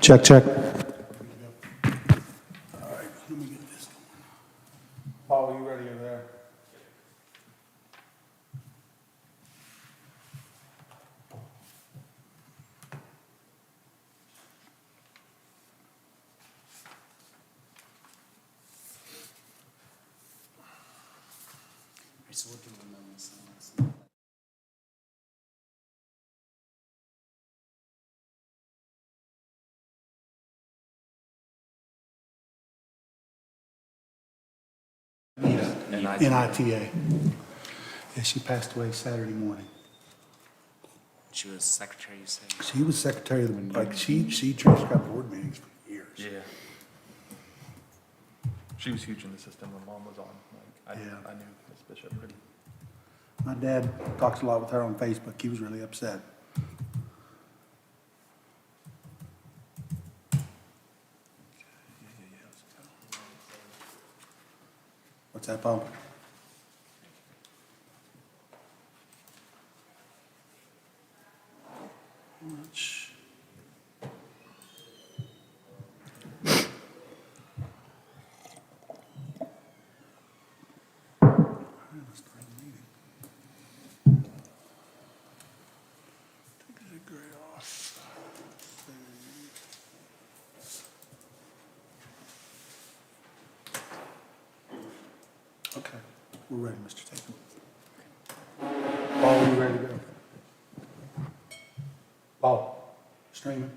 Check, check. Paul, you ready over there? So we'll do a moment of silence. NITA. Yeah, she passed away Saturday morning. She was secretary, you say? She was secretary of the, like, she transcribed board meetings for years. Yeah. She was huge in the system when Mom was on. Like, Yeah. I knew Miss Bishop pretty. My dad talks a lot with her on Facebook. He was really upset. What's that, Paul? Much. Okay, we're ready, Mr. Tatum. Paul, you ready to go? Paul, streaming?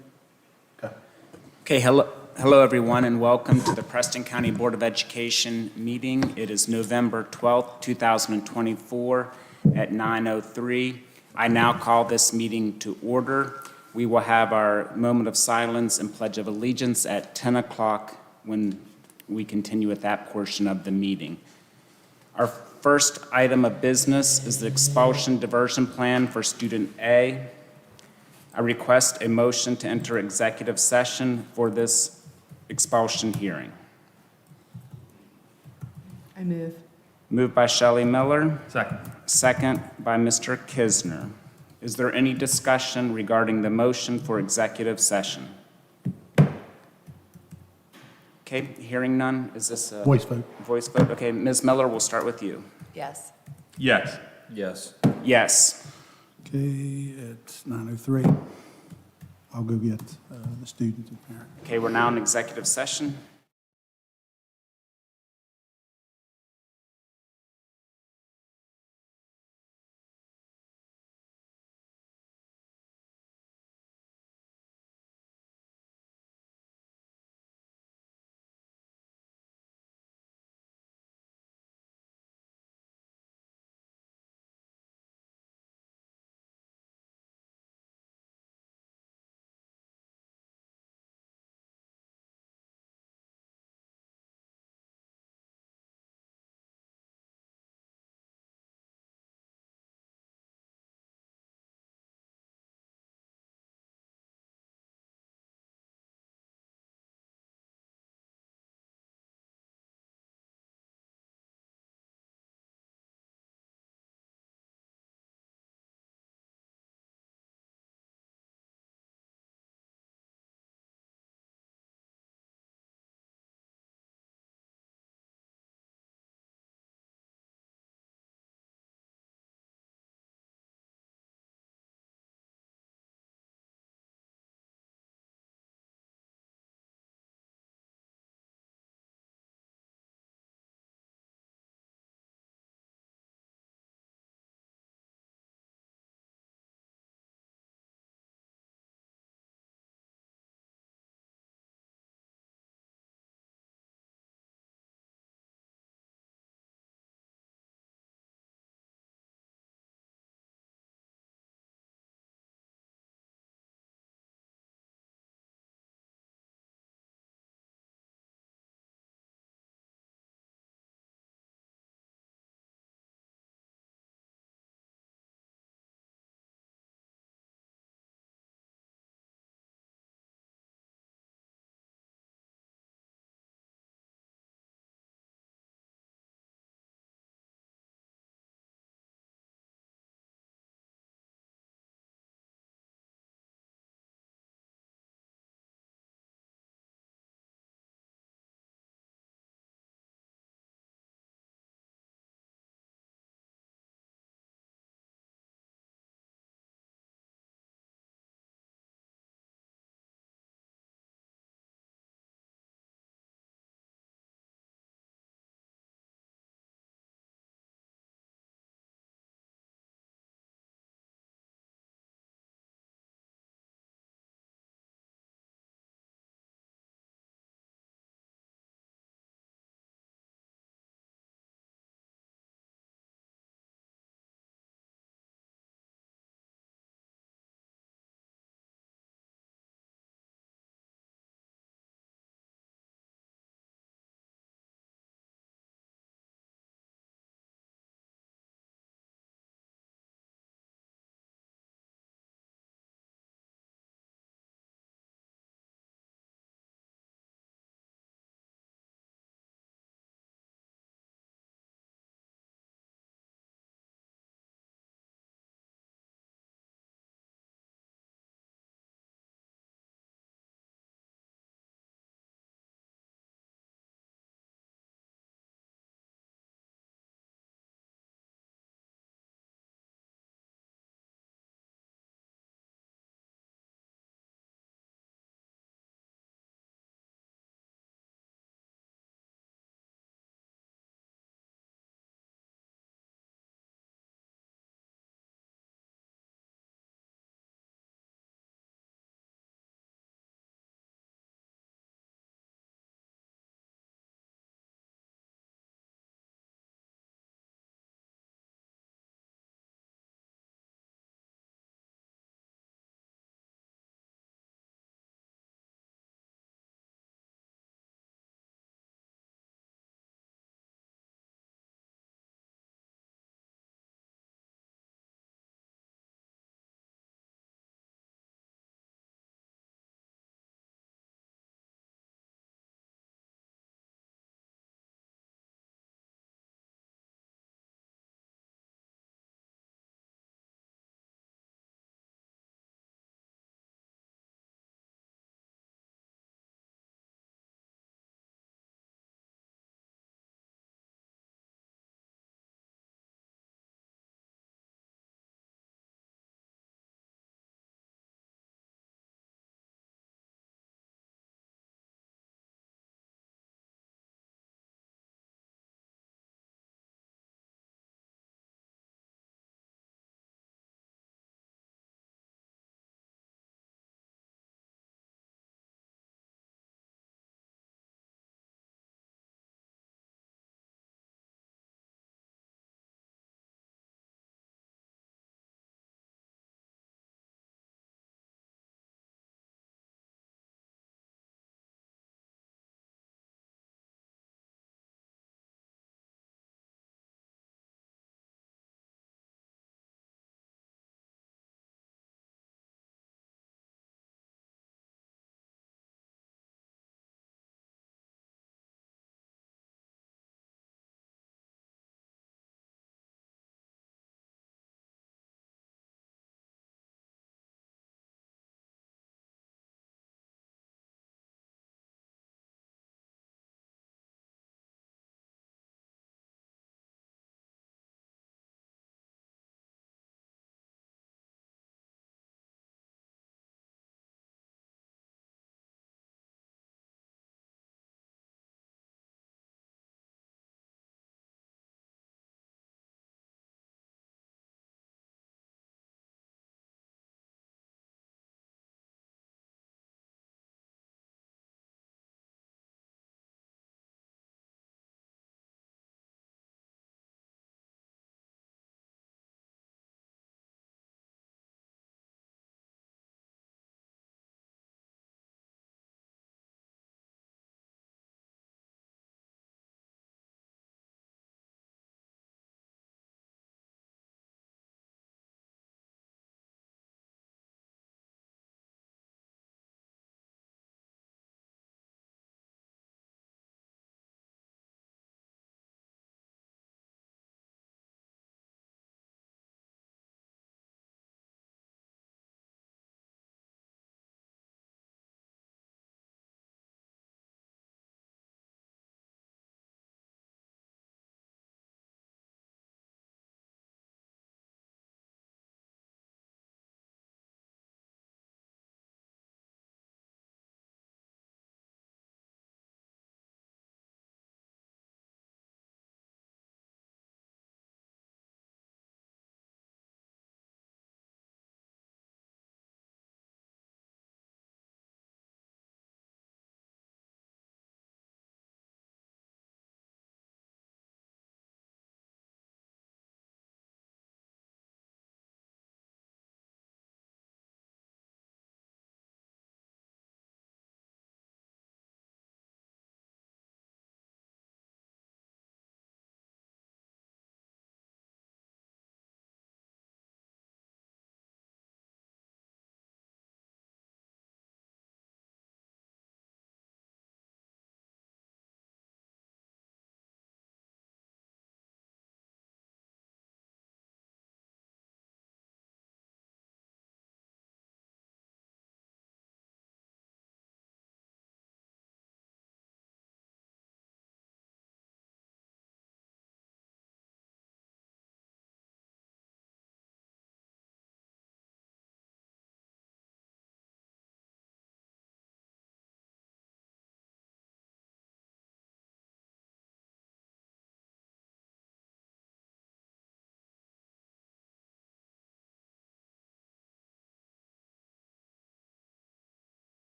Okay. Okay, hello everyone, and welcome to the Preston County Board of Education meeting. It is November 12th, 2024 at 9:03. I now call this meeting to order. We will have our moment of silence and Pledge of Allegiance at 10 o'clock when we continue with that portion of the meeting. Our first item of business is the expulsion diversion plan for student A. I request a motion to enter executive session for this expulsion hearing. I move. Moved by Shelley Miller, Second. second by Mr. Kisner. Is there any discussion regarding the motion for executive session? Okay, hearing none. Is this a Voice vote. voice vote? Okay, Ms. Miller, we'll start with you. Yes. Yes. Yes. Yes. Okay, it's 9:03. I'll go get the students and parents. Okay, we're now in executive session.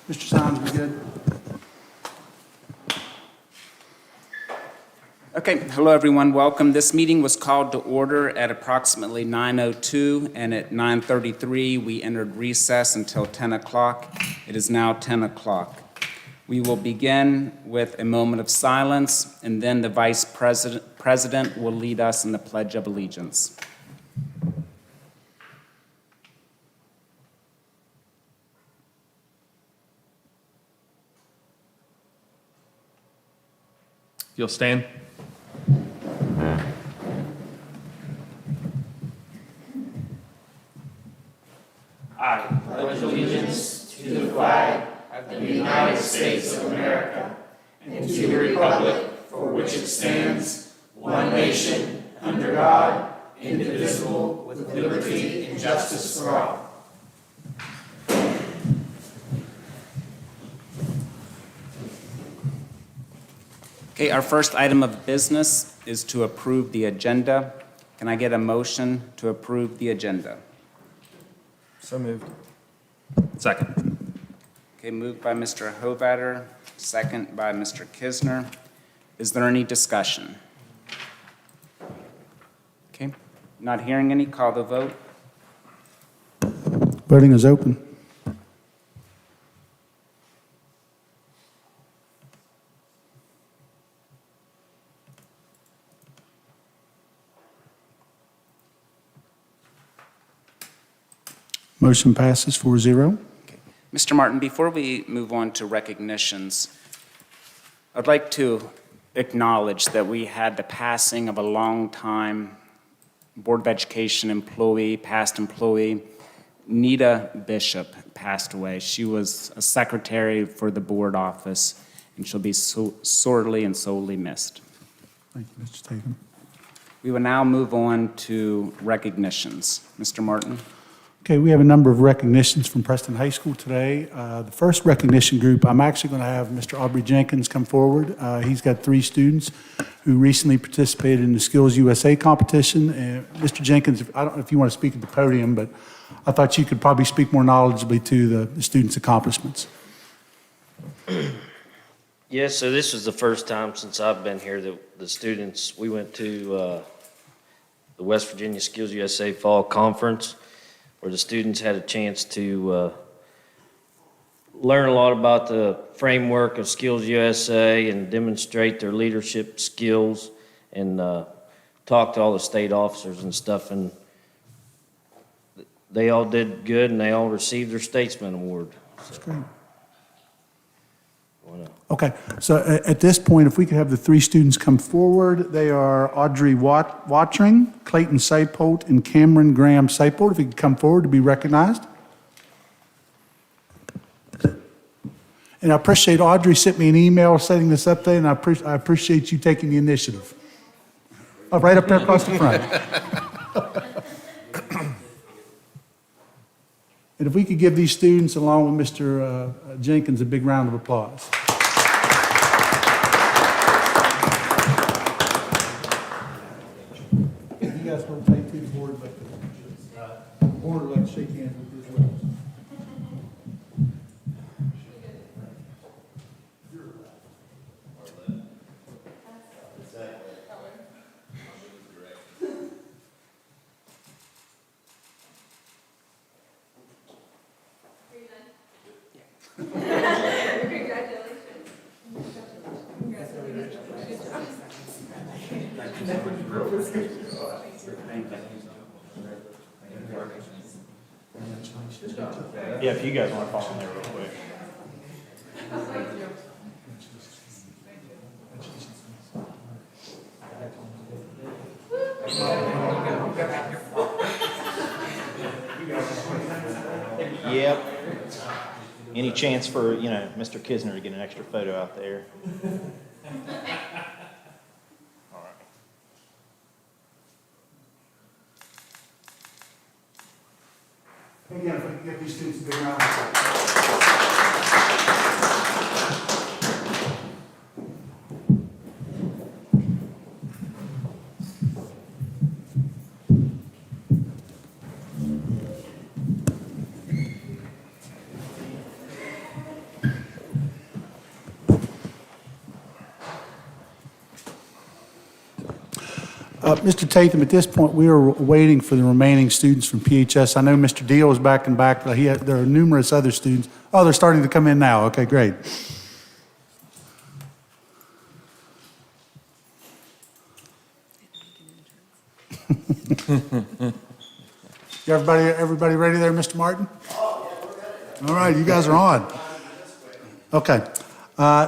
Mr. Sines, we good? Okay, hello everyone, welcome. This meeting was called to order at approximately 9:02, and at 9:33 we entered recess until 10 o'clock. It is now 10 o'clock. We will begin with a moment of silence, and then the Vice President will lead us in the Pledge of Allegiance. You'll stand. Okay, our first item of business is to approve the agenda. Can I get a motion to approve the agenda? So moved. Second. Okay, moved by Mr. Hovatter, second by Mr. Kisner. Is there any discussion? Okay, not hearing any, call the vote. Voting is open. Motion passes 4-0. Mr. Martin, before we move on to recognitions, I'd like to acknowledge that we had the passing of a longtime Board of Education employee, past employee. Nita Bishop passed away. She was a secretary for the board office, and she'll be sorely and solely missed. Thank you, Mr. Tatum. We will now move on to recognitions. Mr. Martin? Okay, we have a number of recognitions from Preston High School today. The first recognition group, I'm actually going to have Mr. Aubrey Jenkins come forward. He's got 3 students who recently participated in the Skills USA competition. Mr. Jenkins, I don't know if you want to speak at the podium, but I thought you could probably speak more knowledgeably to the students' accomplishments. Yes, so this was the first time since I've been here that the students, we went to the West Virginia Skills USA Fall Conference, where the students had a chance to learn a lot about the framework of Skills USA and demonstrate their leadership skills and talk to all the state officers and stuff. And they all did good, and they all received their Statesman Award. That's great. Okay, so at this point, if we could have the 3 students come forward. They are Audrey Watring, Clayton Seipolt, and Cameron Graham Seipolt. If you could come forward to be recognized. And I appreciate Audrey sent me an email setting this up today, and I appreciate you taking the initiative. Oh, right up there across the front. And if we could give these students, along with Mr. Jenkins, a big round of applause. If you guys want to take to the board, but the board would like to shake hands with you as well. Yeah, if you guys want to follow in there real quick. Yep. Any chance for, Mr. Kisner to get an extra photo out there? All right. Again, if we can give these students a big round of applause. Mr. Tatham, at this point, we are waiting for the remaining students from PHS. I know Mr. Deal is back and back, but there are numerous other students. Oh, they're starting to come in now. Okay, great. Everybody ready there, Mr. Martin? All right, you guys are on. Okay.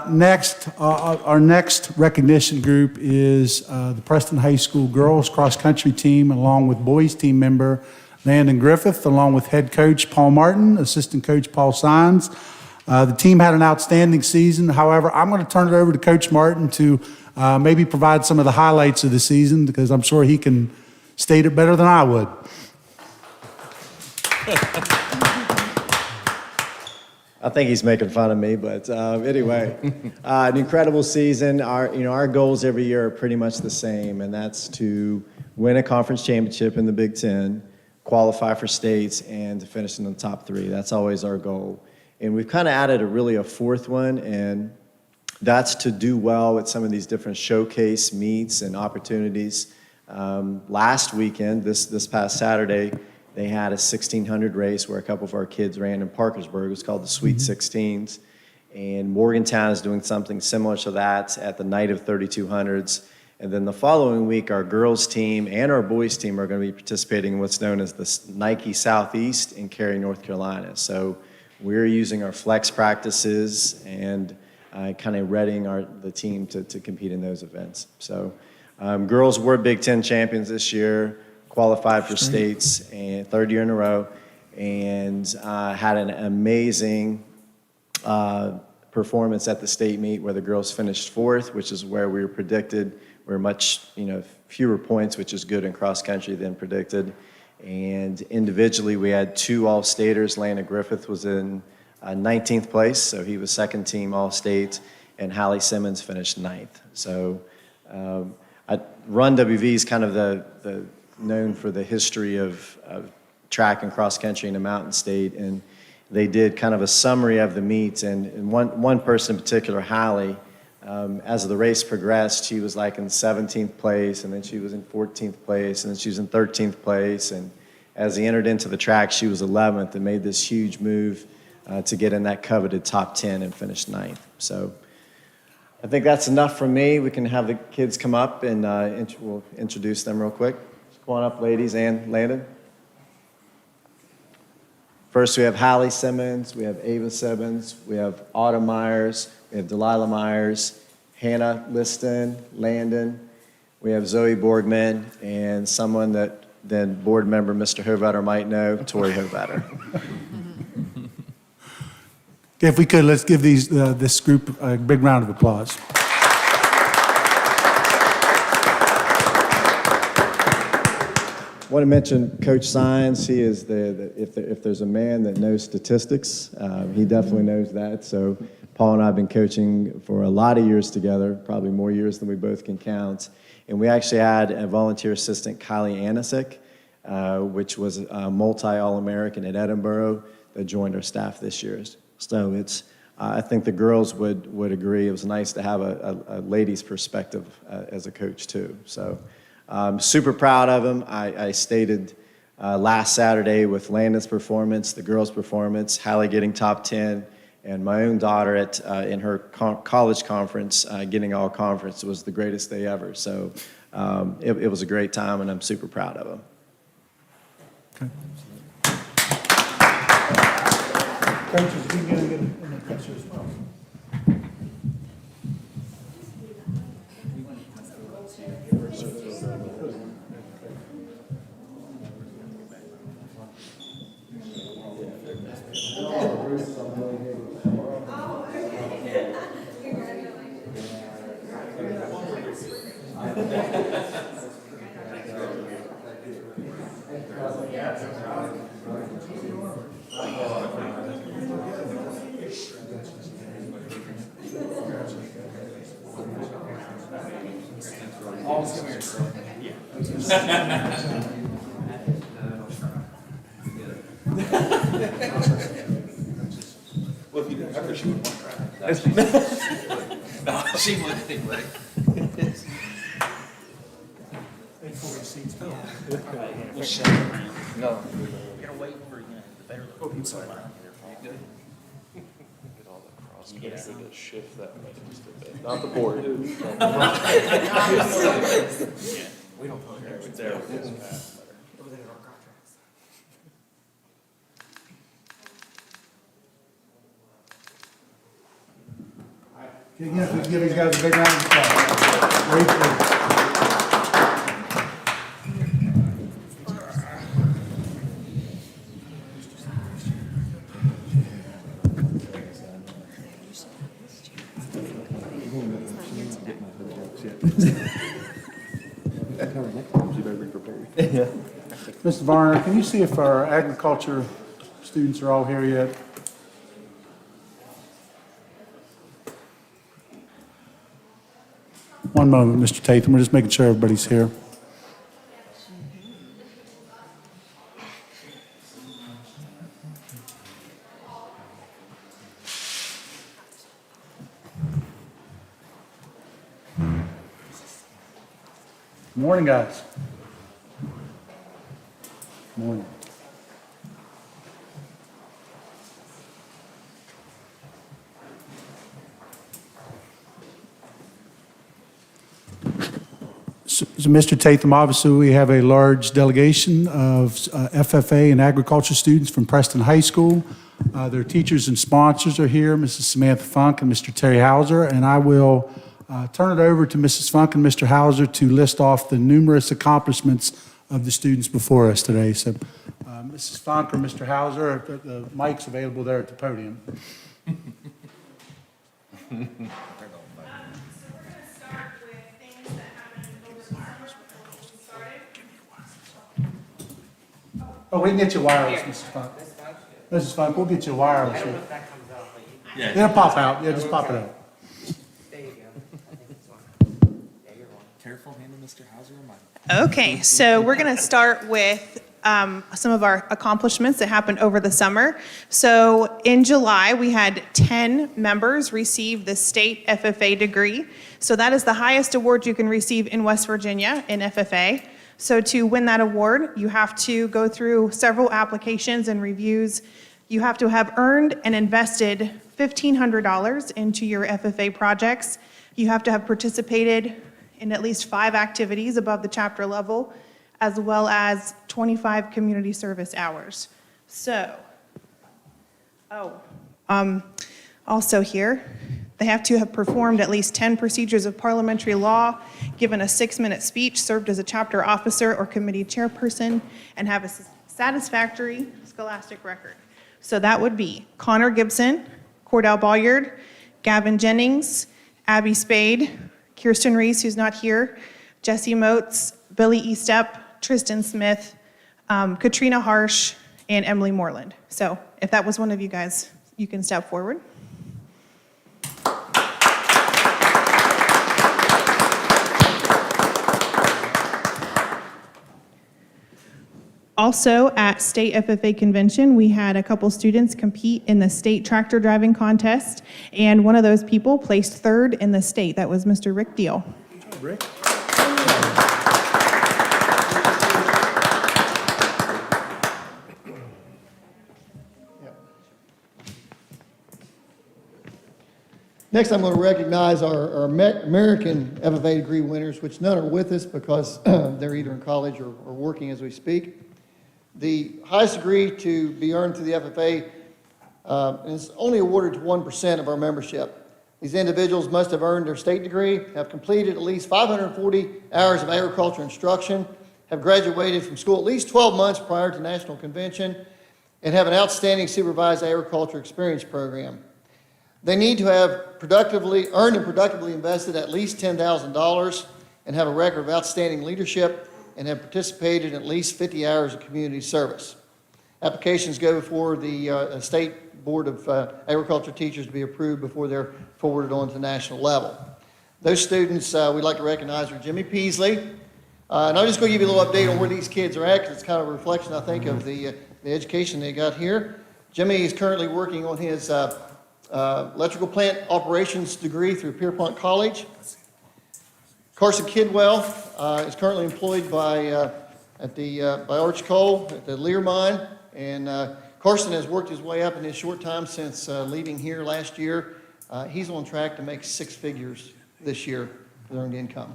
Next, our next recognition group is the Preston High School girls cross-country team, along with boys team member Landon Griffith, along with head coach Paul Martin, assistant coach Paul Sines. The team had an outstanding season. However, I'm going to turn it over to Coach Martin to maybe provide some of the highlights of the season, because I'm sure he can state it better than I would. I think he's making fun of me, but anyway, an incredible season. Our goals every year are pretty much the same, and that's to win a conference championship in the Big Ten, qualify for states, and to finish in the top 3. That's always our goal. And we've kind of added a fourth one, and that's to do well at some of these different showcase meets and opportunities. Last weekend, this past Saturday, they had a 1600 race where a couple of our kids ran in Parkersburg. It was called the Sweet 16s. And Morgantown is doing something similar to that at the Night of 3200s. And then the following week, our girls team and our boys team are going to be participating in what's known as the Nike Southeast in Cary, North Carolina. So we're using our flex practices and kind of readying the team to compete in those events. So girls were Big Ten champions this year, qualified for states, and 3rd year in a row, and had an amazing performance at the state meet where the girls finished 4th, which is where we were predicted. We were much, fewer points, which is good in cross country than predicted. And individually, we had 2 All-Staters. Landon Griffith was in 19th place, so he was second team All-State, and Hallie Simmons finished 9th. So Run WV is kind of the known for the history of track and cross country in a mountain state, and they did kind of a summary of the meets, and one person in particular, Hallie, as the race progressed, she was like in 17th place, and then she was in 14th place, and then she was in 13th place, and as he entered into the track, she was 11th and made this huge move to get in that coveted top 10 and finish 9th. So I think that's enough from me. We can have the kids come up, and we'll introduce them real quick. Come on up, ladies, and Landon. First, we have Hallie Simmons, we have Ava Simmons, we have Autumn Myers, we have Delilah Myers, Hannah Liston, Landon, we have Zoe Borgman, and someone that then board member Mr. Hovatter might know, Tori Hovatter. If we could, let's give this group a big round of applause. I want to mention Coach Sines. He is if there's a man that knows statistics, he definitely knows that. So Paul and I have been coaching for a lot of years together, probably more years than we both can count. And we actually had a volunteer assistant, Kylie Anisic, which was a multi-All-American at Edinburgh that joined our staff this year. So it's, I think the girls would agree. It was nice to have a lady's perspective as a coach too. So I'm super proud of him. I stated last Saturday with Landon's performance, the girls' performance, Hallie getting top 10, and my own daughter in her college conference getting all conference. It was the greatest day ever. So it was a great time, and I'm super proud of him. Okay. Coaches, you can get in the picture as well. Well, if you didn't, she would want to try. No, she would anyway. Shift that way just a bit. Not the board. Again, if we can give these guys a big round of applause. Great work. Mr. Varner, can you see if our agriculture students are all here yet? One moment, Mr. Tatham, we're just making sure everybody's here. Morning, guys. Morning. So, Mr. Tatham, obviously, we have a large delegation of FFA and agriculture students from Preston High School. Their teachers and sponsors are here, Mrs. Samantha Funk and Mr. Terry Hauser, and I will turn it over to Mrs. Funk and Mr. Hauser to list off the numerous accomplishments of the students before us today. So, Mrs. Funk or Mr. Hauser, the mic's available there at the podium. So we're going to start with things that happened over the summer before we started. Oh, we can get you wireless, Mrs. Funk. Mrs. Funk, we'll get you wireless. I don't know if that comes out, but you, It'll pop out. Yeah, just pop it out. there you go. I think it's one. Yeah, you're one. Careful handing Mr. Hauser a mic. Okay, so we're going to start with some of our accomplishments that happened over the summer. So in July, we had 10 members receive the state FFA degree. So that is the highest award you can receive in West Virginia in FFA. So to win that award, you have to go through several applications and reviews. You have to have earned and invested $1,500 into your FFA projects. You have to have participated in at least 5 activities above the chapter level, as well as 25 community service hours. So, also here, they have to have performed at least 10 procedures of parliamentary law, given a 6-minute speech, served as a chapter officer or committee chairperson, and have a satisfactory scholastic record. So that would be Connor Gibson, Cordell Bolliard, Gavin Jennings, Abby Spade, Kirsten Reese, who's not here, Jesse Motes, Billy Estep, Tristan Smith, Katrina Harsh, and Emily Moreland. So if that was one of you guys, you can step forward. Also, at State FFA Convention, we had a couple students compete in the state tractor driving contest, and one of those people placed 3rd in the state. That was Mr. Rick Deal. Rick? Next, I'm going to recognize our American FFA degree winners, which none are with us because they're either in college or working as we speak. The highest degree to be earned through the FFA is only awarded to 1% of our membership. These individuals must have earned their state degree, have completed at least 540 hours of agriculture instruction, have graduated from school at least 12 months prior to national convention, and have an outstanding supervised agriculture experience program. They need to have earned and productively invested at least $10,000 and have a record of outstanding leadership and have participated in at least 50 hours of community service. Applications go before the State Board of Agriculture Teachers to be approved before they're forwarded on to the national level. Those students we'd like to recognize are Jimmy Peasley. And I'm just going to give you a little update on where these kids are at because it's kind of a reflection, I think, of the education they got here. Jimmy is currently working on his electrical plant operations degree through Pierpont College. Carson Kidwell is currently employed by at the, by Arch Coal at the Lear Mine. And Carson has worked his way up in his short time since leaving here last year. He's on track to make 6 figures this year with earned income.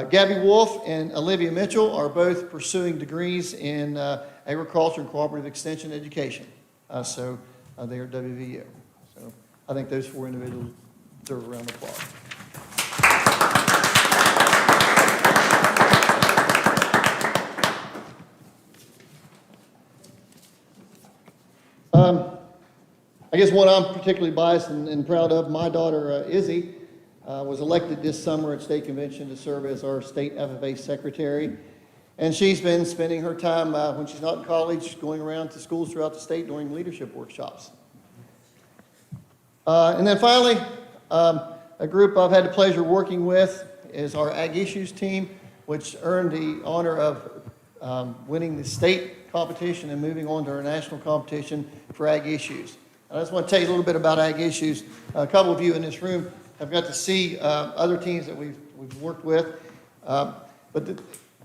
Gabby Wolf and Olivia Mitchell are both pursuing degrees in agriculture and cooperative extension education. So they are WVU. So I think those 4 individuals deserve a round of applause. I guess one I'm particularly biased and proud of, my daughter Izzy was elected this summer at State Convention to serve as our state FFA secretary. And she's been spending her time when she's not in college going around to schools throughout the state doing leadership workshops. And then finally, a group I've had the pleasure of working with is our Ag Issues team, which earned the honor of winning the state competition and moving on to our national competition for Ag Issues. I just want to tell you a little bit about Ag Issues. A couple of you in this room have got to see other teams that we've worked with. But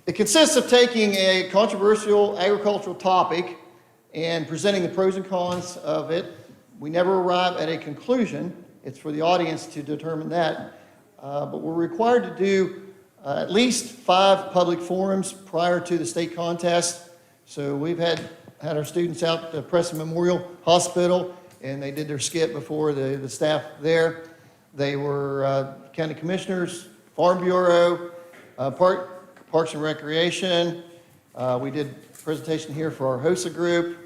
it consists of taking a controversial agricultural topic and presenting the pros and cons of it. We never arrive at a conclusion. It's for the audience to determine that. But we're required to do at least 5 public forums prior to the state contest. So we've had our students out at the Preston Memorial Hospital, and they did their skit before the staff there. They were county commissioners, Farm Bureau, Parks and Recreation. We did a presentation here for our HOSA group.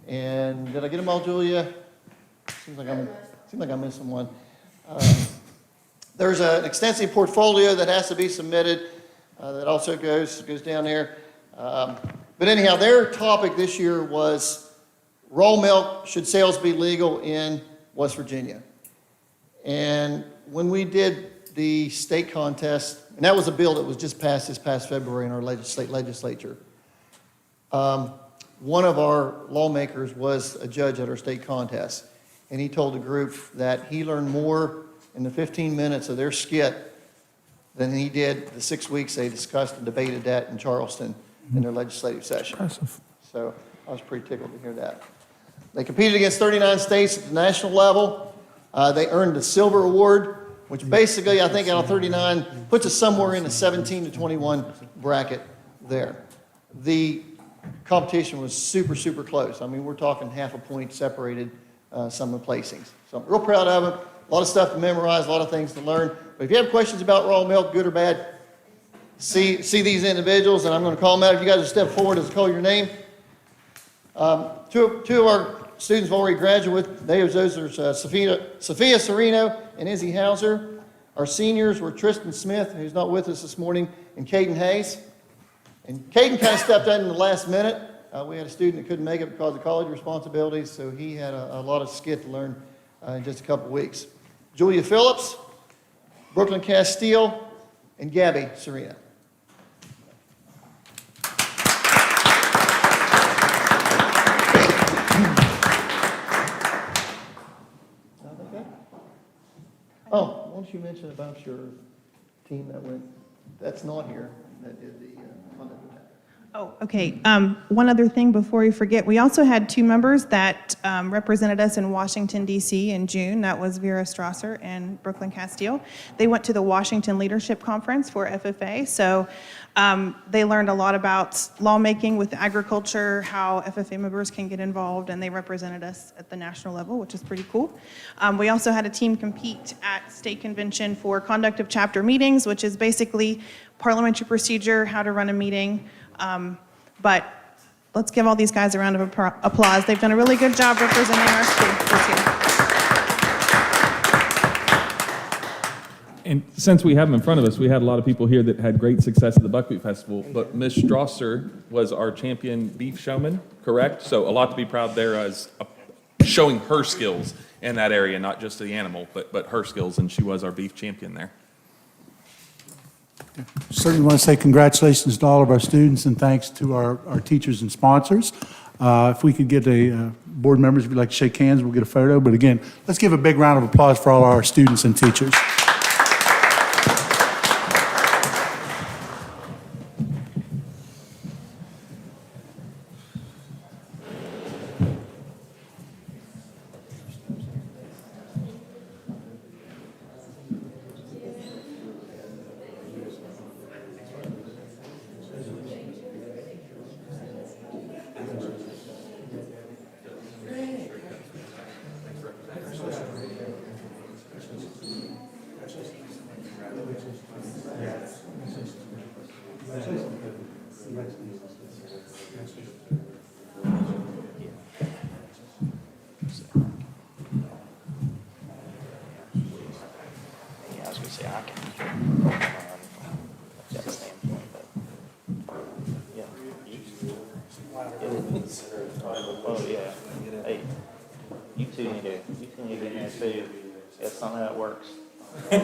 And did I get them all, Julia? Seems like I'm missing one. There's an extensive portfolio that has to be submitted that also goes down there. But anyhow, their topic this year was raw milk, should sales be legal in West Virginia? And when we did the state contest, and that was a bill that was just passed this past February in our legislature, one of our lawmakers was a judge at our state contest, and he told the group that he learned more in the 15 minutes of their skit than he did the 6 weeks they discussed and debated that in Charleston in their legislative session. Impressive. So I was pretty tickled to hear that. They competed against 39 states at the national level. They earned the Silver Award, which basically, I think out of 39, puts us somewhere in the 17 to 21 bracket there. The competition was super, super close. I mean, we're talking half a point separated some of the placings. So I'm real proud of them. A lot of stuff to memorize, a lot of things to learn. But if you have questions about raw milk, good or bad, see these individuals, and I'm going to call them out. If you guys will step forward as I call your name. Two of our students have already graduated. Those are Sophia Serino and Izzy Hauser. Our seniors were Tristan Smith, who's not with us this morning, and Caden Hayes. And Caden kind of stepped in the last minute. We had a student that couldn't make it because of college responsibilities, so he had a lot of skit to learn in just a couple weeks. Julia Phillips, Brooklyn Castile, and Gabby Serena. Oh, why don't you mention about your team that went, that's not here, that did the conduct attack? Oh, okay. One other thing before we forget, we also had 2 members that represented us in Washington, D.C. in June. That was Vera Strasser and Brooklyn Castile. They went to the Washington Leadership Conference for FFA, so they learned a lot about lawmaking with agriculture, how FFA members can get involved, and they represented us at the national level, which is pretty cool. We also had a team compete at State Convention for conduct of chapter meetings, which is basically parliamentary procedure, how to run a meeting. But let's give all these guys a round of applause. They've done a really good job representing our school this year. And since we have them in front of us, we had a lot of people here that had great success at the Buckwheat Festival, but Ms. Strasser was our champion beef showman, correct? So a lot to be proud there as showing her skills in that area, not just the animal, but her skills, and she was our beef champion there. Certainly want to say congratulations to all of our students and thanks to our teachers and sponsors. If we could get board members, if you'd like to shake hands, we'll get a photo. But again, let's give a big round of applause for all our students and teachers. Yeah, see, that's something that works. Big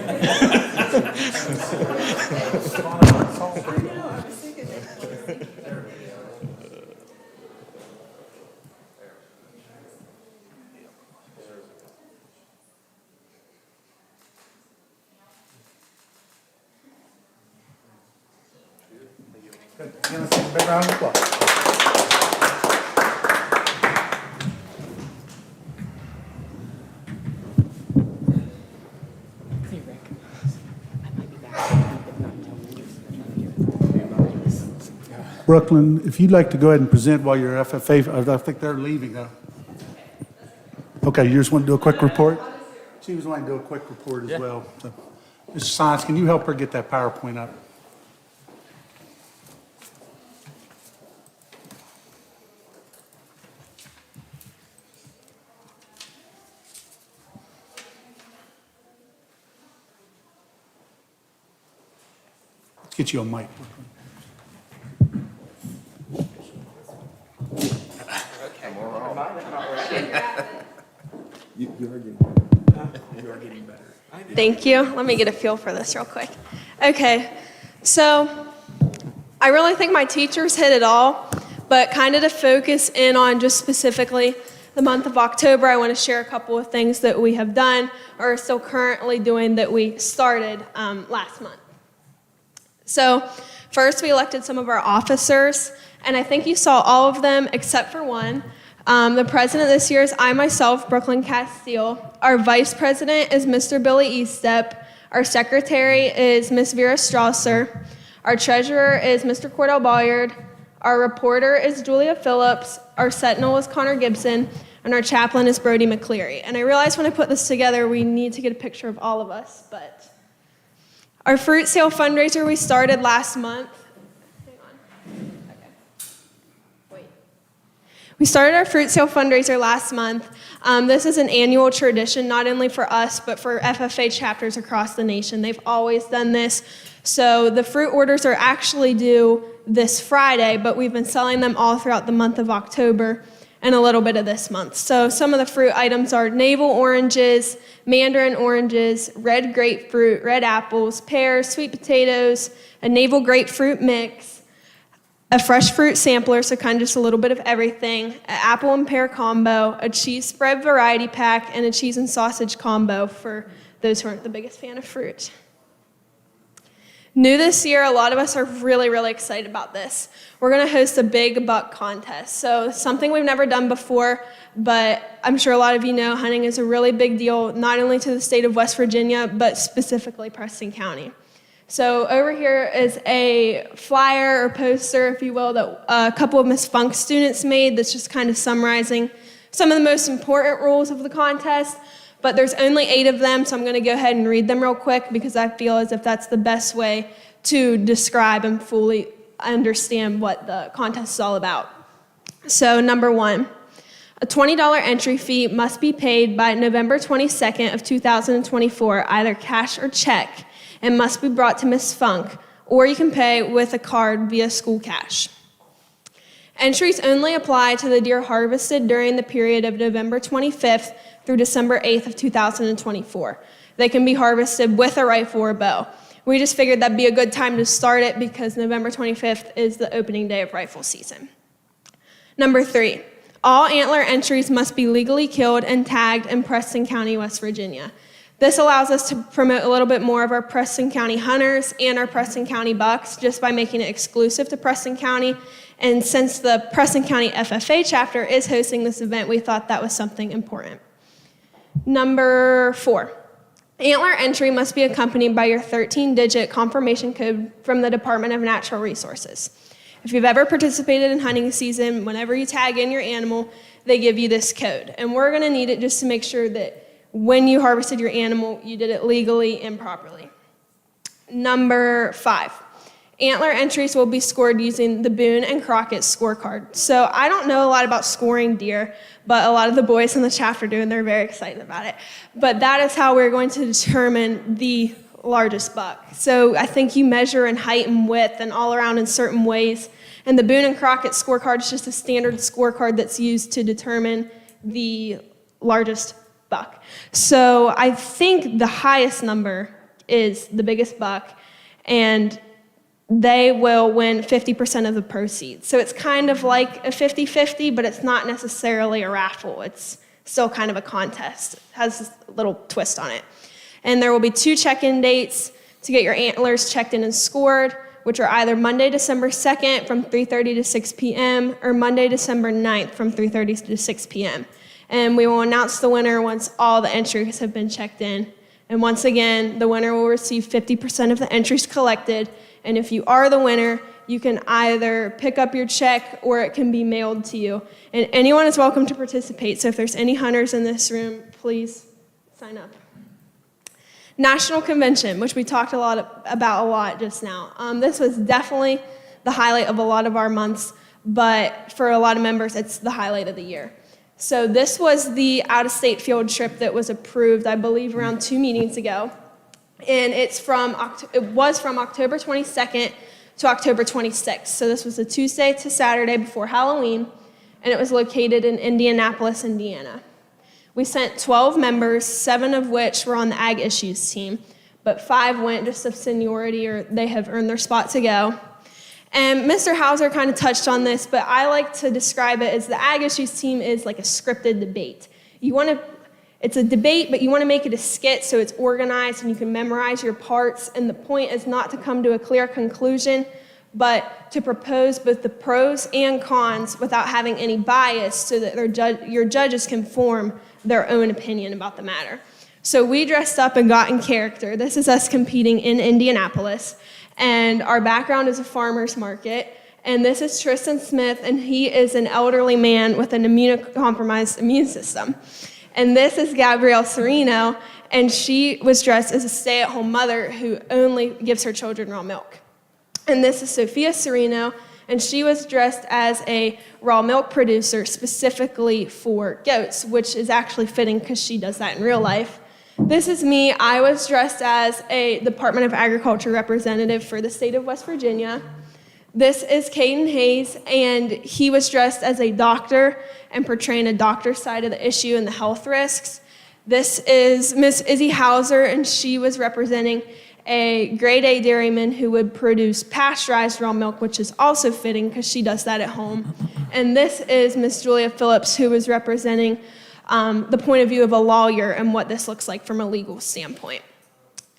round of applause. Brooklyn, if you'd like to go ahead and present while your FFA, I think they're leaving though. Okay, you just want to do a quick report? She was wanting to do a quick report as well. So, Mr. Science, can you help her get that PowerPoint up? Let's get you a mic, Brooklyn. Thank you. Let me get a feel for this real quick. Okay, so I really think my teachers hit it all, but kind of to focus in on just specifically the month of October, I want to share a couple of things that we have done or are still currently doing that we started last month. So first, we elected some of our officers, and I think you saw all of them except for one. The president this year is I myself, Brooklyn Castile. Our vice president is Mr. Billy Eastep. Our secretary is Ms. Vera Strasser. Our treasurer is Mr. Cordell Boyard. Our reporter is Julia Phillips. Our sentinel is Connor Gibson. And our chaplain is Brody McCleary. And I realized when I put this together, we need to get a picture of all of us. But our fruit sale fundraiser we started last month. We started our fruit sale fundraiser last month. This is an annual tradition, not only for us, but for FFA chapters across the nation. They've always done this. So the fruit orders are actually due this Friday, but we've been selling them all throughout the month of October and a little bit of this month. So some of the fruit items are navel oranges, mandarin oranges, red grapefruit, red apples, pears, sweet potatoes, a navel grapefruit mix, a fresh fruit sampler, so kind of just a little bit of everything, an apple and pear combo, a cheese spread variety pack, and a cheese and sausage combo for those who aren't the biggest fan of fruit. New this year, a lot of us are really, really excited about this. We're going to host a big buck contest. So something we've never done before, but I'm sure a lot of you know hunting is a really big deal, not only to the state of West Virginia, but specifically Preston County. So over here is a flyer or poster, if you will, that a couple of Miss Funk students made that's just kind of summarizing some of the most important rules of the contest. But there's only 8 of them, so I'm going to go ahead and read them real quick because I feel as if that's the best way to describe and fully understand what the contest is all about. So number 1, a $20 entry fee must be paid by November 22nd of 2024, either cash or check, and must be brought to Miss Funk, or you can pay with a card via school cash. Entries only apply to the deer harvested during the period of November 25th through December 8th of 2024. They can be harvested with a rifle or bow. We just figured that'd be a good time to start it because November 25th is the opening day of rifle season. Number 3, all antler entries must be legally killed and tagged in Preston County, West Virginia. This allows us to promote a little bit more of our Preston County hunters and our Preston County bucks just by making it exclusive to Preston County. And since the Preston County FFA chapter is hosting this event, we thought that was something important. Number 4, antler entry must be accompanied by your 13-digit confirmation code from the Department of Natural Resources. If you've ever participated in hunting season, whenever you tag in your animal, they give you this code. And we're going to need it just to make sure that when you harvested your animal, you did it legally and properly. Number 5, antler entries will be scored using the Boone and Crockett scorecard. So I don't know a lot about scoring deer, but a lot of the boys in the chapter do, and they're very excited about it. But that is how we're going to determine the largest buck. So I think you measure in height and width and all around in certain ways. And the Boone and Crockett scorecard is just a standard scorecard that's used to determine the largest buck. So I think the highest number is the biggest buck, and they will win 50% of the proceeds. So it's kind of like a 50-50, but it's not necessarily a raffle. It's still kind of a contest. It has a little twist on it. And there will be 2 check-in dates to get your antlers checked in and scored, which are either Monday, December 2nd from 3:30 to 6 p.m. or Monday, December 9th from 3:30 to 6 p.m. And we will announce the winner once all the entries have been checked in. And once again, the winner will receive 50% of the entries collected. And if you are the winner, you can either pick up your check or it can be mailed to you. And anyone is welcome to participate. So if there's any hunters in this room, please sign up. National Convention, which we talked about a lot just now. This was definitely the highlight of a lot of our months, but for a lot of members, it's the highlight of the year. So this was the out-of-state field trip that was approved, I believe, around 2 meetings ago. And it was from October 22nd to October 26th. So this was a Tuesday to Saturday before Halloween, and it was located in Indianapolis, Indiana. We sent 12 members, 7 of which were on the Ag Issues team, but 5 went just of seniority or they have earned their spot to go. And Mr. Hauser kind of touched on this, but I like to describe it as the Ag Issues team is like a scripted debate. It's a debate, but you want to make it a skit so it's organized and you can memorize your parts, and the point is not to come to a clear conclusion, but to propose both the pros and cons without having any bias so that your judges can form their own opinion about the matter. So we dressed up and got in character. This is us competing in Indianapolis, and our background is a farmer's market, and this is Tristan Smith, and he is an elderly man with an immunocompromised immune system. And this is Gabrielle Serino, and she was dressed as a stay-at-home mother who only gives her children raw milk. And this is Sophia Serino, and she was dressed as a raw milk producer specifically for goats, which is actually fitting because she does that in real life. This is me. I was dressed as a Department of Agriculture representative for the state of West Virginia. This is Caden Hayes, and he was dressed as a doctor and portraying a doctor's side of the issue and the health risks. This is Miss Izzy Hauser, and she was representing a grade A dairyman who would produce pasteurized raw milk, which is also fitting because she does that at home. And this is Miss Julia Phillips, who was representing the point of view of a lawyer and what this looks like from a legal standpoint.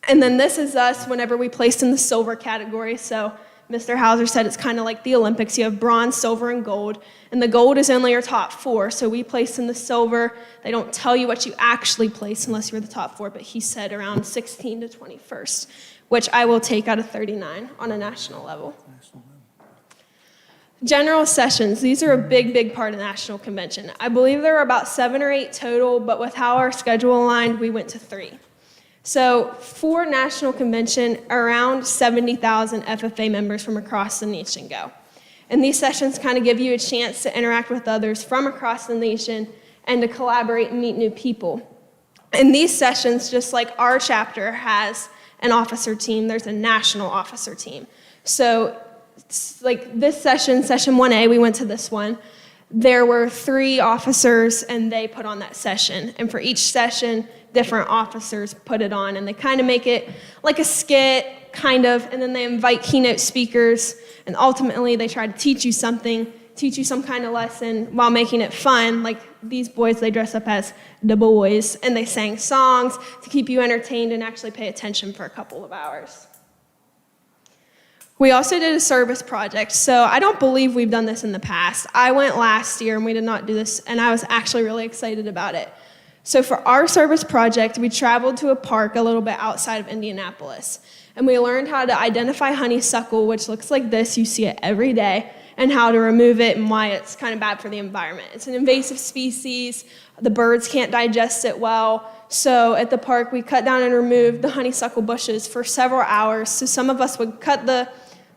And then this is us whenever we placed in the silver category. So Mr. Hauser said it's kind of like the Olympics. You have bronze, silver, and gold. And the gold is only your top 4. So we placed in the silver. They don't tell you what you actually place unless you're the top 4, but he said around 16 to 21st, which I will take out of 39 on a national level. General sessions. These are a big, big part of the National Convention. I believe there were about 7 or 8 total, but with how our schedule aligned, we went to 3. So for National Convention, around 70,000 FFA members from across the nation go. And these sessions kind of give you a chance to interact with others from across the nation and to collaborate and meet new people. And these sessions, just like our chapter has an officer team, there's a national officer team. So like this session, session 1A, we went to this one. There were 3 officers, and they put on that session. And for each session, different officers put it on, and they kind of make it like a skit, kind of, and then they invite keynote speakers, and ultimately they try to teach you something, teach you some kind of lesson while making it fun. Like these boys, they dress up as the boys, and they sang songs to keep you entertained and actually pay attention for a couple of hours. We also did a service project, so I don't believe we've done this in the past. I went last year, and we did not do this, and I was actually really excited about it. So for our service project, we traveled to a park a little bit outside of Indianapolis, and we learned how to identify honeysuckle, which looks like this, you see it every day, and how to remove it and why it's kind of bad for the environment. It's an invasive species, the birds can't digest it well, so at the park we cut down and removed the honeysuckle bushes for several hours. So some of us would cut the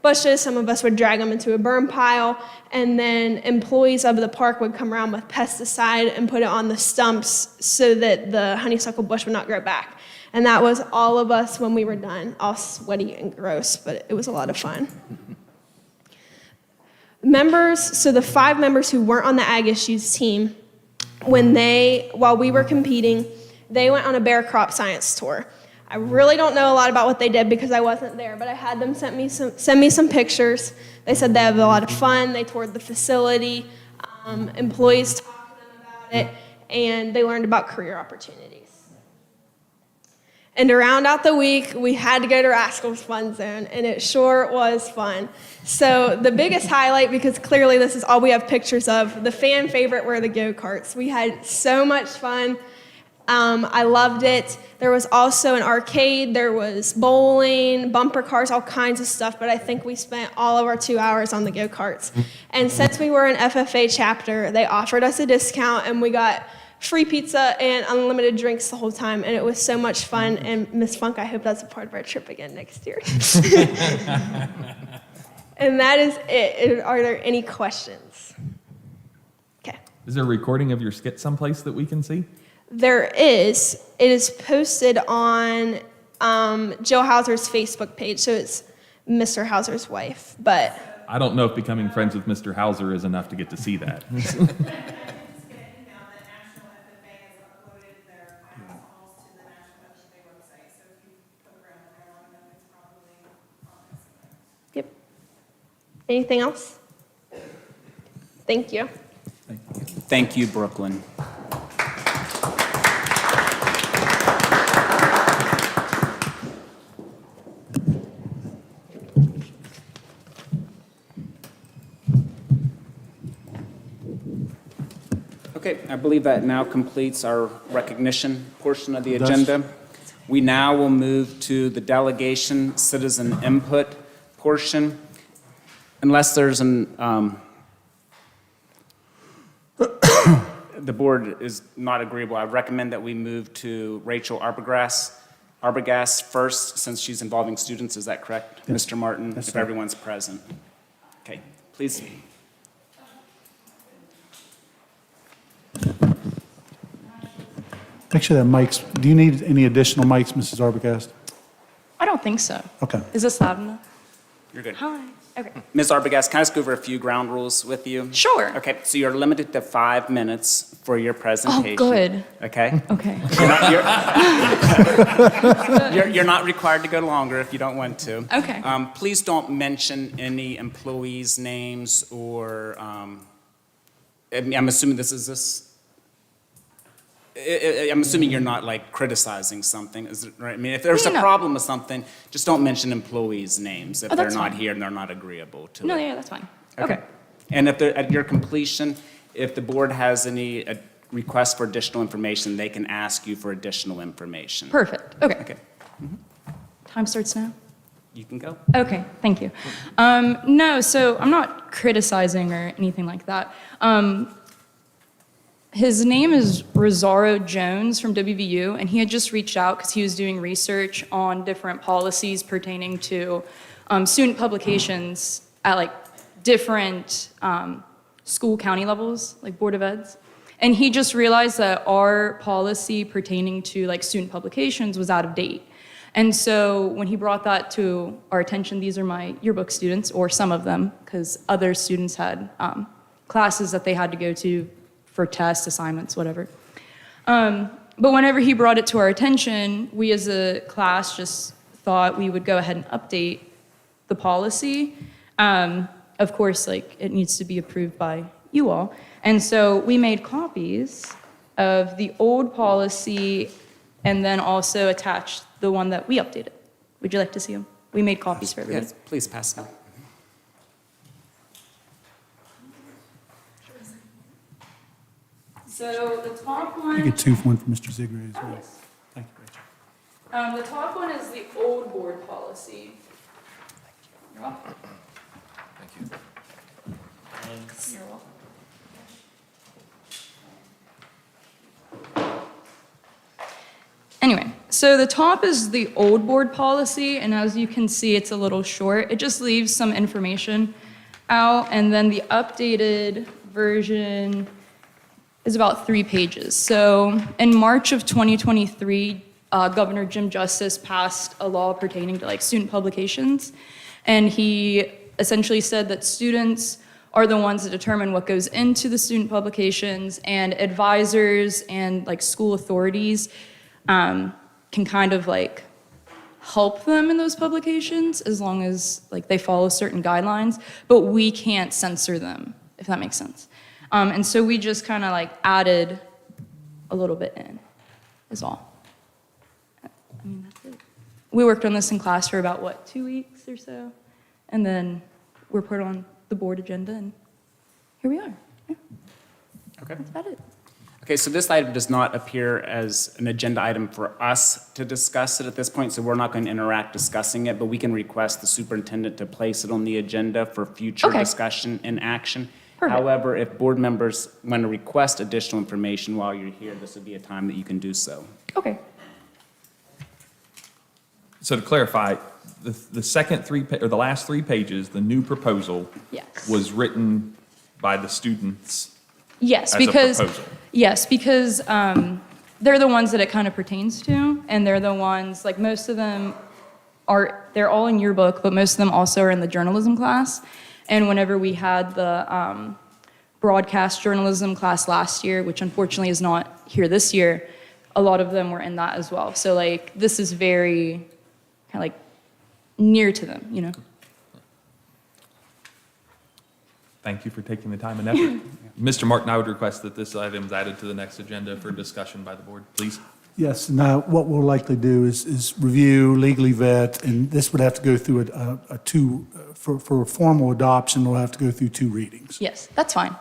bushes, some of us would drag them into a burn pile, and then employees of the park would come around with pesticide and put it on the stumps so that the honeysuckle bush would not grow back. And that was all of us when we were done, all sweaty and gross, but it was a lot of fun. Members, so the 5 members who weren't on the Ag Issues team, while we were competing, They went on a bear crop science tour. I really don't know a lot about what they did because I wasn't there, but I had them send me some pictures. They said they had a lot of fun. They toured the facility. Employees talked to them about it, and they learned about career opportunities. And to round out the week, we had to go to Rascal's Fun Zone, and it sure was fun. So the biggest highlight, because clearly this is all we have pictures of, the fan favorite were the go-karts. We had so much fun. I loved it. There was also an arcade, there was bowling, bumper cars, all kinds of stuff, but I think we spent all of our 2 hours on the go-karts. And since we were an FFA chapter, they offered us a discount, and we got free pizza and unlimited drinks the whole time, and it was so much fun. And Miss Funk, I hope that's a part of our trip again next year. And that is it. Are there any questions? Okay. Is there a recording of your skit someplace that we can see? There is. It is posted on Jill Hauser's Facebook page, so it's Mr. Hauser's wife. But I don't know if becoming friends with Mr. Hauser is enough to get to see that. Yep. Anything else? Thank you. Thank you, Brooklyn. Okay, I believe that now completes our recognition portion of the It does. agenda. We now will move to the delegation citizen input portion. Unless there's the board is not agreeable, I recommend that we move to Rachel Arbogast first, since she's involving students. Is that correct, Yes. Mr. Martin? Yes, If sir. everyone's present. Okay, please. Make sure that mic's, do you need any additional mics, Mrs. Arbogast? I don't think so. Okay. Is this loud enough? You're good. Hi. Okay. Ms. Arbogast, can I just go over a few ground rules with you? Sure. Okay, so you're limited to 5 minutes for your presentation. Oh, good. Okay? Okay. You're not required to go longer if you don't want to. Okay. Please don't mention any employees' names or, I'm assuming I'm assuming you're not like criticizing something, is it right? I mean, if there's a No. problem with something, just don't mention employees' names if Oh, they're that's not fine. here and they're not agreeable to it. No, yeah, that's fine. Okay. And if at your completion, if the board has any requests for additional information, they can ask you for additional information. Perfect. Okay. Okay, Time starts now. you can go. Okay, thank you. No, so I'm not criticizing or anything like that. His name is Rosario Jones from WVU, and he had just reached out because he was doing research on different policies pertaining to student publications at like different school county levels, like Board of Eds. And he just realized that our policy pertaining to like student publications was out of date. And so when he brought that to our attention, these are my yearbook students, or some of them, because other students had classes that they had to go to for tests, assignments, whatever. But whenever he brought it to our attention, we as a class just thought we would go ahead and update the policy. Of course, like, it needs to be approved by you all. And so we made copies of the old policy and then also attached the one that we updated. Would you like to see them? We made copies for everybody. Yes, please pass them. So the top You one, get one for Mr. Ziegler as well. Thank you, Rachel. the top one is the old board policy. You're welcome. Thank you. You're welcome. Anyway, so the top is the old board policy, and as you can see, it's a little short. It just leaves some information out, and then the updated version is about 3 pages. So in March of 2023, Governor Jim Justice passed a law pertaining to like student publications, and he essentially said that students are the ones that determine what goes into the student publications, and advisors and like school authorities can kind of like help them in those publications as long as like they follow certain guidelines, but we can't censor them, if that makes sense. And so we just kind of like added a little bit in, is all. I mean, that's it. We worked on this in class for about, what, 2 weeks or so? And then we're put on the board agenda, and here we are. Yeah, Okay. that's about it. Okay, so this item does not appear as an agenda item for us to discuss it at this point, so we're not going to interact discussing it, but we can request the superintendent to place it on the agenda for future Okay. discussion and action. Perfect. However, if board members want to request additional information while you're here, this would be a time that you can do so. Okay. So to clarify, the second or the last 3 pages, the new proposal Yes. was written by the students Yes, as a because proposal. they're the ones that it kind of pertains to, and they're the ones, like most of them they're all in your book, but most of them also are in the journalism class. And whenever we had the broadcast journalism class last year, which unfortunately is not here this year, a lot of them were in that as well. So like this is very kind of like near to them, you know? Thank you for taking the time and effort. Mr. Martin, I would request that this item is added to the next agenda for discussion by the board, please. Yes, now, what we'll likely do is review, legally vet, and this would have to go through for a formal adoption, we'll have to go through 2 readings. Yes, that's fine.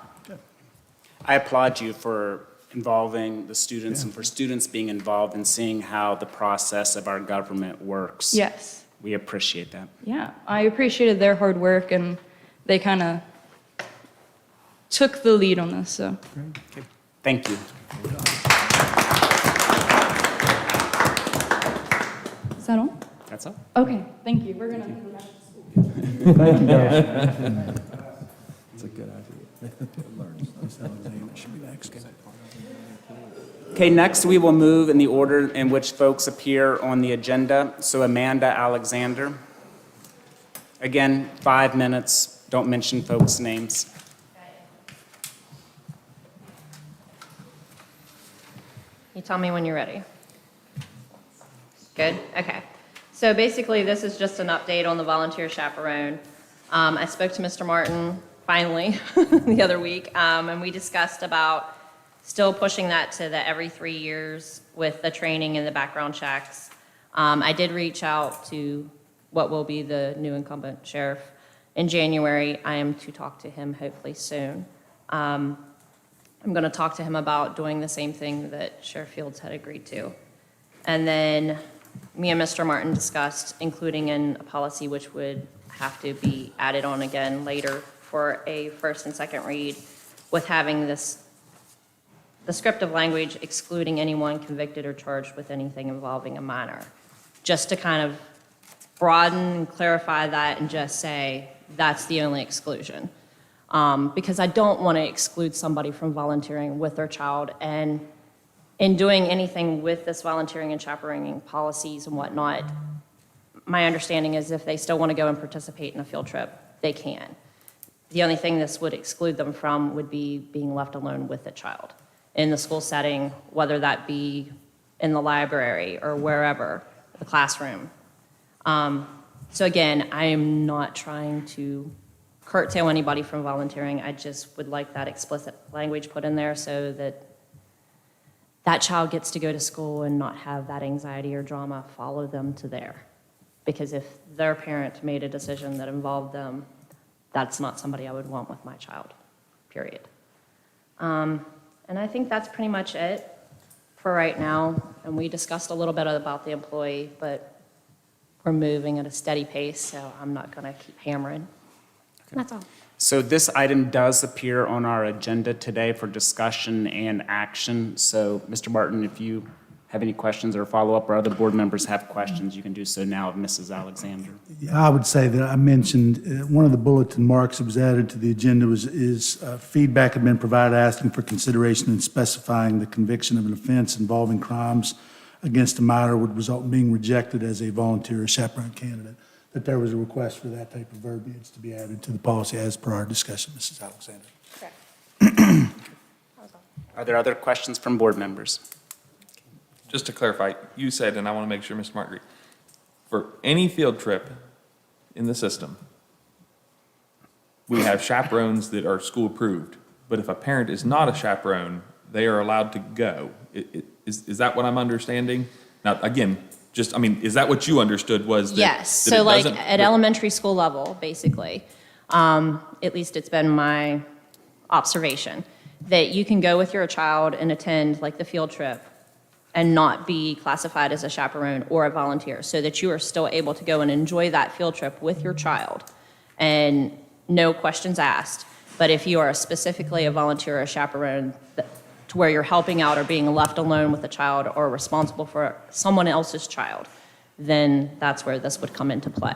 I applaud you for involving the students and for students being involved in seeing how the process of our government works. Yes. We appreciate that. Yeah, I appreciated their hard work, and they kind of took the lead on this, so. Okay. Thank you. Is that all? That's all. Okay, thank you. We're gonna go back to school. It's a good idea. Okay, next we will move in the order in which folks appear on the agenda. So Amanda Alexander. Again, 5 minutes. Don't mention folks' names. You tell me when you're ready. Good? Okay. So basically, this is just an update on the volunteer chaperone. I spoke to Mr. Martin, finally, the other week, and we discussed about still pushing that to the every 3 years with the training and the background checks. I did reach out to what will be the new incumbent sheriff in January. I am to talk to him hopefully soon. I'm going to talk to him about doing the same thing that Sheriff Fields had agreed to. And then me and Mr. Martin discussed including in a policy which would have to be added on again later for a first and second read with having this descriptive language excluding anyone convicted or charged with anything involving a minor. Just to kind of broaden and clarify that and just say that's the only exclusion. Because I don't want to exclude somebody from volunteering with their child. And in doing anything with this volunteering and chaperoning policies and whatnot, my understanding is if they still want to go and participate in a field trip, they can. The only thing this would exclude them from would be being left alone with a child in the school setting, whether that be in the library or wherever, the classroom. So again, I am not trying to curtail anybody from volunteering. I just would like that explicit language put in there so that that child gets to go to school and not have that anxiety or drama follow them to there. Because if their parent made a decision that involved them, that's not somebody I would want with my child, period. And I think that's pretty much it for right now. And we discussed a little bit about the employee, but we're moving at a steady pace, so I'm not going to keep hammering. That's all. So this item does appear on our agenda today for discussion and action. So, Mr. Martin, if you have any questions or follow-up, or other board members have questions, you can do so now of Mrs. Alexander. Yeah, I would say that I mentioned, one of the bulletin marks that was added to the agenda is feedback had been provided asking for consideration in specifying the conviction of an offense involving crimes against a minor would result in being rejected as a volunteer or chaperone candidate, that there was a request for that type of verbiage to be added to the policy as per our discussion, Mrs. Alexander. Are there other questions from board members? just to clarify, you said, and I want to make sure Mr. Martin agreed, for any field trip in the system, we have chaperones that are school approved, but if a parent is not a chaperone, they are allowed to go. Is that what I'm understanding? Now, again, just, I mean, is that what you understood was that? Yes, that so it like doesn't- at elementary school level, basically, at least it's been my observation, that you can go with your child and attend like the field trip and not be classified as a chaperone or a volunteer, so that you are still able to go and enjoy that field trip with your child and no questions asked. But if you are specifically a volunteer or a chaperone, to where you're helping out or being left alone with a child or responsible for someone else's child, then that's where this would come into play.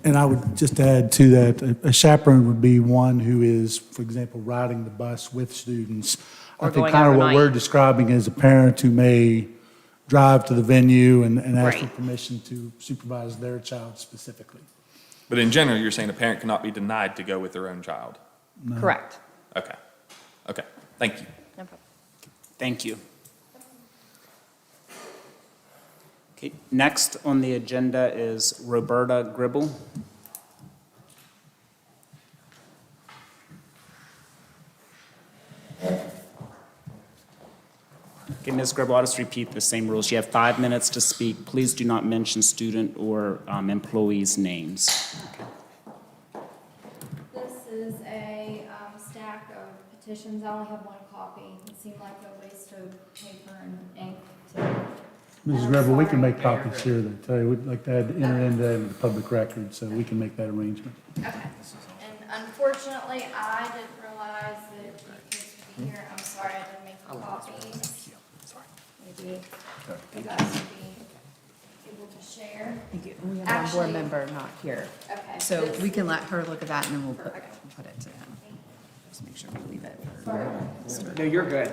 And I would just add to that, a chaperone would be one who is, for example, riding the bus with students. Or I think going kind of what overnight. we're describing is a parent who may drive to the venue and ask for Right. permission to supervise their child specifically. But in general, you're saying a parent cannot be denied to go with their own child? Correct. Okay, okay, thank you. No problem. Thank you. Okay, next on the agenda is Roberta Gribble. Okay, Ms. Gribble, I'll just repeat the same rules. You have 5 minutes to speak. Please do not mention student or employees' names. This is a stack of petitions. I only have one copy. It seemed like a waste of paper and ink to. Mrs. Gribble, we can make copies here that tell you, we'd like to enter into the public record, so we can make that arrangement. Okay. And unfortunately, I didn't realize that you kids would be here. I'm sorry I didn't make the copies. Maybe you guys would be able to share. Thank you. We have one board Actually- member not here. Okay. So this- we can let her look at that and then we'll put it to him. Just make sure we leave it. for- No, you're good.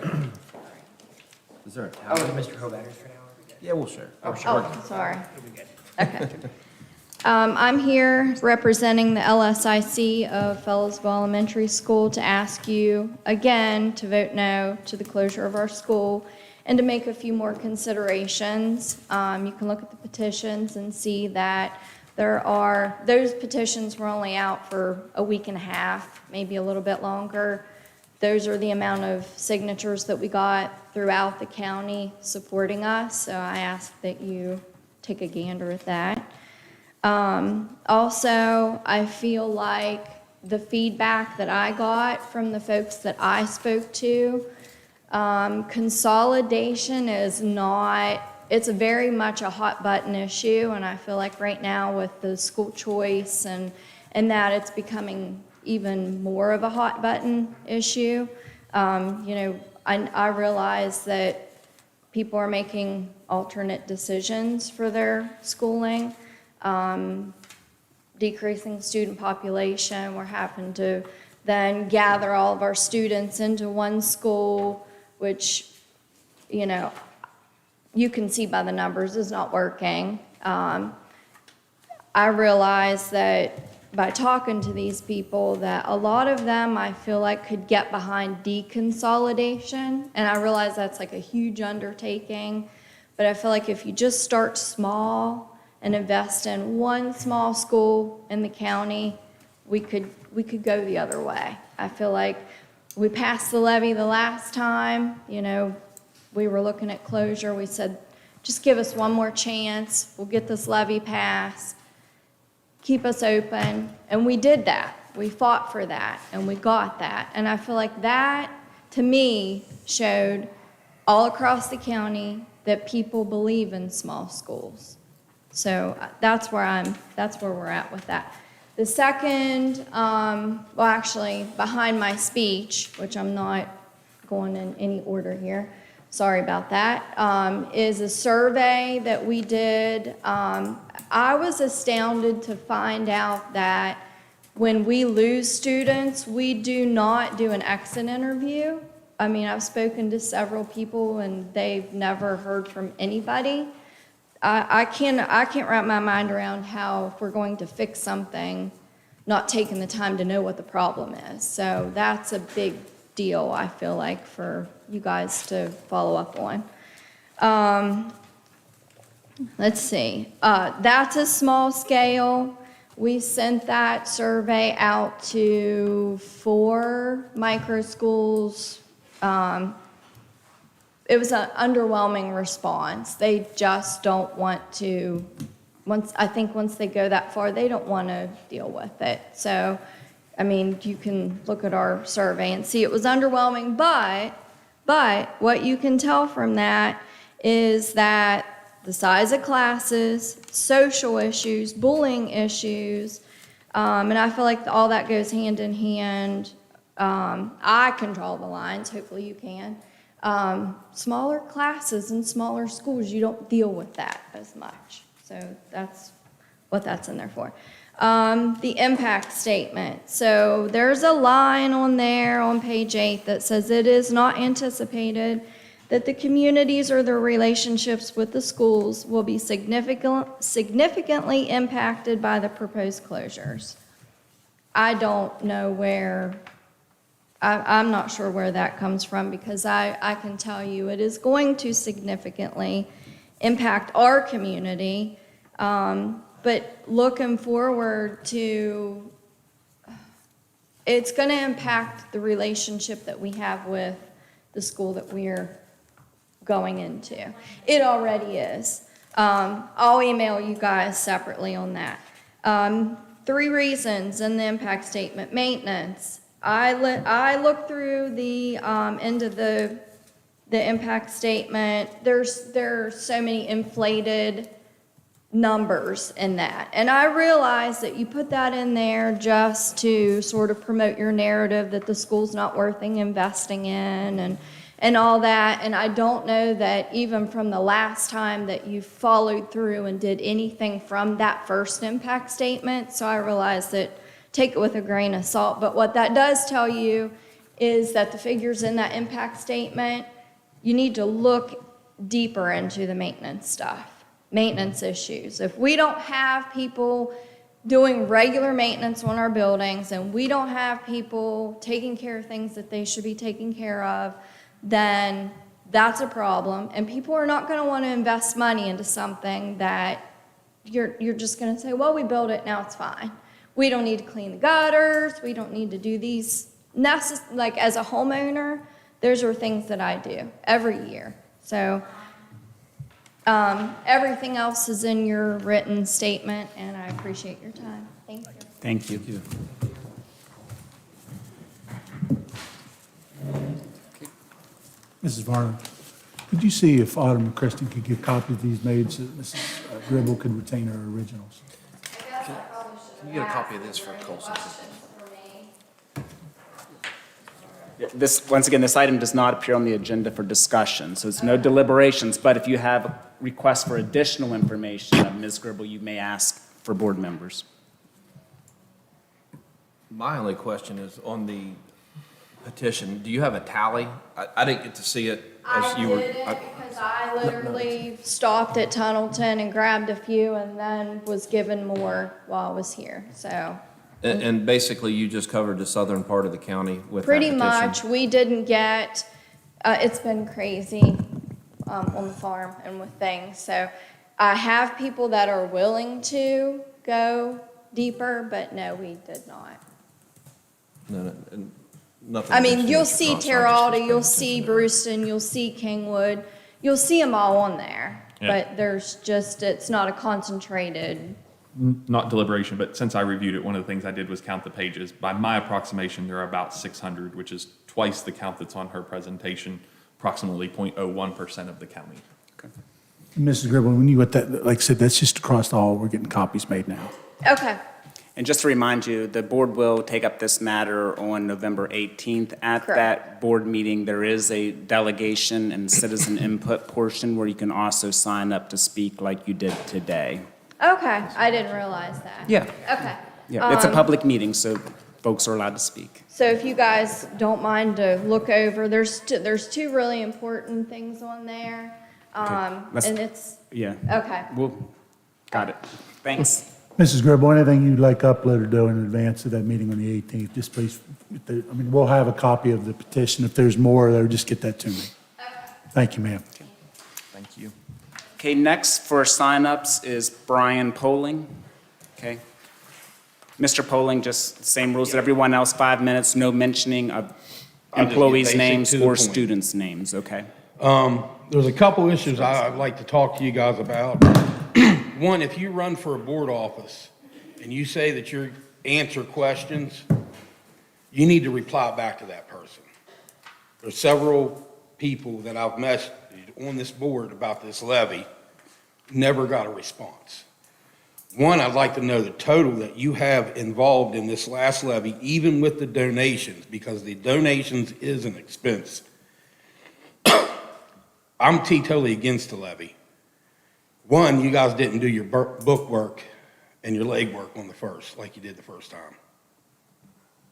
Is there a Oh, towel? Mr. Hobager's for now. Yeah, we'll share. Oh, sorry. You'll be good. Okay. I'm here representing the LSIC of Fellows Elementary School to ask you again to vote no to the closure of our school and to make a few more considerations. You can look at the petitions and see that those petitions were only out for a week and a half, maybe a little bit longer. Those are the amount of signatures that we got throughout the county supporting us, so I ask that you take a gander at that. Also, I feel like the feedback that I got from the folks that I spoke to, consolidation is not, it's very much a hot button issue, and I feel like right now with the school choice and that it's becoming even more of a hot button issue. I realize that people are making alternate decisions for their schooling, decreasing student population. We're having to then gather all of our students into one school, which, you can see by the numbers is not working. I realize that by talking to these people that a lot of them I feel like could get behind deconsolidation, and I realize that's like a huge undertaking, but I feel like if you just start small and invest in one small school in the county, we could go the other way. I feel like we passed the levy the last time, we were looking at closure, we said, just give us one more chance, we'll get this levy passed, keep us open, and we did that. We fought for that, and we got that. And I feel like that, to me, showed all across the county that people believe in small schools. So that's where we're at with that. The second, behind my speech, which I'm not going in any order here, sorry about that, is a survey that we did. I was astounded to find out that when we lose students, we do not do an exit interview. I mean, I've spoken to several people and they've never heard from anybody. I can't wrap my mind around how if we're going to fix something, not taking the time to know what the problem is. So that's a big deal, I feel like, for you guys to follow up on. Let's see, that's a small scale. We sent that survey out to 4 micro schools. It was an underwhelming response. They just don't want to, I think once they go that far, they don't want to deal with it. So, I mean, you can look at our survey and see it was underwhelming, but what you can tell from that is that the size of classes, social issues, bullying issues, and I feel like all that goes hand in hand. I can draw the lines, hopefully you can. Smaller classes and smaller schools, you don't deal with that as much. So that's what that's in there for. The impact statement. So there's a line on there on page 8 that says it is not anticipated that the communities or their relationships with the schools will be significantly impacted by the proposed closures. I don't know where, I'm not sure where that comes from, because I can tell you it is going to significantly impact our community. But looking forward to, it's going to impact the relationship that we have with the school that we're going into. It already is. I'll email you guys separately on that. 3 reasons in the impact statement. Maintenance. I looked through the end of the impact statement. There's so many inflated numbers in that. And I realize that you put that in there just to sort of promote your narrative that the school's not worth investing in and all that. And I don't know that even from the last time that you followed through and did anything from that first impact statement. So I realize that take it with a grain of salt. But what that does tell you is that the figures in that impact statement, you need to look deeper into the maintenance stuff, maintenance issues. If we don't have people doing regular maintenance on our buildings and we don't have people taking care of things that they should be taking care of, then that's a problem. And people are not going to want to invest money into something that you're just going to say, well, we built it, now it's fine. We don't need to clean the gutters. We don't need to do these. Like as a homeowner, those are things that I do every year. So everything else is in your written statement, and I appreciate your time. Thank you. Thank you. Mrs. Varner, could you see if Autumn and Kristen could get copies of these made so that Mrs. Gribble could retain her originals? Can you get a copy of this for Colson? Once again, this item does not appear on the agenda for discussion, so it's no deliberations. But if you have requests for additional information of Ms. Gribble, you may ask for board members. My only question is on the petition, do you have a tally? I didn't get to see it as you were. I didn't because I literally stopped at Tunnelton and grabbed a few and then was given more while I was here, so. And basically, you just covered the southern part of the county with that Pretty petition? much. We didn't get, it's been crazy on the farm and with things. So I have people that are willing to go deeper, but no, we did not. No, and nothing. I mean, against you'll Mr. see Cross, I just Terralta, was you'll paying see attention to it. Brewston, you'll see Kingwood. You'll see them all on there. Yeah. But there's just, it's not a concentrated. Not deliberation, but since I reviewed it, one of the things I did was count the pages. By my approximation, there are about 600, which is twice the count that's on her presentation, approximately 0.01% of the county. Mrs. Gribble, when you got that, like I said, that's just across all, we're getting copies made now. Okay. And just to remind you, the board will take up this matter on November 18th. At Correct. that board meeting, there is a delegation and citizen input portion where you can also sign up to speak like you did today. Okay. I didn't realize that. Yeah. Okay. Yeah, it's a public meeting, so folks are allowed to speak. So if you guys don't mind to look over, there's two really important things on there. let's- And it's, Yeah. okay. Got it. Thanks. Mrs. Gribble, anything you'd like uploaded though in advance of that meeting on the 18th, just please, we'll have a copy of the petition. If there's more though, just get that to me. Thank you, ma'am. Thank Okay, next for signups is Brian Poling. Okay. Mr. Poling, just same rules that everyone else, 5 minutes, no mentioning of I'll just get employees' basic names to the or point. students' names, okay? There's a couple issues I'd like to talk to you guys about. One, if you run for a board office and you say that you answer questions, you need to reply back to that person. There's several people that I've messaged on this board about this levy, never got a response. One, I'd like to know the total that you have involved in this last levy, even with the donations, because the donations is an expense. I'm totally against the levy. One, you guys didn't do your book work and your leg work on the first, like you did the first time.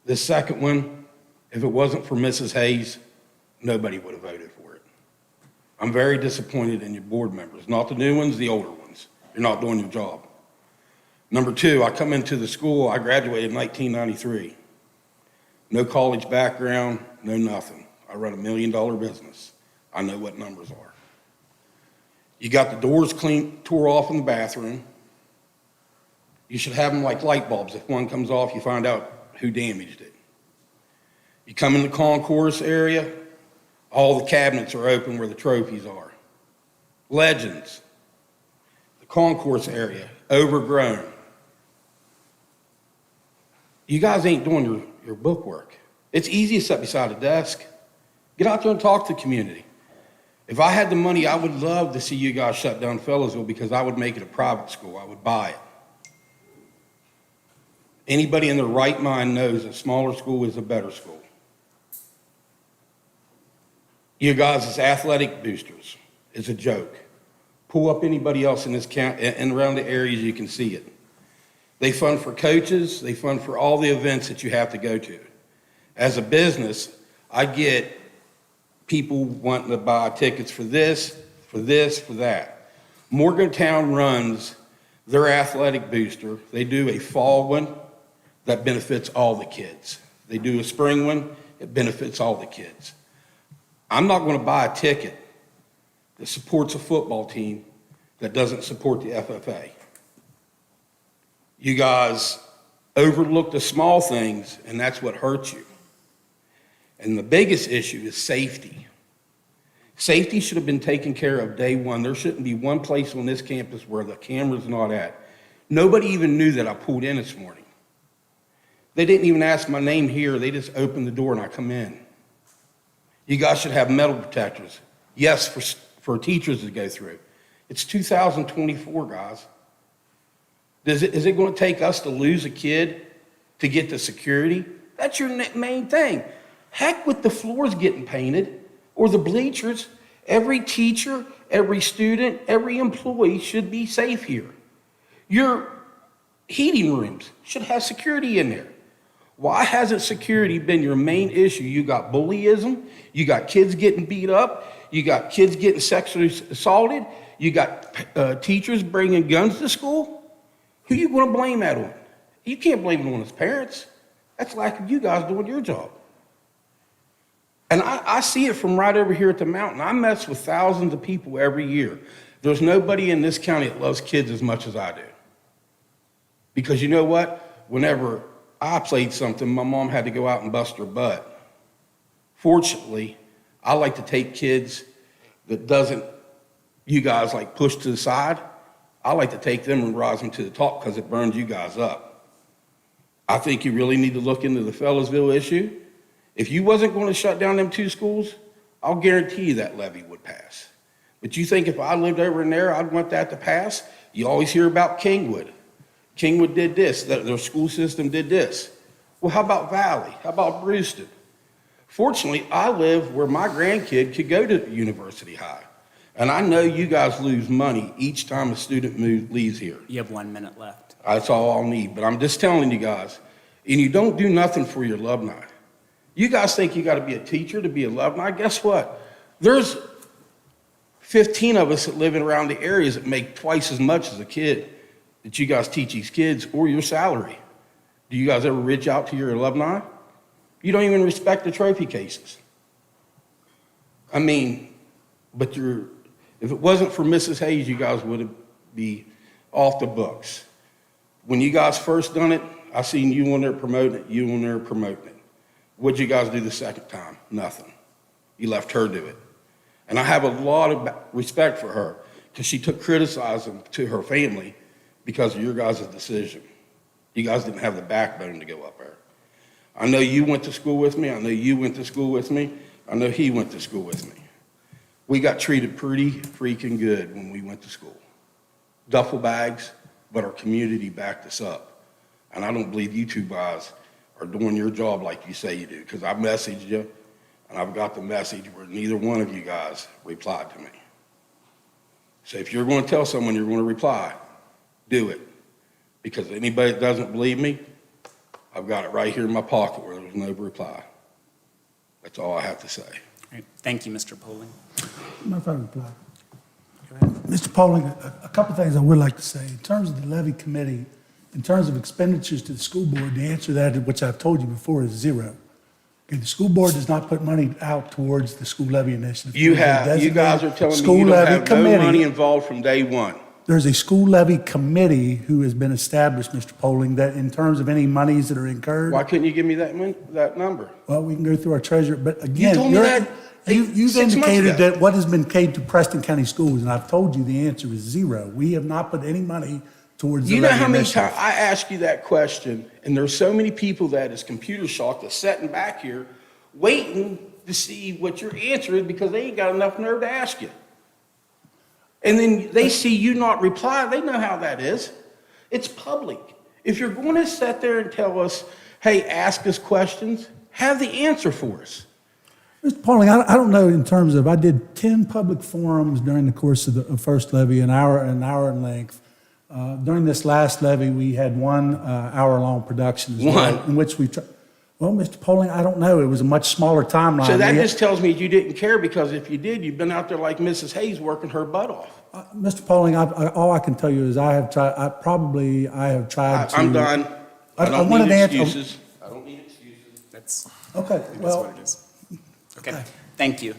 The second one, if it wasn't for Mrs. Hayes, nobody would have voted for it. I'm very disappointed in your board members, not the new ones, the older ones. You're not doing your job. Number two, I come into the school, I graduated in 1993. No college background, no nothing. I run $1 million business. I know what numbers are. You got the doors tore off in the bathroom. You should have them like light bulbs. If one comes off, you find out who damaged it. You come in the concourse area, all the cabinets are open where the trophies are. Legends. The concourse area, overgrown. You guys ain't doing your book work. It's easy to sit beside a desk. Get out there and talk to the community. If I had the money, I would love to see you guys shut down Fellows,ville because I would make it a private school. I would buy it. Anybody in their right mind knows a smaller school is a better school. You guys as athletic boosters is a joke. Pull up anybody else in this county and around the areas you can see it. They fund for coaches. They fund for all the events that you have to go to. As a business, I get people wanting to buy tickets for this, for that. Morgantown runs their athletic booster. They do a fall one that benefits all the kids. They do a spring one, it benefits all the kids. I'm not going to buy a ticket that supports a football team that doesn't support the FFA. You guys overlook the small things, and that's what hurts you. And the biggest issue is safety. Safety should have been taken care of day one. There shouldn't be one place on this campus where the camera's not at. Nobody even knew that I pulled in this morning. They didn't even ask my name here. They just opened the door and I come in. You guys should have metal detectors. Yes, for teachers to go through. It's 2024, guys. Is it going to take us to lose a kid to get the security? That's your main thing. Heck with the floors getting painted or the bleachers. Every teacher, every student, every employee should be safe here. Your heating rooms should have security in there. Why hasn't security been your main issue? You got bullyism, you got kids getting beat up, you got kids getting sexually assaulted, you got teachers bringing guns to school. Who you going to blame that on? You can't blame it on his parents. That's like you guys doing your job. And I see it from right over here at the mountain. I mess with thousands of people every year. There's nobody in this county that loves kids as much as I do. Because you know what? Whenever I played something, my mom had to go out and bust her butt. Fortunately, I like to take kids that doesn't, you guys like push to the side. I like to take them and rise them to the top because it burns you guys up. I think you really need to look into the Fellows,ville issue. If you wasn't going to shut down them two schools, I'll guarantee you that levy would pass. But you think if I lived over in there, I'd want that to pass? You always hear about Kingwood. Kingwood did this, their school system did this. Well, how about Valley? How about Brewston? Fortunately, I live where my grandkid could go to University High. And I know you guys lose money each time a student leaves here. You have 1 minute left. That's all I'll need. But I'm just telling you guys, and you don't do nothing for your alumni. You guys think you got to be a teacher to be alumni? Guess what? There's 15 of us that live in around the areas that make twice as much as a kid that you guys teach these kids or your salary. Do you guys ever reach out to your alumni? You don't even respect the trophy cases. I mean, but If it wasn't for Mrs. Hayes, you guys would be off the books. When you guys first done it, I seen you on there promoting it, you on there promoting it. What'd you guys do the second time? Nothing. You left her do it. And I have a lot of respect for her because she took criticism to her family because of your guys' decision. You guys didn't have the backbone to go up there. I know you went to school with me. I know you went to school with me. I know he went to school with me. We got treated pretty freaking good when we went to school. Duffel bags, but our community backed us up. And I don't believe you two guys are doing your job like you say you do, because I messaged you, and I've got the message where neither one of you guys replied to me. So if you're going to tell someone you're going to reply, do it. Because anybody that doesn't believe me, I've got it right here in my pocket where there was no reply. That's all I have to say. All right. Thank you, Mr. Poling. My phone reply. Mr. Poling, a couple of things I would like to say. In terms of the levy committee, in terms of expenditures to the school board, the answer to that, which I've told you before, is zero. Okay, the school board does not put money out towards the school levy initiative. You guys are telling me you don't have no money involved from day one. There's a school levy committee who has been established, Mr. Poling, that in terms of any monies that are incurred. Why couldn't you give me that number? Well, we can go through our treasurer, but again, told me that you've 6 months indicated ago. that what has been paid to Preston County Schools, and I've told you the answer is zero. We have not put any money towards the You know levy how many initiative. times I ask you that question, and there's so many people that is computer shocked that's sitting back here waiting to see what your answer is because they ain't got enough nerve to ask you. And then they see you not reply, they know how that is. It's public. If you're going to sit there and tell us, hey, ask us questions, have the answer for us. Mr. Pauling, I don't know in terms of, I did 10 public forums during the course of the first levy, an hour in length. During this last levy, we had one hour-long production as well, in which we tried. Well, Mr. Pauling, I don't know. It was a much smaller timeline. So that just tells me you didn't care, because if you did, you've been out there like Mrs. Hayes working her butt off. Mr. Pauling, all I can tell you is I have tried to. I'm done. I don't need excuses. I don't need excuses. That's Okay, that's well. what it is. Okay, thank you.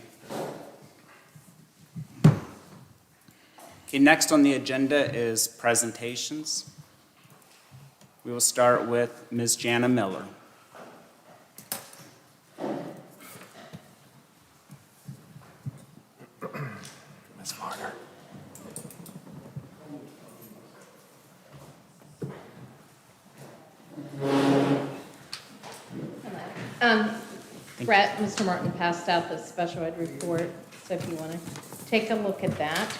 Okay, next on the agenda is presentations. We will start with Ms. Jana Miller. Ms. Marner. Brett, Mr. Martin passed out the special ed report, so if you want to take a look at that.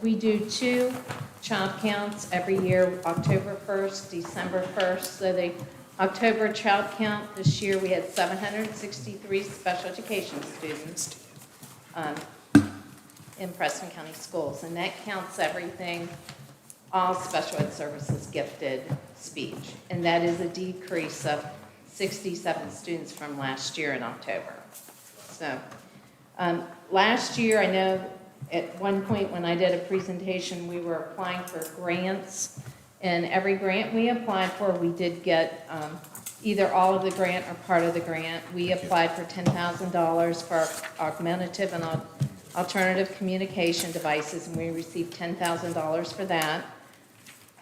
We do 2 child counts every year, October 1st, December 1st. So the October child count this year, we had 763 special education students in Preston County Schools, and that counts everything, all special ed services, gifted, speech, and that is a decrease of 67 students from last year in October. So last year, I know at one point when I did a presentation, we were applying for grants, and every grant we applied for, we did get either all of the grant or part of the grant. We applied for $10,000 for augmentative and alternative communication devices, and we received $10,000 for that.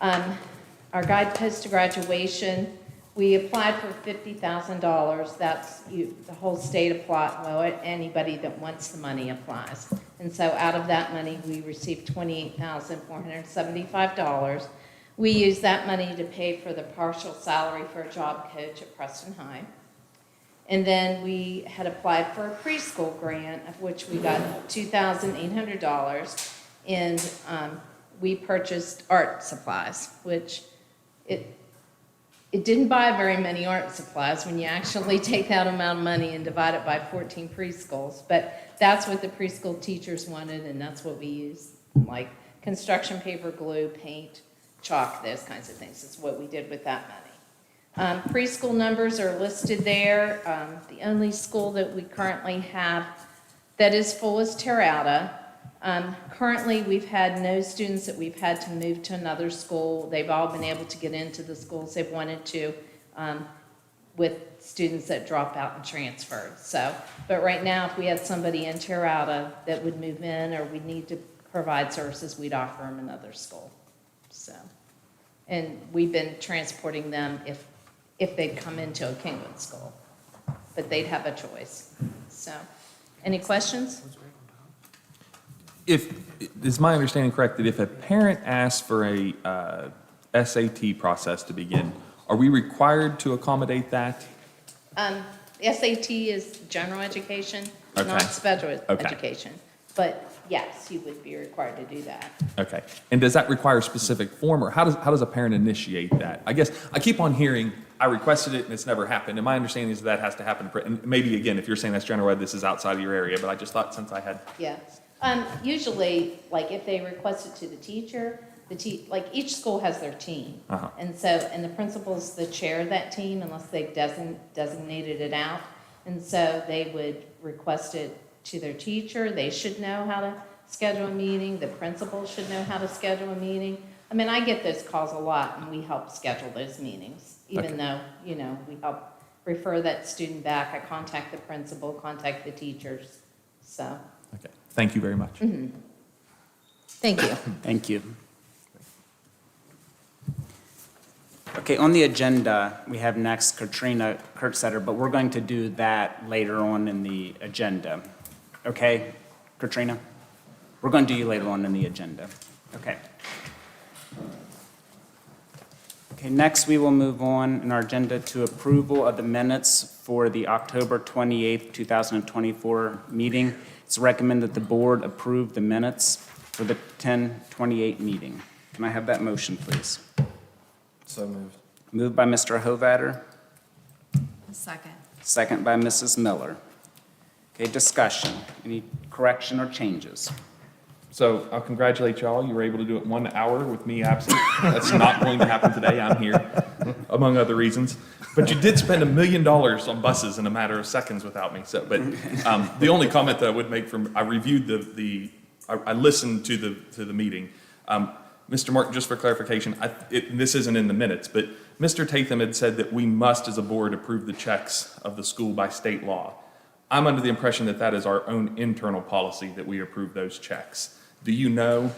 Our guidepost to graduation, we applied for $50,000. That's the whole state applied. Well, anybody that wants the money applies. And so out of that money, we received $28,475. We used that money to pay for the partial salary for a job coach at Preston High. And then we had applied for a preschool grant, of which we got $2,800. And we purchased art supplies, which it didn't buy very many art supplies when you actually take that amount of money and divide it by 14 preschools. But that's what the preschool teachers wanted, and that's what we used, like construction paper, glue, paint, chalk, those kinds of things. That's what we did with that money. Preschool numbers are listed there. The only school that we currently have that is full is Terrata. Currently, we've had no students that we've had to move to another school. They've all been able to get into the schools they've wanted to, with students that drop out and transferred. So, but right now, if we had somebody in Terrata that would move in, or we need to provide services we'd offer them in another school. So, and we've been transporting them if they'd come into a Kingwood school, but they'd have a choice. So, any questions? Is my understanding correct that if a parent asks for a SAT process to begin, are we required to accommodate that? SAT is general education, Okay. not special Okay. education. But yes, you would be required to do that. Okay. And does that require a specific form, or how does a parent initiate that? I guess I keep on hearing, I requested it and it's never happened. And my understanding is that has to happen. And maybe, again, if you're saying that's general ed, this is outside of your area, but I just thought since I had. Yeah. Usually, like if they request it to the teacher, like each school has their team. Uh-huh. And so, and the principal's the chair of that team unless they've designated it out. And so they would request it to their teacher. They should know how to schedule a meeting. The principal should know how to schedule a meeting. I mean, I get those calls a lot and we help schedule those meetings, even though, we help refer that student back. I contact the principal, contact the teachers, so. Okay. Thank you very much. Mhm. Thank you. Thank you. Okay, on the agenda, we have next Katrina Kurtsetter, but we're going to do that later on in the agenda. Okay, Katrina? We're going to do you later on in the agenda. Okay. Okay, next we will move on in our agenda to approval of the minutes for the October 28th, 2024 meeting. It's recommended that the board approve the minutes for the 10/28 meeting. Can I have that motion, please? So moved. Moved by Mr. Hovatter, Second. second by Mrs. Miller. Okay, discussion. Any correction or changes? So I'll congratulate y'all. You were able to do it 1 hour with me absent. That's not going to happen today. I'm here, among other reasons. But you did spend $1 million on buses in a matter of seconds without me. So, but the only comment that I would make I reviewed I listened to the meeting. Mr. Martin, just for clarification, this isn't in the minutes, but Mr. Tatham had said that we must, as a board, approve the checks of the school by state law. I'm under the impression that that is our own internal policy, that we approve those checks. Do you know?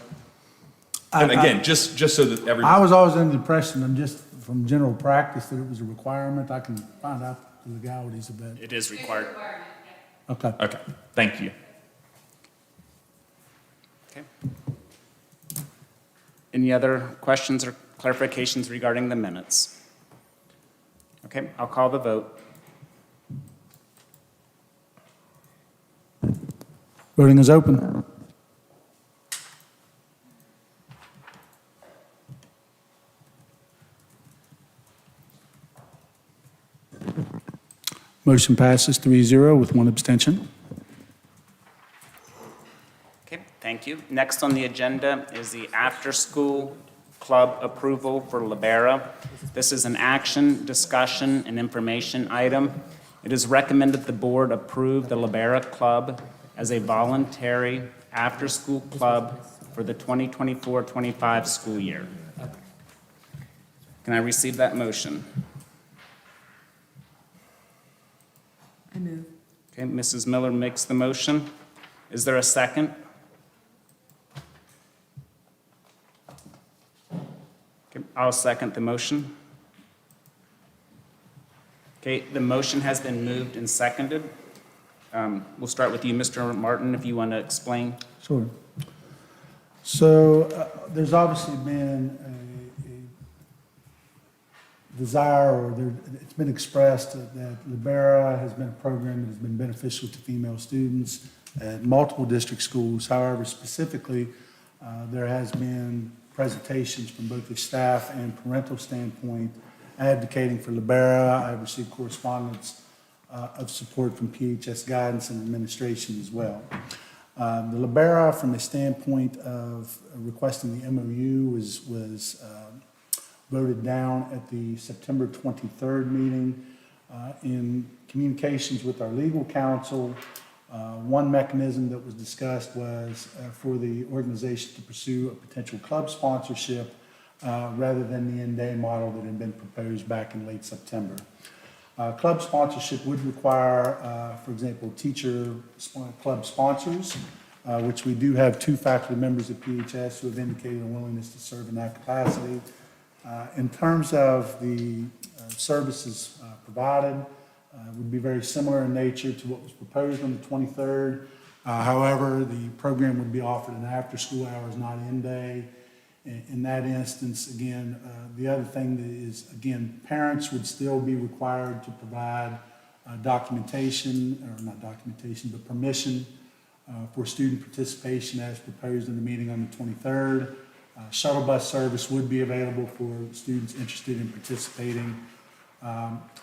And again, just so that everybody. I was always under the impression, and just from general practice, that it was a requirement. I can find out the legalities of that. It is required. Okay. Okay, thank you. Okay. Any other questions or clarifications regarding the minutes? Okay, I'll call the vote. Voting is open. Motion passes 3-0 with one abstention. Okay, thank you. Next on the agenda is the after-school club approval for Libera. This is an action, discussion, and information item. It is recommended the board approve the Libera Club as a voluntary after-school club for the 2024-25 school year. Can I receive that motion? I move. Okay, Mrs. Miller makes the motion. Is there a second? Okay, I'll second the motion. Okay, the motion has been moved and seconded. We'll start with you, Mr. Martin, if you want to explain. Sure. So there's obviously been a desire, or it's been expressed that Libera has been a program that has been beneficial to female students at multiple district schools. However, specifically, there has been presentations from both the staff and parental standpoint advocating for Libera. I've received correspondence of support from PHS guidance and administration as well. The Libera, from the standpoint of requesting the MOU, was voted down at the September 23rd meeting. In communications with our legal counsel, one mechanism that was discussed was for the organization to pursue a potential club sponsorship rather than the in-day model that had been proposed back in late September. Club sponsorship would require, for example, teacher club sponsors, which we do have 2 faculty members at PHS who have indicated a willingness to serve in that capacity. In terms of the services provided, would be very similar in nature to what was proposed on the 23rd. However, the program would be offered in after-school hours, not in-day. In that instance, again, the other thing that is, again, parents would still be required to provide documentation, or not documentation, but permission for student participation as proposed in the meeting on the 23rd. Shuttle bus service would be available for students interested in participating.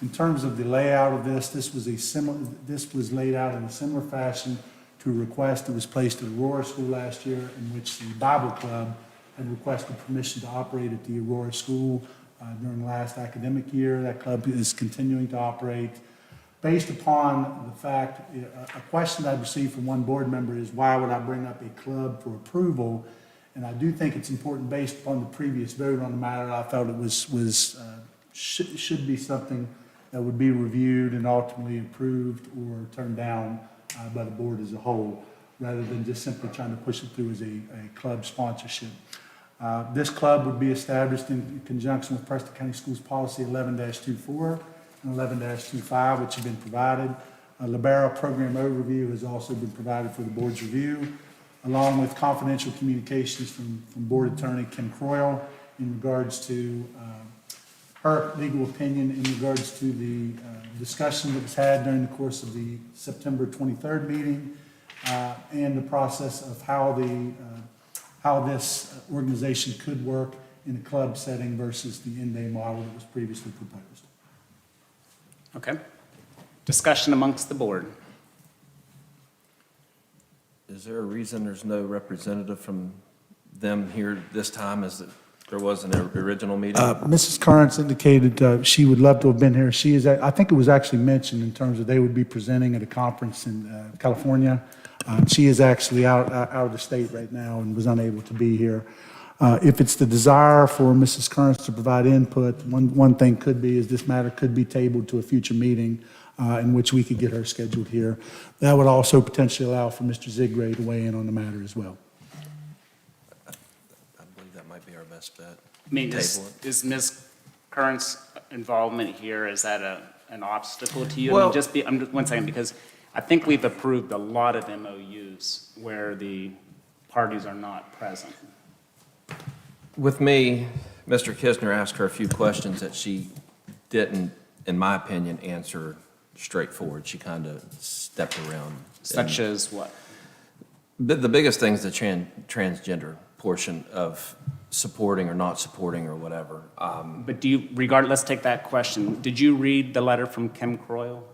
In terms of the layout of this, this was laid out in a similar fashion to a request that was placed at Aurora School last year, in which the Bible Club had requested permission to operate at the Aurora School during the last academic year. That club is continuing to operate. Based upon the fact, a question I received from one board member is, why would I bring up a club for approval? And I do think it's important, based upon the previous vote on the matter, I felt it should be something that would be reviewed and ultimately approved or turned down by the board as a whole, rather than just simply trying to push it through as a club sponsorship. This club would be established in conjunction with Preston County Schools Policy 11-24 and 11-25, which have been provided. A Libero program overview has also been provided for the board's review, along with confidential communications from Board Attorney Kim Croyle in regards to her legal opinion in regards to the discussion that was had during the course of the September 23rd meeting and the process of how this organization could work in a club setting versus the in-day model that was previously proposed. Okay. Discussion amongst the board. Is there a reason there's no representative from them here this time as there was in the original meeting? Mrs. Currents indicated she would love to have been here. She is, I think it was actually mentioned in terms of they would be presenting at a conference in California. She is actually out of the state right now and was unable to be here. If it's the desire for Mrs. Currents to provide input, one thing could be is this matter could be tabled to a future meeting in which we could get her scheduled here. That would also potentially allow for Mr. Zigray to weigh in on the matter as well. I believe that might be our best bet. I mean, is Ms. Current's involvement here, is that an obstacle to you? Well, one second, because I think we've approved a lot of MOUs where the parties are not present. With me, Mr. Kisner asked her a few questions that she didn't, in my opinion, answer straightforward. She kind of stepped around. Such as what? The biggest thing is the transgender portion of supporting or not supporting or whatever. But let's take that question. Did you read the letter from Kim Croyle?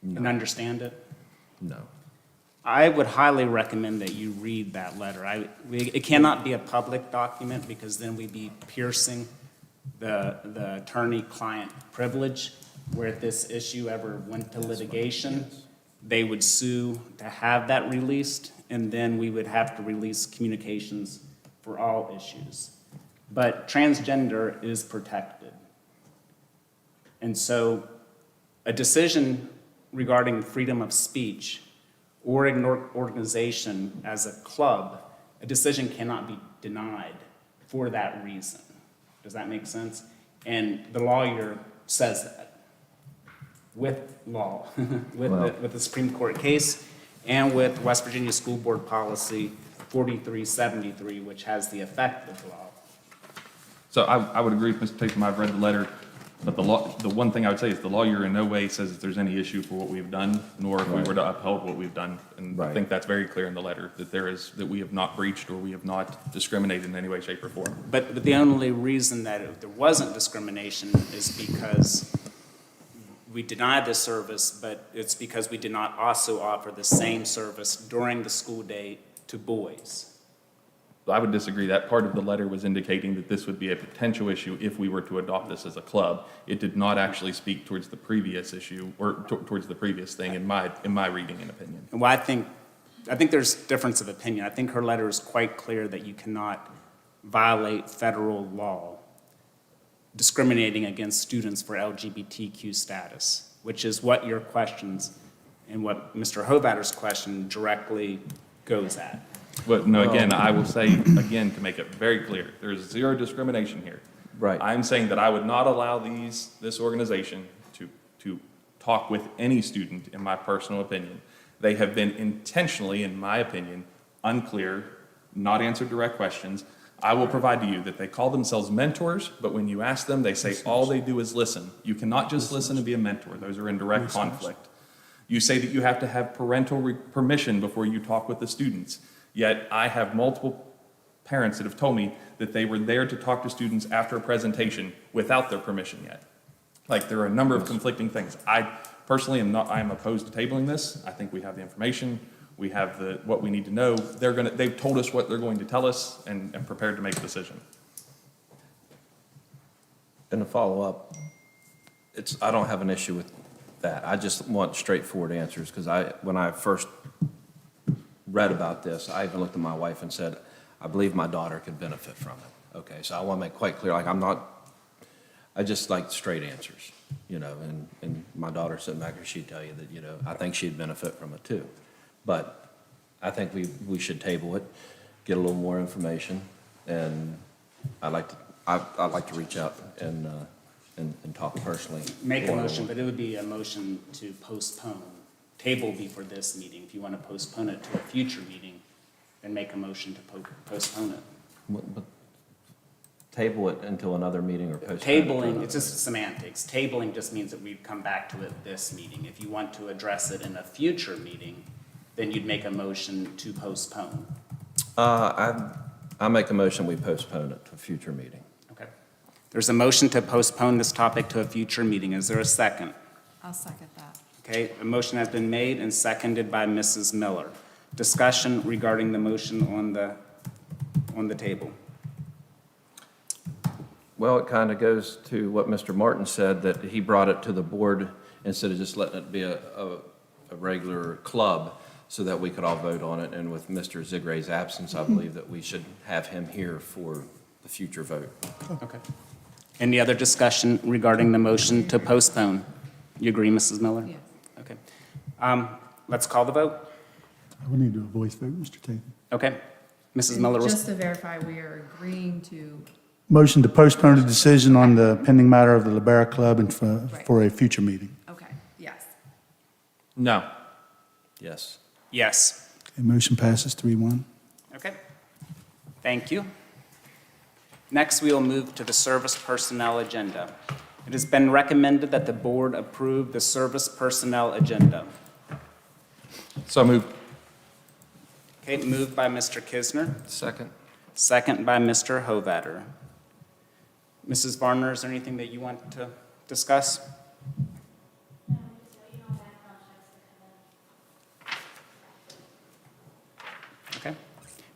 No. And understand it? No. I would highly recommend that you read that letter. It cannot be a public document because then we'd be piercing the attorney-client privilege, where if this issue ever went to litigation, they would sue to have that released, and then we would have to release communications for all issues. But transgender is protected. And so a decision regarding freedom of speech or an organization as a club, a decision cannot be denied for that reason. Does that make sense? And the lawyer says that with law, with the Supreme Court case and with West Virginia School Board Policy 4373, which has the effect of law. So I would agree with Mr. Tatum. I've read the letter, but the one thing I would say is the lawyer in no way says that there's any issue for what we've done, nor if we were to uphold what we've done. And I think that's very clear in the letter, that we have not breached or we have not discriminated in any way, shape, or form. But the only reason that there wasn't discrimination is because we denied this service, but it's because we did not also offer the same service during the school day to boys. I would disagree. That part of the letter was indicating that this would be a potential issue if we were to adopt this as a club. It did not actually speak towards the previous issue or towards the previous thing in my reading and opinion. Well, I think there's difference of opinion. I think her letter is quite clear that you cannot violate federal law discriminating against students for LGBTQ status, which is what your questions and what Mr. Hovatter's question directly goes at. But no, again, I will say, again, to make it very clear, there's zero discrimination here. Right. I'm saying that I would not allow this organization to talk with any student, in my personal opinion. They have been intentionally, in my opinion, unclear, not answered direct questions. I will provide to you that they call themselves mentors, but when you ask them, they say all they do is listen. You cannot just listen and be a mentor. Those are in direct conflict. You say that you have to have parental permission before you talk with the students. Yet I have multiple parents that have told me that they were there to talk to students after a presentation without their permission yet. Like, there are a number of conflicting things. I personally I am opposed to tabling this. I think we have the information. We have what we need to know. They've told us what they're going to tell us and prepared to make a decision. And to follow up, I don't have an issue with that. I just want straightforward answers, because when I first read about this, I even looked at my wife and said, I believe my daughter could benefit from it. Okay, so I want to make quite clear, I just like straight answers, and my daughter sitting back here, she'd tell you that, I think she'd benefit from it too. But I think we should table it, get a little more information, and I'd like to reach out and talk personally. Make a motion, but it would be a motion to postpone. Table be for this meeting. If you want to postpone it to a future meeting, then make a motion to postpone it. But table it until another meeting or postpone it? Tabling, it's just semantics. Tabling just means that we'd come back to it this meeting. If you want to address it in a future meeting, then you'd make a motion to postpone. I make a motion we postpone it to a future meeting. Okay. There's a motion to postpone this topic to a future meeting. Is there a second? I'll second that. Okay, a motion has been made and seconded by Mrs. Miller. Discussion regarding the motion on the table. Well, it kind of goes to what Mr. Martin said, that he brought it to the board instead of just letting it be a regular club, so that we could all vote on it. And with Mr. Zigray's absence, I believe that we should have him here for the future vote. Okay. Any other discussion regarding the motion to postpone? You agree, Mrs. Miller? Yes. Okay. Let's call the vote. We need to do a voice vote, Mr. Tatum. Okay. Mrs. And Miller, just to verify, we are agreeing to, Motion to postpone the decision on the pending matter of the Libera Club and for a future meeting. okay, yes. No. Yes. yes. Okay, motion passes 3-1. Okay. Thank you. Next, we will move to the service personnel agenda. It has been recommended that the board approve the service personnel agenda. So moved. Okay, moved by Mr. Kisner, Second? second by Mr. Hovatter. Mrs. Varner, is there anything that you want to discuss? Okay.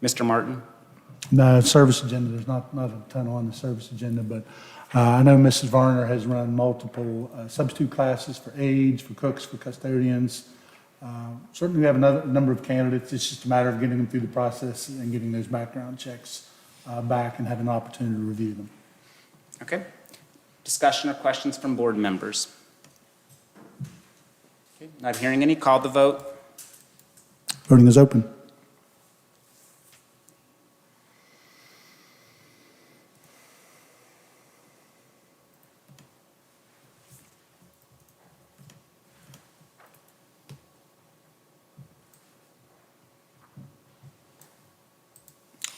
Mr. Martin? No, service agenda, there's not a ton on the service agenda, but I know Mrs. Varner has run multiple substitute classes for aides, for cooks, for custodians. Certainly, we have another number of candidates. It's just a matter of getting them through the process and getting those background checks back and having an opportunity to review them. Okay. Discussion or questions from board members? Okay. Not hearing any, call the vote. Voting is open.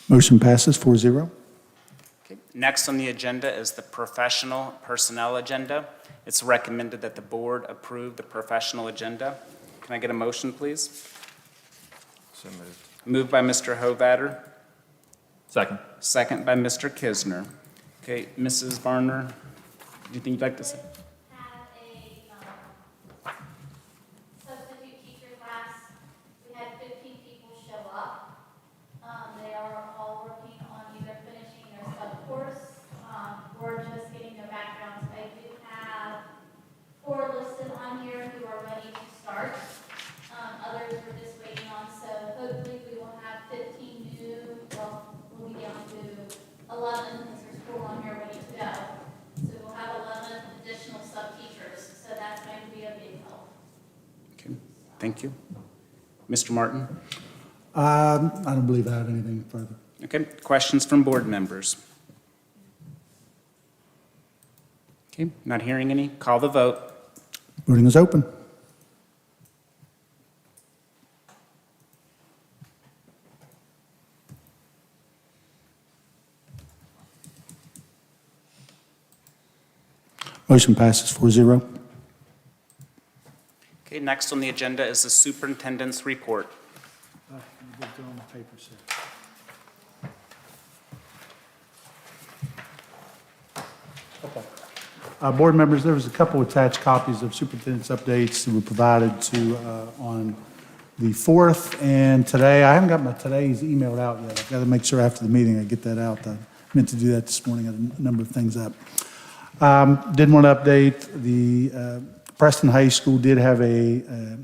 Motion passes 4-0. Okay. Next on the agenda is the professional personnel agenda. It's recommended that the board approve the professional agenda. Can I get a motion, please? So moved. Moved by Mr. Hovatter, Second. second by Mr. Kisner. Okay, Mrs. Varner, do you think you'd like to say? Have a substitute teacher class. We had 15 people show up. They are all working on either finishing their sub-course or just getting their backgrounds. I do have 4 listed on here who are ready to start. Others we're just waiting on, so hopefully we will have 15 new, well, we'll be down to 11 because there's 4 on here ready to go. So we'll have 11 additional sub-teachers, so that's going to be a big help. Okay, thank you. Mr. Martin? I don't believe I have anything further. Okay, questions from board members? Okay, not hearing any. Call the vote. Voting is open. Motion passes 4-0. Okay, next on the agenda is the superintendent's report. Board members, there was a couple attached copies of superintendent's updates that were provided to, on the 4th and today. I haven't got my today's emailed out yet. I've got to make sure after the meeting I get that out. I meant to do that this morning. I had a number of things up. Did want to update the Preston High School did have a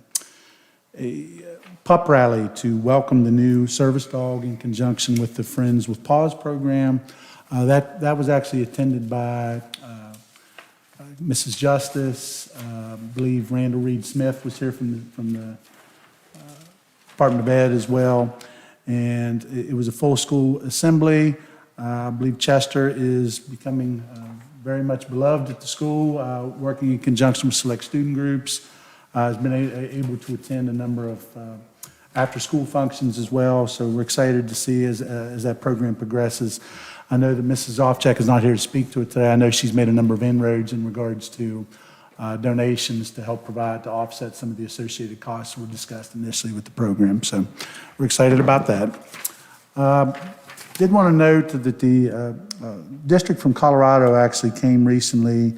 pup rally to welcome the new service dog in conjunction with the Friends with Paws program. That was actually attended by Mrs. Justice. I believe Randall Reed Smith was here from the Department of Ed as well. And it was a full school assembly. I believe Chester is becoming very much beloved at the school, working in conjunction with select student groups. Has been able to attend a number of after-school functions as well. So we're excited to see as that program progresses. I know that Mrs. Ofchek is not here to speak to it today. I know she's made a number of inroads in regards to donations to help provide, to offset some of the associated costs that were discussed initially with the program. So we're excited about that. Did want to note that the district from Colorado actually came recently.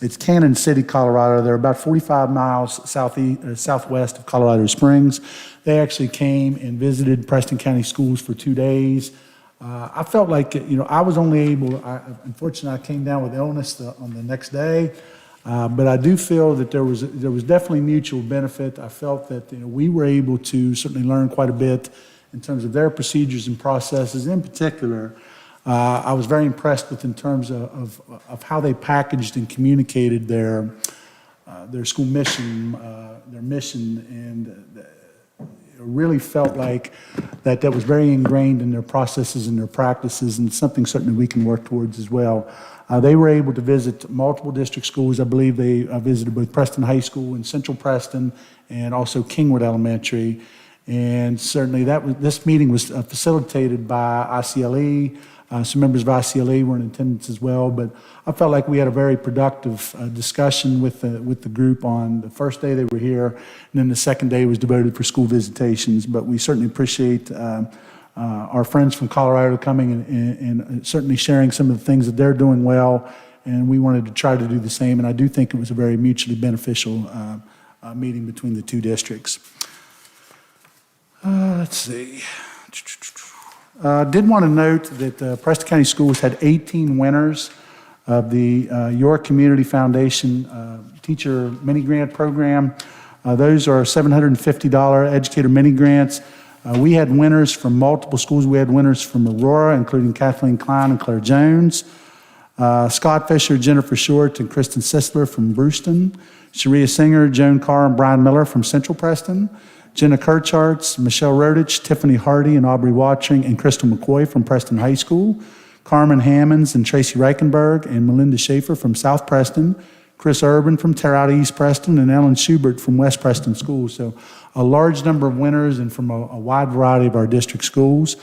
It's Cannon City, Colorado. They're about 45 miles southwest of Colorado Springs. They actually came and visited Preston County Schools for 2 days. I felt like, I was only able, unfortunately, I came down with illness on the next day, but I do feel that there was definitely mutual benefit. I felt that we were able to certainly learn quite a bit in terms of their procedures and processes. In particular, I was very impressed with in terms of how they packaged and communicated their school mission, their mission, and really felt like that was very ingrained in their processes and their practices, and something certainly we can work towards as well. They were able to visit multiple district schools. I believe they visited both Preston High School and Central Preston, and also Kingwood Elementary. And certainly this meeting was facilitated by ICLE. Some members of ICLE were in attendance as well, but I felt like we had a very productive discussion with the group on the first day they were here, and then the second day was devoted for school visitations. But we certainly appreciate our friends from Colorado coming and certainly sharing some of the things that they're doing well, and we wanted to try to do the same, and I do think it was a very mutually beneficial meeting between the two districts. Let's see. Did want to note that Preston County Schools had 18 winners of the Your Community Foundation Teacher Mini Grant Program. Those are $750 educator mini grants. We had winners from multiple schools. We had winners from Aurora, including Kathleen Klein and Claire Jones, Scott Fisher, Jennifer Short, and Kristen Sisler from Brewston, Sharia Singer, Joan Carr, and Brian Miller from Central Preston, Jenna Kircharts, Michelle Rodich, Tiffany Hardy, and Aubrey Watching, and Crystal McCoy from Preston High School, Carmen Hammonds and Tracy Reichenberg, and Melinda Schaefer from South Preston, Chris Urban from Terre East Preston, and Ellen Schubert from West Preston Schools. So a large number of winners and from a wide variety of our district schools.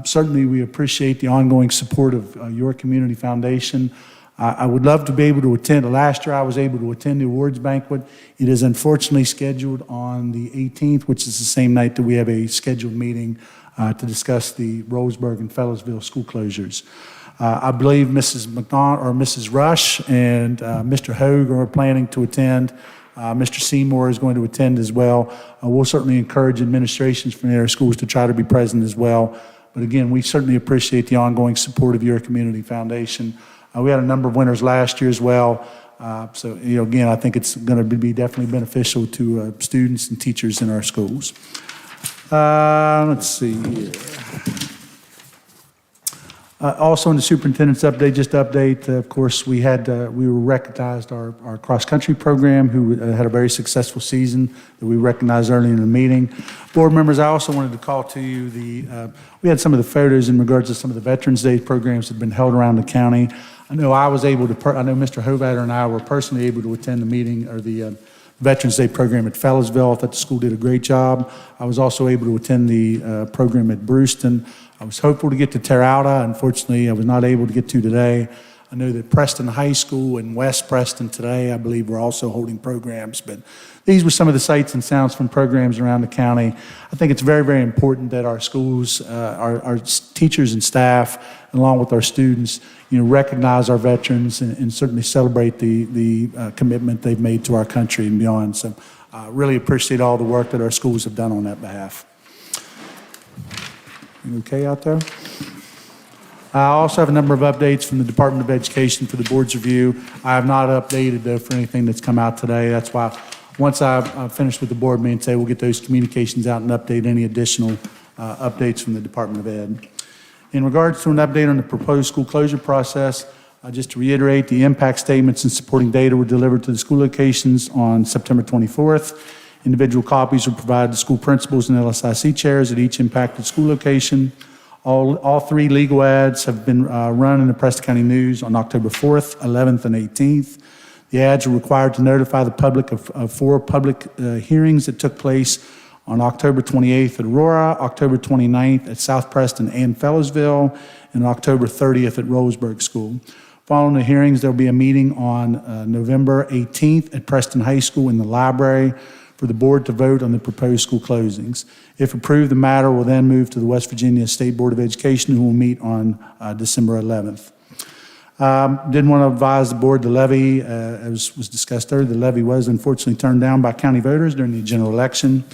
Certainly we appreciate the ongoing support of Your Community Foundation. I would love to be able to attend. Last year I was able to attend the awards banquet. It is unfortunately scheduled on the 18th, which is the same night that we have a scheduled meeting to discuss the Roseburg and Fellows school closures. I believe Mrs. McDonald or Mrs. Rush and Mr. Hogue are planning to attend. Mr. Seymour is going to attend as well. We'll certainly encourage administrations from their schools to try to be present as well. But again, we certainly appreciate the ongoing support of Your Community Foundation. We had a number of winners last year as well. So, again, I think it's going to be definitely beneficial to students and teachers in our schools. Let's see here. Also, in the superintendent's update, just to update, of course, we were recognized, our cross-country program, who had a very successful season that we recognized early in the meeting. Board members, I also wanted to call to you we had some of the photos in regards to some of the Veterans Day programs that have been held around the county. I know Mr. Hovatter and I were personally able to attend the meeting, or the Veterans Day program at Fellows,ville. I thought the school did a great job. I was also able to attend the program at Brewston. I was hopeful to get to Terrauda. Unfortunately, I was not able to get to today. I know that Preston High School and West Preston today, I believe, were also holding programs. But these were some of the sights and sounds from programs around the county. I think it's very, very important that our schools, our teachers and staff, along with our students, recognize our veterans and certainly celebrate the commitment they've made to our country and beyond. So I really appreciate all the work that our schools have done on that behalf. You okay out there? I also have a number of updates from the Department of Education for the board's review. I have not updated, though, for anything that's come out today. That's why once I've finished with the board meeting today, we'll get those communications out and update any additional updates from the Department of Ed. In regards to an update on the proposed school closure process, just to reiterate, the impact statements and supporting data were delivered to the school locations on September 24th. Individual copies were provided to school principals and LSIC chairs at each impacted school location. All three legal ads have been run in the Preston County News on October 4th, 11th, and 18th. The ads are required to notify the public of 4 public hearings that took place on October 28th at Aurora, October 29th at South Preston and Fellows,ville, and October 30th at Roseburg School. Following the hearings, there will be a meeting on November 18th at Preston High School in the library for the board to vote on the proposed school closings. If approved, the matter will then move to the West Virginia State Board of Education, who will meet on December 11th. Didn't want to advise the board the levy, as was discussed earlier, the levy was unfortunately turned down by county voters during the general election.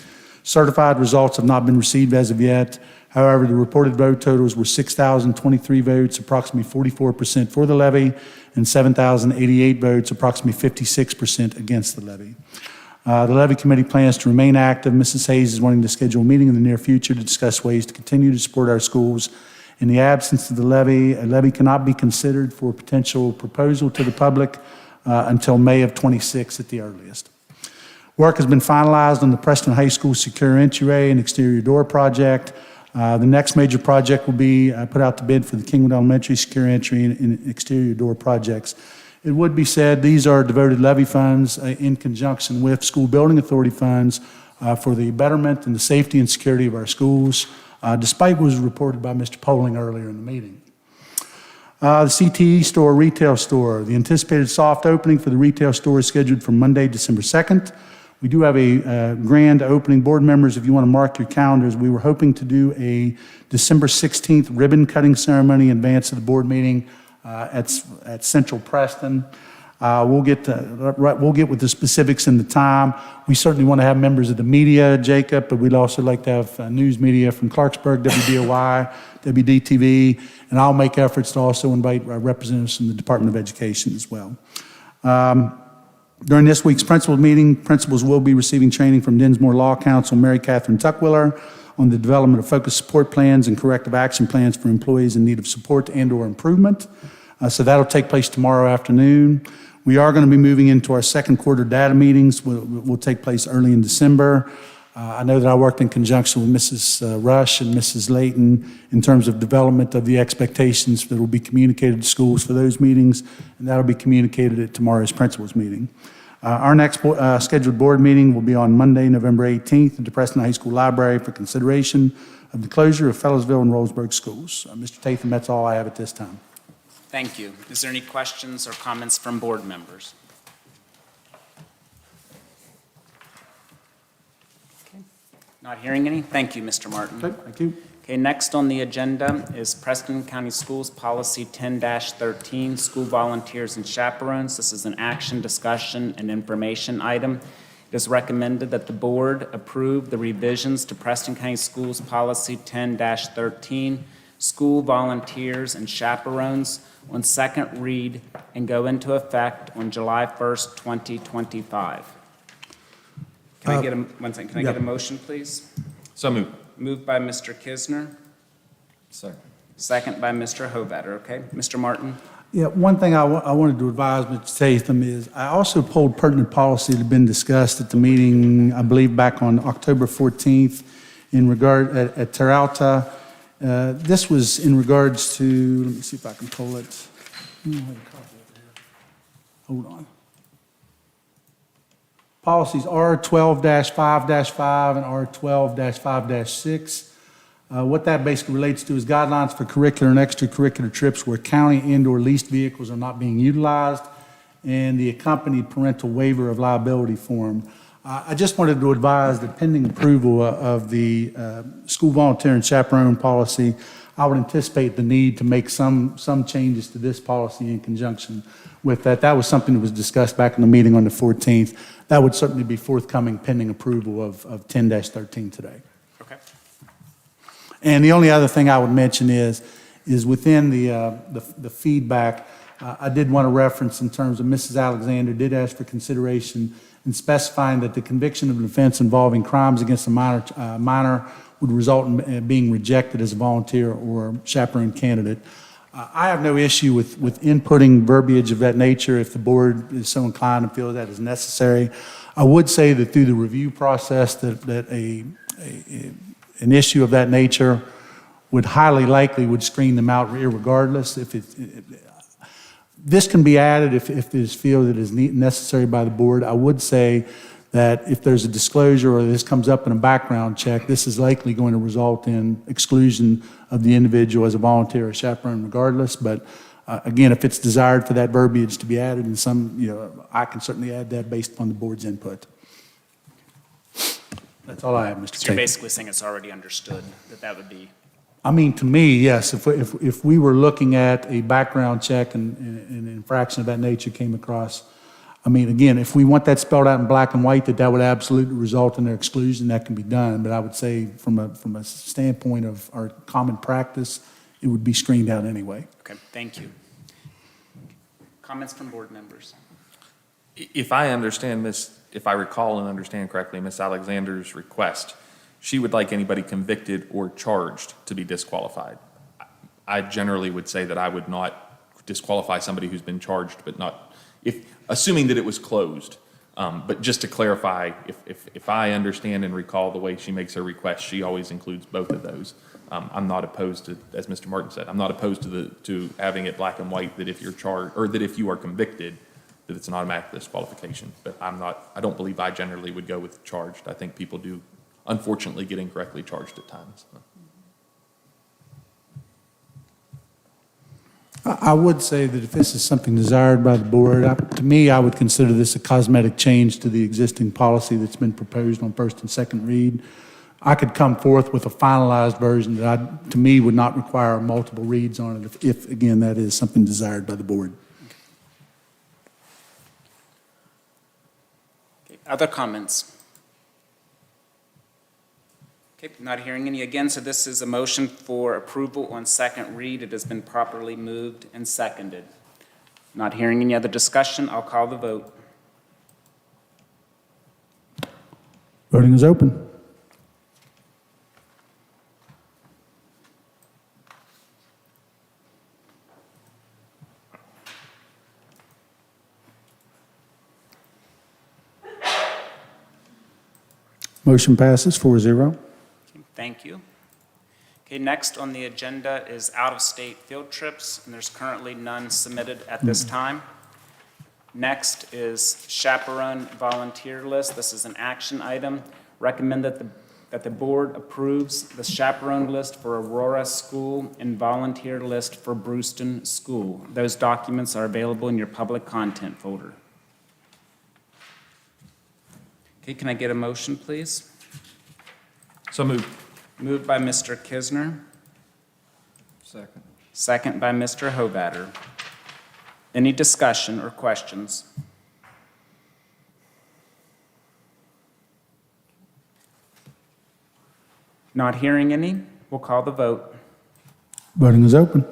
Certified results have not been received as of yet. However, the reported vote totals were 6,023 votes, approximately 44% for the levy, and 7,088 votes, approximately 56% against the levy. The levy committee plans to remain active. Mrs. Hayes is wanting to schedule a meeting in the near future to discuss ways to continue to support our schools. In the absence of the levy, a levy cannot be considered for potential proposal to the public until May of 26 at the earliest. Work has been finalized on the Preston High School secure entryway and exterior door project. The next major project will be put out to bid for the Kingwood Elementary secure entry and exterior door projects. It would be said these are devoted levy funds in conjunction with school building authority funds for the betterment and the safety and security of our schools, despite what was reported by Mr. Poling earlier in the meeting. The CTE store, retail store, the anticipated soft opening for the retail store is scheduled for Monday, December 2nd. We do have a grand opening. Board members, if you want to mark your calendars, we were hoping to do a December 16th ribbon cutting ceremony in advance of the board meeting at Central Preston. We'll get with the specifics and the time. We certainly want to have members of the media, Jacob, but we'd also like to have news media from Clarksburg, WDOY, WDTV, and I'll make efforts to also invite representatives from the Department of Education as well. During this week's principal meeting, principals will be receiving training from Dinsmore Law Counsel Mary Catherine Tuckwiller on the development of focused support plans and corrective action plans for employees in need of support and/or improvement. So that'll take place tomorrow afternoon. We are going to be moving into our second quarter data meetings. Will take place early in December. I know that I worked in conjunction with Mrs. Rush and Mrs. Layton in terms of development of the expectations that will be communicated to schools for those meetings, and that'll be communicated at tomorrow's principals meeting. Our next scheduled board meeting will be on Monday, November 18th at the Preston High School Library for consideration of the closure of Fellows,ville and Roseburg schools. Mr. Tatham, that's all I have at this time. Thank you. Is there any questions or comments from board members? Okay. Not hearing any? Thank you, Mr. Martin. Okay, thank you. Okay, next on the agenda is Preston County Schools Policy 10-13, School Volunteers and Chaperones. This is an action, discussion, and information item. It is recommended that the board approve the revisions to Preston County Schools Policy 10-13, School Volunteers and Chaperones, on second read and go into effect on July 1st, 2025. Can I get a motion, please? So moved. Moved by Mr. Kisner. Second. Second by Mr. Hovater, okay? Mr. Martin? Yeah, one thing I wanted to advise Mr. Tatham is, I also pulled pertinent policy that had been discussed at the meeting, I believe back on October 14th, in regard, at Terralta. This was in regards to, let me see if I can pull it. I have a copy of it here. Hold on. Policies R12-5-5 and R12-5-6. What that basically relates to is guidelines for curricular and extracurricular trips where county and/or leased vehicles are not being utilized, and the accompanied parental waiver of liability form. I just wanted to advise that pending approval of the school volunteer and chaperone policy, I would anticipate the need to make some changes to this policy in conjunction with that. That was something that was discussed back in the meeting on the 14th. That would certainly be forthcoming pending approval of 10-13 today. Okay. And the only other thing I would mention is within the feedback, I did want to reference in terms of Mrs. Alexander did ask for consideration in specifying that the conviction of an offense involving crimes against a minor would result in being rejected as a volunteer or chaperone candidate. I have no issue with inputting verbiage of that nature if the board is so inclined and feels that is necessary. I would say that through the review process that an issue of that nature would highly likely would screen them out irregardless. This can be added if it is feel that it is necessary by the board. I would say that if there's a disclosure or this comes up in a background check, this is likely going to result in exclusion of the individual as a volunteer or chaperone regardless. But again, if it's desired for that verbiage to be added in I can certainly add that based upon the board's input. That's all I have, Mr. So you're Chairman. basically saying it's already understood that that would be, I mean, to me, yes, if we were looking at a background check and an infraction of that nature came across, I mean, again, if we want that spelled out in black and white, that would absolutely result in their exclusion, that can be done. But I would say from a standpoint of our common practice, it would be screened out anyway. okay, thank you. Comments from board members? If I recall and understand correctly, Ms. Alexander's request, she would like anybody convicted or charged to be disqualified. I generally would say that I would not disqualify somebody who's been charged, but not, assuming that it was closed. But just to clarify, if I understand and recall the way she makes her request, she always includes both of those. I'm not opposed to, as Mr. Martin said, I'm not opposed to having it black and white that if you're charged, or that if you are convicted, that it's an automatic disqualification. But I don't believe I generally would go with charged. I think people do, unfortunately, get incorrectly charged at times. I would say that if this is something desired by the board, to me, I would consider this a cosmetic change to the existing policy that's been proposed on first and second read. I could come forth with a finalized version that to me would not require multiple reads on it if again, that is something desired by the board. Okay, other comments? Okay, not hearing any again, so this is a motion for approval on second read. It has been properly moved and seconded. Not hearing any other discussion, I'll call the vote. Voting is open. Motion passes 4-0. Thank you. Okay, next on the agenda is out-of-state field trips, and there's currently none submitted at this time. Next is chaperone volunteer list. This is an action item. Recommend that the board approves the chaperone list for Aurora School and volunteer list for Brewston School. Those documents are available in your public content folder. Okay, can I get a motion, please? So moved. Moved by Mr. Kisner. Second. Second by Mr. Hovater. Any discussion or questions? Not hearing any, we'll call the vote. Voting is open.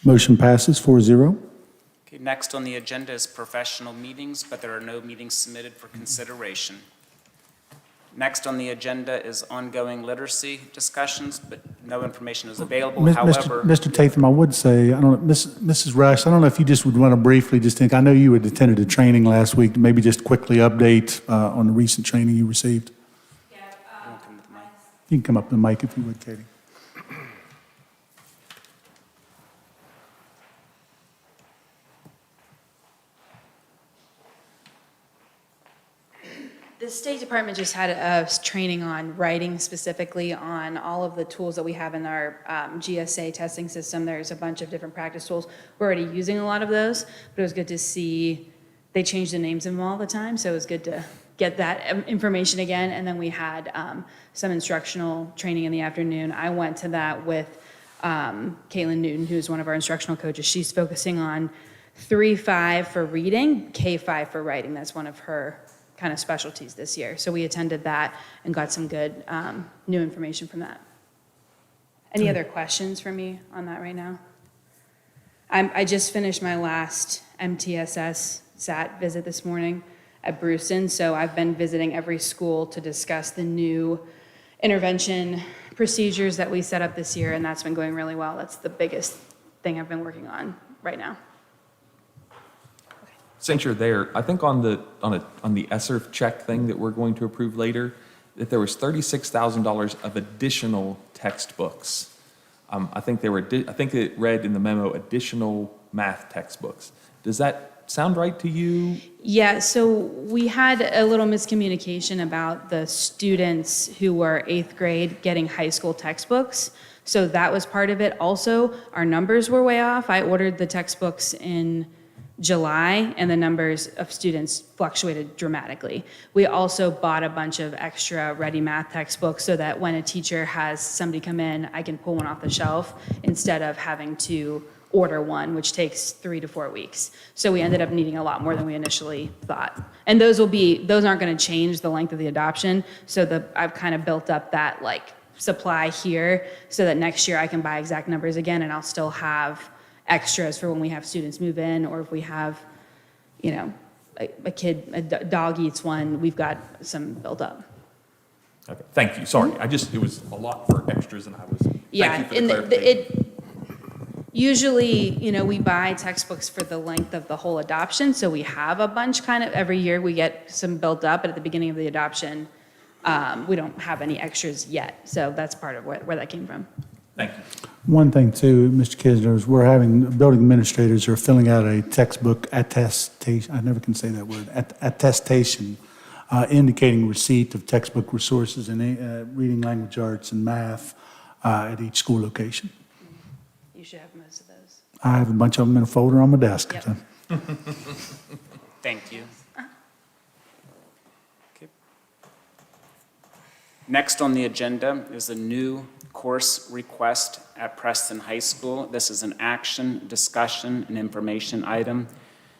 Motion passes 4-0. Okay, next on the agenda is professional meetings, but there are no meetings submitted for consideration. Next on the agenda is ongoing literacy discussions, but no information is available. However, Mr. Tatham, I would say, I don't know, Mrs. Rush, I don't know if you just would want to briefly just think, I know you had attended a training last week, maybe just quickly update on the recent training you received. You can come up to the mic if you would, Katie. The State Department just had a training on writing, specifically on all of the tools that we have in our GSA testing system. There's a bunch of different practice tools. We're already using a lot of those, but it was good to see they change the names of them all the time, so it was good to get that information again. And then we had some instructional training in the afternoon. I went to that with Caitlin Newton, who's one of our instructional coaches. She's focusing on 3-5 for reading, K-5 for writing. That's one of her kind of specialties this year. So we attended that and got some good new information from that. Any other questions for me on that right now? I just finished my last MTSS SAT visit this morning at Brewston, so I've been visiting every school to discuss the new intervention procedures that we set up this year, and that's been going really well. That's the biggest thing I've been working on right now. Since you're there, I think on the ESSER check thing that we're going to approve later, that there was $36,000 of additional textbooks. I think it read in the memo, additional math textbooks. Does that sound right to you? Yeah, so we had a little miscommunication about the students who were 8th grade getting high school textbooks. So that was part of it. Also, our numbers were way off. I ordered the textbooks in July, and the numbers of students fluctuated dramatically. We also bought a bunch of extra ready math textbooks so that when a teacher has somebody come in, I can pull one off the shelf instead of having to order one, which takes 3 to 4 weeks. So we ended up needing a lot more than we initially thought. And those aren't going to change the length of the adoption. So I've kind of built up that like supply here so that next year I can buy exact numbers again, and I'll still have extras for when we have students move in, or if we have, a dog eats one, we've got some built up. Okay, thank you. Sorry, it was a lot for extras, and Yeah, thank you for the clarification. Usually, we buy textbooks for the length of the whole adoption, so we have a bunch kind of every year. We get some built up, but at the beginning of the adoption, we don't have any extras yet. So that's part of where that came from. Thank you. One thing too, Mr. Kisner, is we're having, building administrators are filling out a textbook attestation, I never can say that word, attestation, indicating receipt of textbook resources in reading, language arts, and math at each school location. You should have most of those. I have a bunch of them in a folder on my desk. Yep. So. thank you. Okay. Next on the agenda is a new course request at Preston High School. This is an action, discussion, and information item.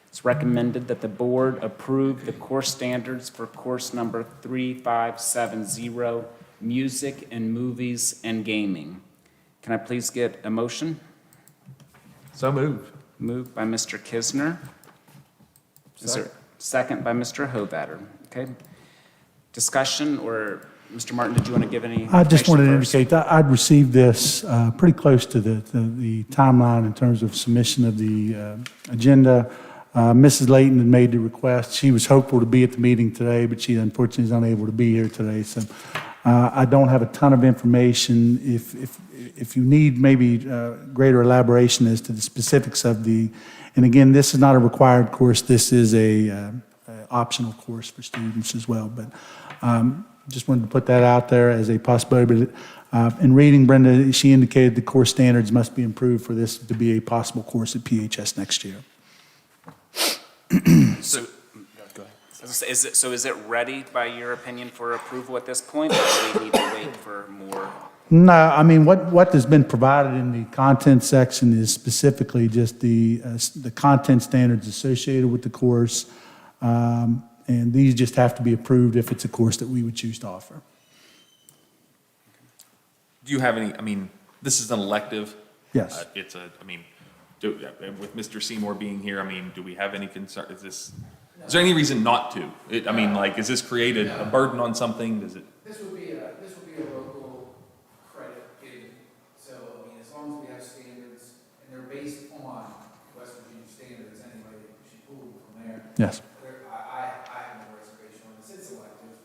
It's recommended that the board approve the course standards for course number 3570, Music and Movies and Gaming. Can I please get a motion? So moved. Moved by Mr. Kisner. Is there second by Mr. Hovatter? Okay. Discussion, or Mr. Martin, did you want to give any? I just wanted to first? indicate that I'd received this pretty close to the timeline in terms of submission of the agenda. Mrs. Layton had made the request. She was hopeful to be at the meeting today, but she unfortunately is unable to be here today. So I don't have a ton of information. If you need maybe greater elaboration as to the specifics of and again, this is not a required course. This is a optional course for students as well. But just wanted to put that out there as a possibility. But in reading, Brenda, she indicated the course standards must be improved for this to be a possible course at PHS next year. So, go ahead. Is it ready, by your opinion, for approval at this point, or do we need to wait for more? No, I mean, what has been provided in the content section is specifically just the content standards associated with the course. And these just have to be approved if it's a course that we would choose to offer. Do you have any, this is an elective. Yes. with Mr. Seymour being here, I mean, do we have any concern, is there any reason not to? I mean, like, is this created a burden on something, does it? This would be a local credit given, so, I mean, as long as we have standards, and they're based on West Virginia standards anyway, we should pull them from there. Yes. I have no reservation on this, it's elective.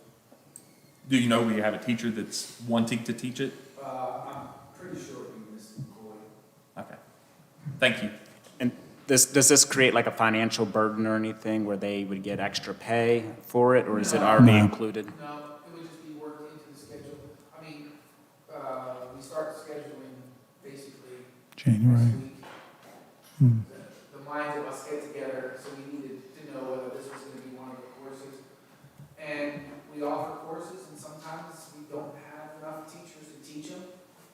Do you know we have a teacher that's wanting to teach it? I'm pretty sure it'd be Ms. McCoy. Okay, thank you. And does this create like a financial burden or anything where they would get extra pay for it, or is it already No. included? No, it would just be worked into the schedule. I mean, we start scheduling basically January. next week. Hmm. The minds of us get together, so we needed to know whether this was gonna be one of the courses. And we offer courses, and sometimes we don't have enough teachers to teach them,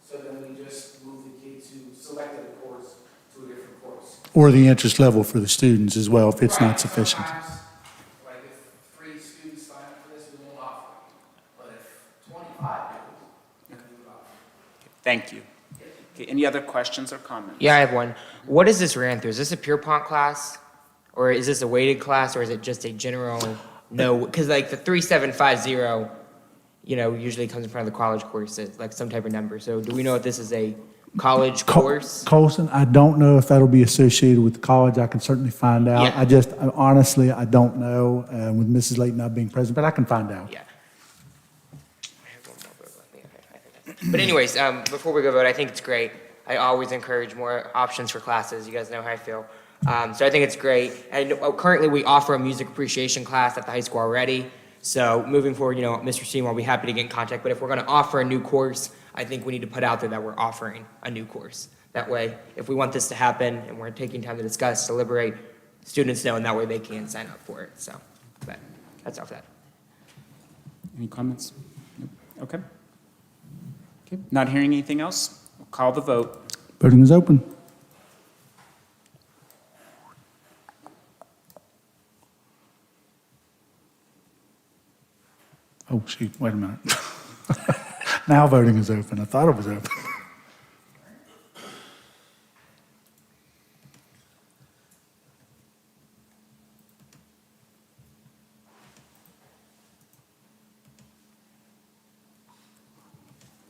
so then we just move the kids who selected a course to a different course. Or the interest level for the students as well, if it's Right, not sufficient. sometimes, like if 3 students sign up for this, we won't offer it. But if 25 do, then we would offer it. Thank you. Okay, any other questions or comments? Yeah, I have one. What is this ran through? Is this a Pierpont class? Or is this a weighted class, or is it just a general, no, because like the 3750, usually comes in front of the college courses, like some type of number. So do we know if this is a college course? Colson, I don't know if that'll be associated with the college. I can certainly find out. Yeah. Honestly, I don't know, with Mrs. Layton not being present, but I can find out. Yeah. But anyways, before we go vote, I think it's great. I always encourage more options for classes. You guys know how I feel. So I think it's great. And currently we offer a music appreciation class at the high school already. So moving forward, Mr. Seymour will be happy to get in contact. But if we're going to offer a new course, I think we need to put out there that we're offering a new course. That way, if we want this to happen and we're taking time to discuss, deliberate, students know, and that way they can sign up for it. So, but that's all for that. Any comments? Nope. Okay. Okay, not hearing anything else, we'll call the vote. Voting is open. Oh, shoot, wait a minute. Now voting is open. I thought it was open.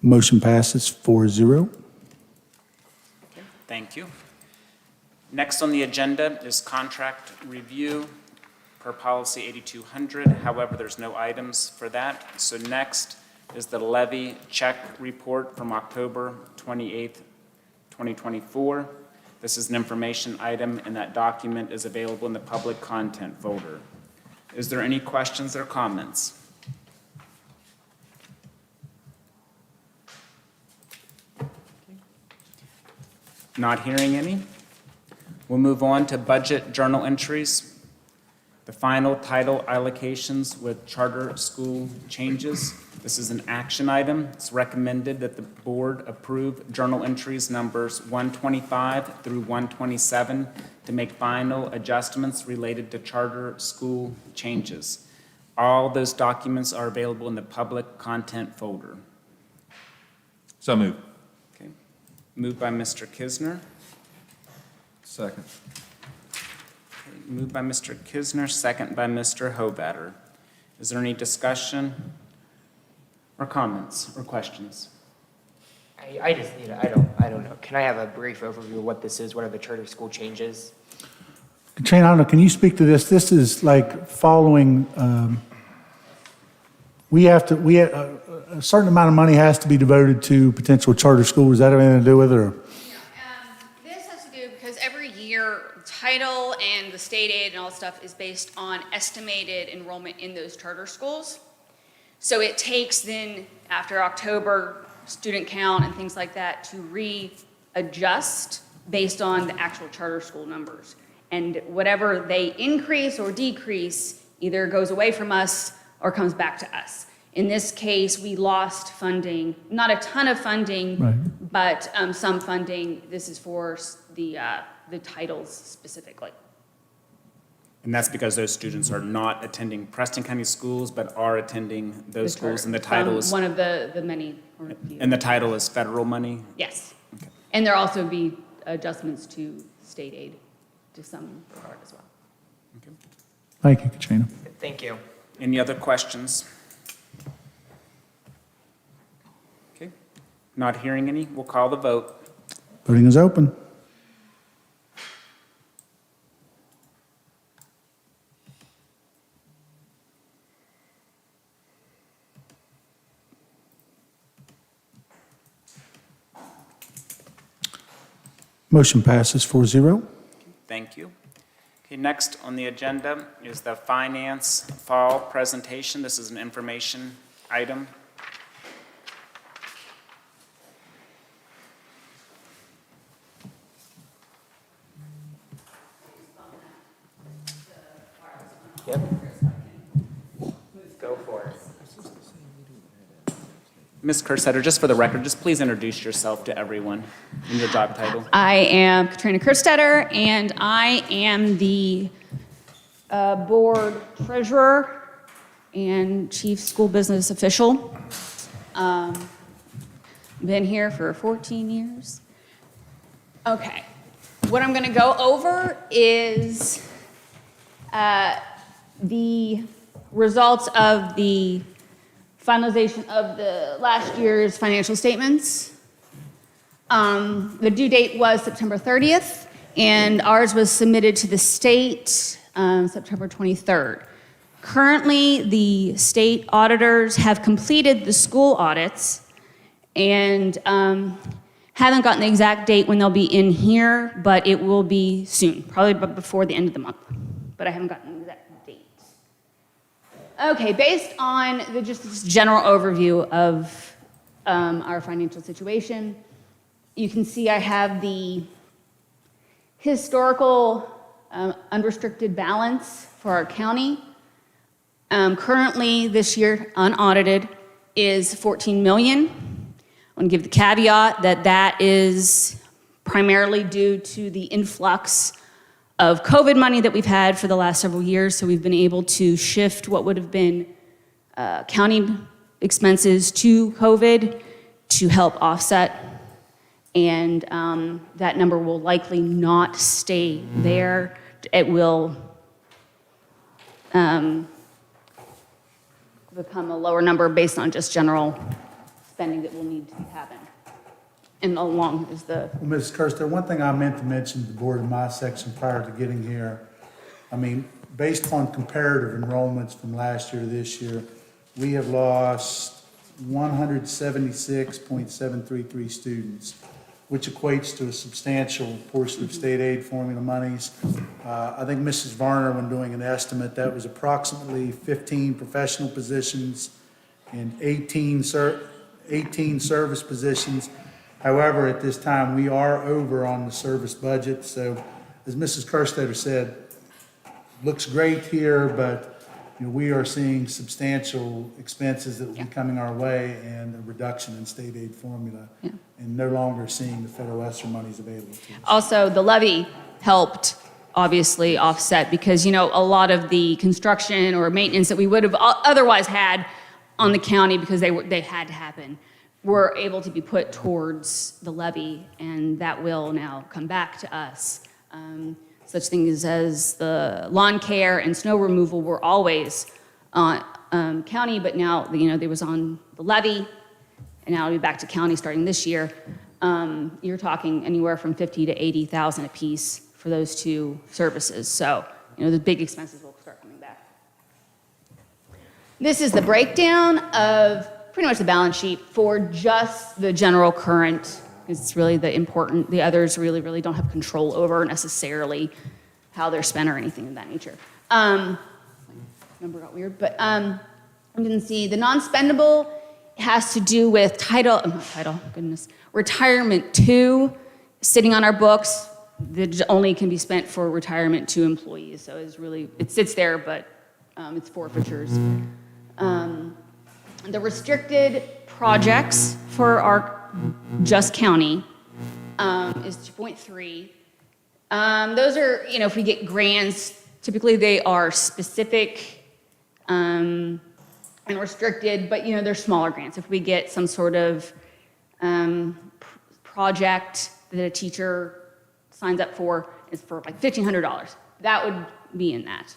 Motion passes 4-0. Thank you. Next on the agenda is contract review per policy 8200. However, there's no items for that. So next is the levy check report from October 28th, 2024. This is an information item, and that document is available in the public content folder. Is there any questions or comments? Not hearing any. We'll move on to budget journal entries. The final title allocations with charter school changes. This is an action item. It's recommended that the board approve journal entries numbers 125 through 127 to make final adjustments related to charter school changes. All those documents are available in the public content folder. So moved. Okay. Moved by Mr. Kisner. Second. Moved by Mr. Kisner, second by Mr. Hovatter. Is there any discussion or comments or questions? I just need I don't know. Can I have a brief overview of what this is? What are the charter school changes? Shane, I don't know, can you speak to this? This is like following, a certain amount of money has to be devoted to potential charter schools. Does that have anything to do with it, or? This has to do because every year, title and the state aid and all that stuff is based on estimated enrollment in those charter schools. So it takes then, after October, student count and things like that to readjust based on the actual charter school numbers. And whatever they increase or decrease either goes away from us or comes back to us. In this case, we lost funding, not a ton of funding, Right. but some funding. This is for the titles specifically. And that's because those students are not attending Preston County schools, but are attending those schools, and the title is, One of the many. Or few. and the title is federal money? Yes. And there'll also be adjustments to state aid to some regard as well. Thank you, Katrina. Thank you. Any other questions? Okay, not hearing any, we'll call the vote. Voting is open. Motion passes 4-0. Thank you. Okay, next on the agenda is the finance fall presentation. This is an information item. Yep. Go for it. Ms. Kerstetter, just for the record, just please introduce yourself to everyone and your job title. I am Katrina Kerstetter, and I am the board treasurer and chief school business official. Been here for 14 years. Okay, what I'm going to go over is the results of the finalization of the last year's financial statements. The due date was September 30th, and ours was submitted to the state September 23rd. Currently, the state auditors have completed the school audits and haven't gotten the exact date when they'll be in here, but it will be soon, probably before the end of the month. But I haven't gotten an exact date. Okay, based on just this general overview of our financial situation, you can see I have the historical unrestricted balance for our county. Currently, this year, unaudited, is $14 million. I want to give the caveat that that is primarily due to the influx of COVID money that we've had for the last several years. So we've been able to shift what would have been county expenses to COVID to help offset. And that number will likely not stay there. It will become a lower number based on just general spending that will need to happen. And along is the... Well, Ms. Kerster, one thing I meant to mention to the board in my section prior to getting here, I mean, based on comparative enrollments from last year to this year, we have lost 176.733 students, which equates to a substantial portion of state aid formula monies. I think Mrs. Varner, when doing an estimate, that was approximately 15 professional positions and 18 service positions. However, at this time, we are over on the service budget. So as Mrs. Kerstetter said, looks great here, but we are seeing substantial expenses that will be coming our way and a reduction in state aid formula and no longer seeing the federal ESSER monies available to us. Also, the levy helped obviously offset because, a lot of the construction or maintenance that we would have otherwise had on the county because they had to happen were able to be put towards the levy, and that will now come back to us. Such things as the lawn care and snow removal were always on county, but now, they was on the levy, and now it'll be back to county starting this year. You're talking anywhere from $50,000 to $80,000 apiece for those two services. So, the big expenses will start coming back. This is the breakdown of pretty much the balance sheet for just the general current. It's really the important, the others really don't have control over necessarily how they're spent or anything of that nature. Number got weird, but you can see the non-spendable has to do with retirement 2 sitting on our books that only can be spent for retirement 2 employees. So it sits there, but it's forfeitures. The restricted projects for our just county is 2.3. Those are, if we get grants, typically they are specific and restricted, but they're smaller grants. If we get some sort of project that a teacher signs up for is for like $1,500. That would be in that.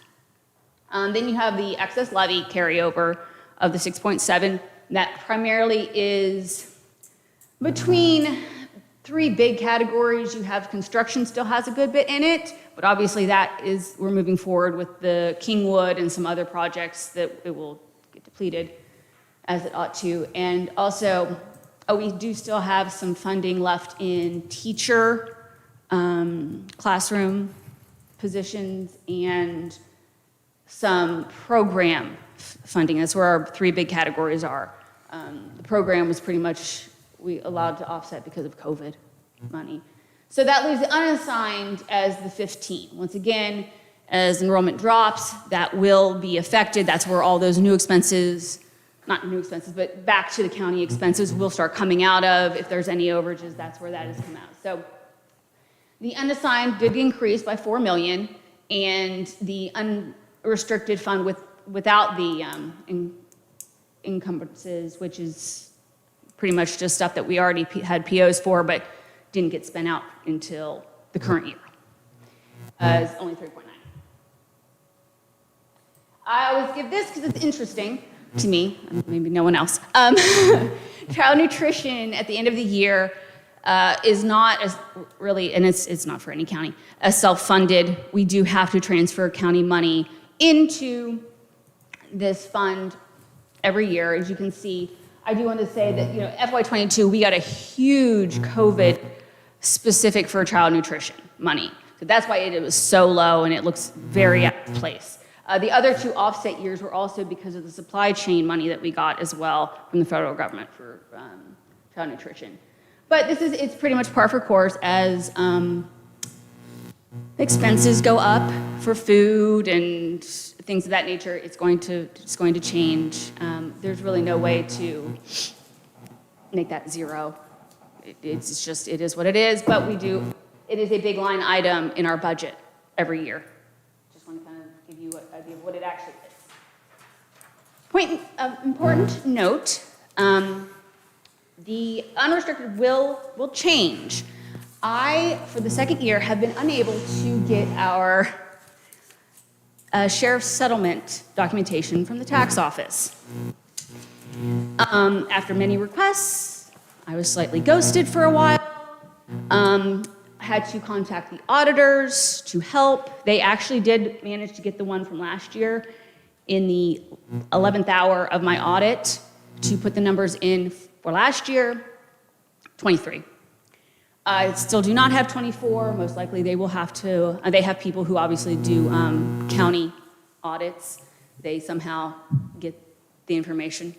Then you have the excess levy carryover of the 6.7. That primarily is between three big categories. You have construction still has a good bit in it, but obviously we're moving forward with the Kingwood and some other projects that it will get depleted as it ought to. And also, we do still have some funding left in teacher, classroom positions, and some program funding. That's where our three big categories are. The program was pretty much we allowed to offset because of COVID money. So that leaves the unassigned as the 15. Once again, as enrollment drops, that will be affected. That's where all those new expenses, not new expenses, but back to the county expenses will start coming out of. If there's any overages, that's where that has come out. So the unassigned did increase by $4 million, and the unrestricted fund without the encumbrances, which is pretty much just stuff that we already had POs for, but didn't get spent out until the current year. Is only 3.9. I always give this because it's interesting to me, maybe no one else. Child nutrition at the end of the year is not as really, and it's not for any county, as self-funded. We do have to transfer county money into this fund every year. As you can see, I do want to say that, FY22, we got a huge COVID specific for child nutrition money. So that's why it was so low and it looks very out of place. The other two offset years were also because of the supply chain money that we got as well from the federal government for child nutrition. But it's pretty much par for course as expenses go up for food and things of that nature. It's going to change. There's really no way to make that zero. It is what it is, but it is a big line item in our budget every year. Just want to kind of give you an idea of what it actually is. Point of important note, the unrestricted will change. I, for the second year, have been unable to get our sheriff's settlement documentation from the tax office. After many requests, I was slightly ghosted for a while. Had to contact the auditors to help. They actually did manage to get the one from last year in the 11th hour of my audit to put the numbers in for last year, 23. I still do not have 24. Most likely they will have to, they have people who obviously do county audits. They somehow get the information.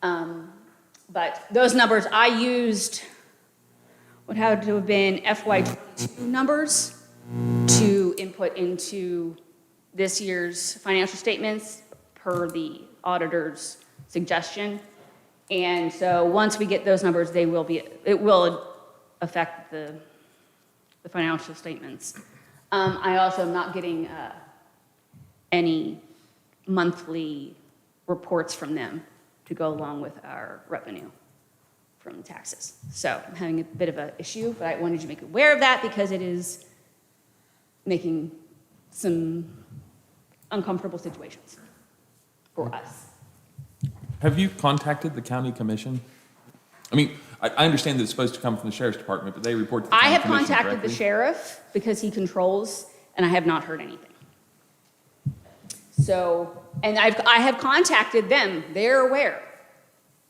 But those numbers I used would have to have been FY22 numbers to input into this year's financial statements per the auditor's suggestion. And so once we get those numbers, it will affect the financial statements. I also am not getting any monthly reports from them to go along with our revenue from taxes. So I'm having a bit of an issue, but I wanted to make you aware of that because it is making some uncomfortable situations for us. Have you contacted the county commission? I mean, I understand that it's supposed to come from the sheriff's department, but they report to the I county have commission contacted directly. the sheriff because he controls, and I have not heard anything. So, and I have contacted them. They're aware.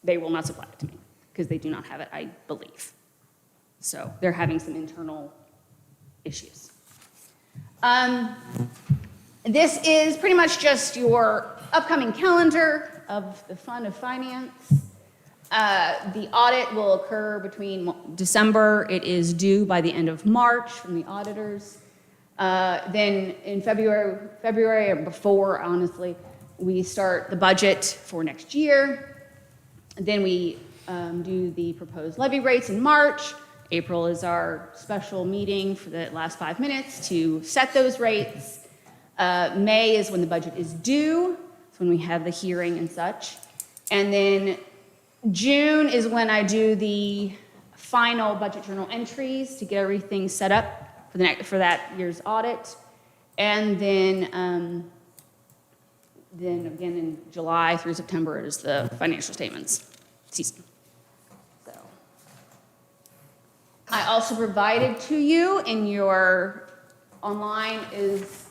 They will not supply it to me because they do not have it, I believe. So they're having some internal issues. This is pretty much just your upcoming calendar of the Fund of Finance. The audit will occur between December. It is due by the end of March from the auditors. Then in February or before, honestly, we start the budget for next year. Then we do the proposed levy rates in March. April is our special meeting for the last 5 minutes to set those rates. May is when the budget is due. It's when we have the hearing and such. And then June is when I do the final budget journal entries to get everything set up for that year's audit. And then again in July through September is the financial statements season. So I also provided to you in your online is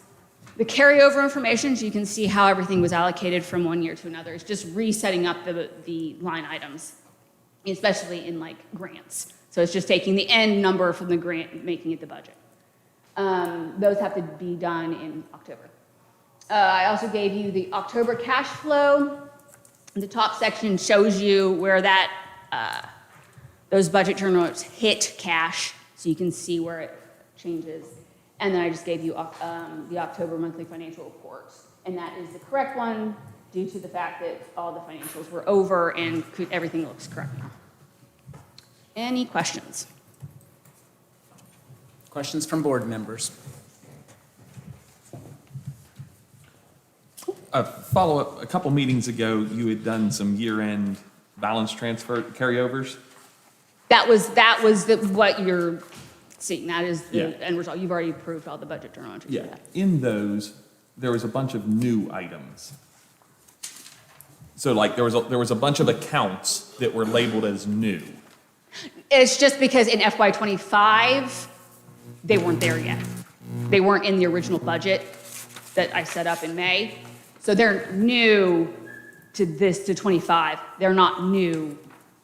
the carryover information, so you can see how everything was allocated from one year to another. It's just resetting up the line items, especially in like grants. So it's just taking the end number from the grant and making it the budget. Those have to be done in October. I also gave you the October cash flow. The top section shows you where that those budget journals hit cash, so you can see where it changes. And then I just gave you the October monthly financial reports. And that is the correct one due to the fact that all the financials were over and everything looks correct now. Any questions? Questions from board members? A follow-up, a couple meetings ago, you had done some year-end balance transfer carryovers. That was what you're seeing. That is the Yeah. end result. You've already approved all the budget journal entries. Yeah, in those, there was a bunch of new items. So like, there was a bunch of accounts that were labeled as new. It's just because in FY '25, they weren't there yet. They weren't in the original budget that I set up in May. So they're new to 25. They're not new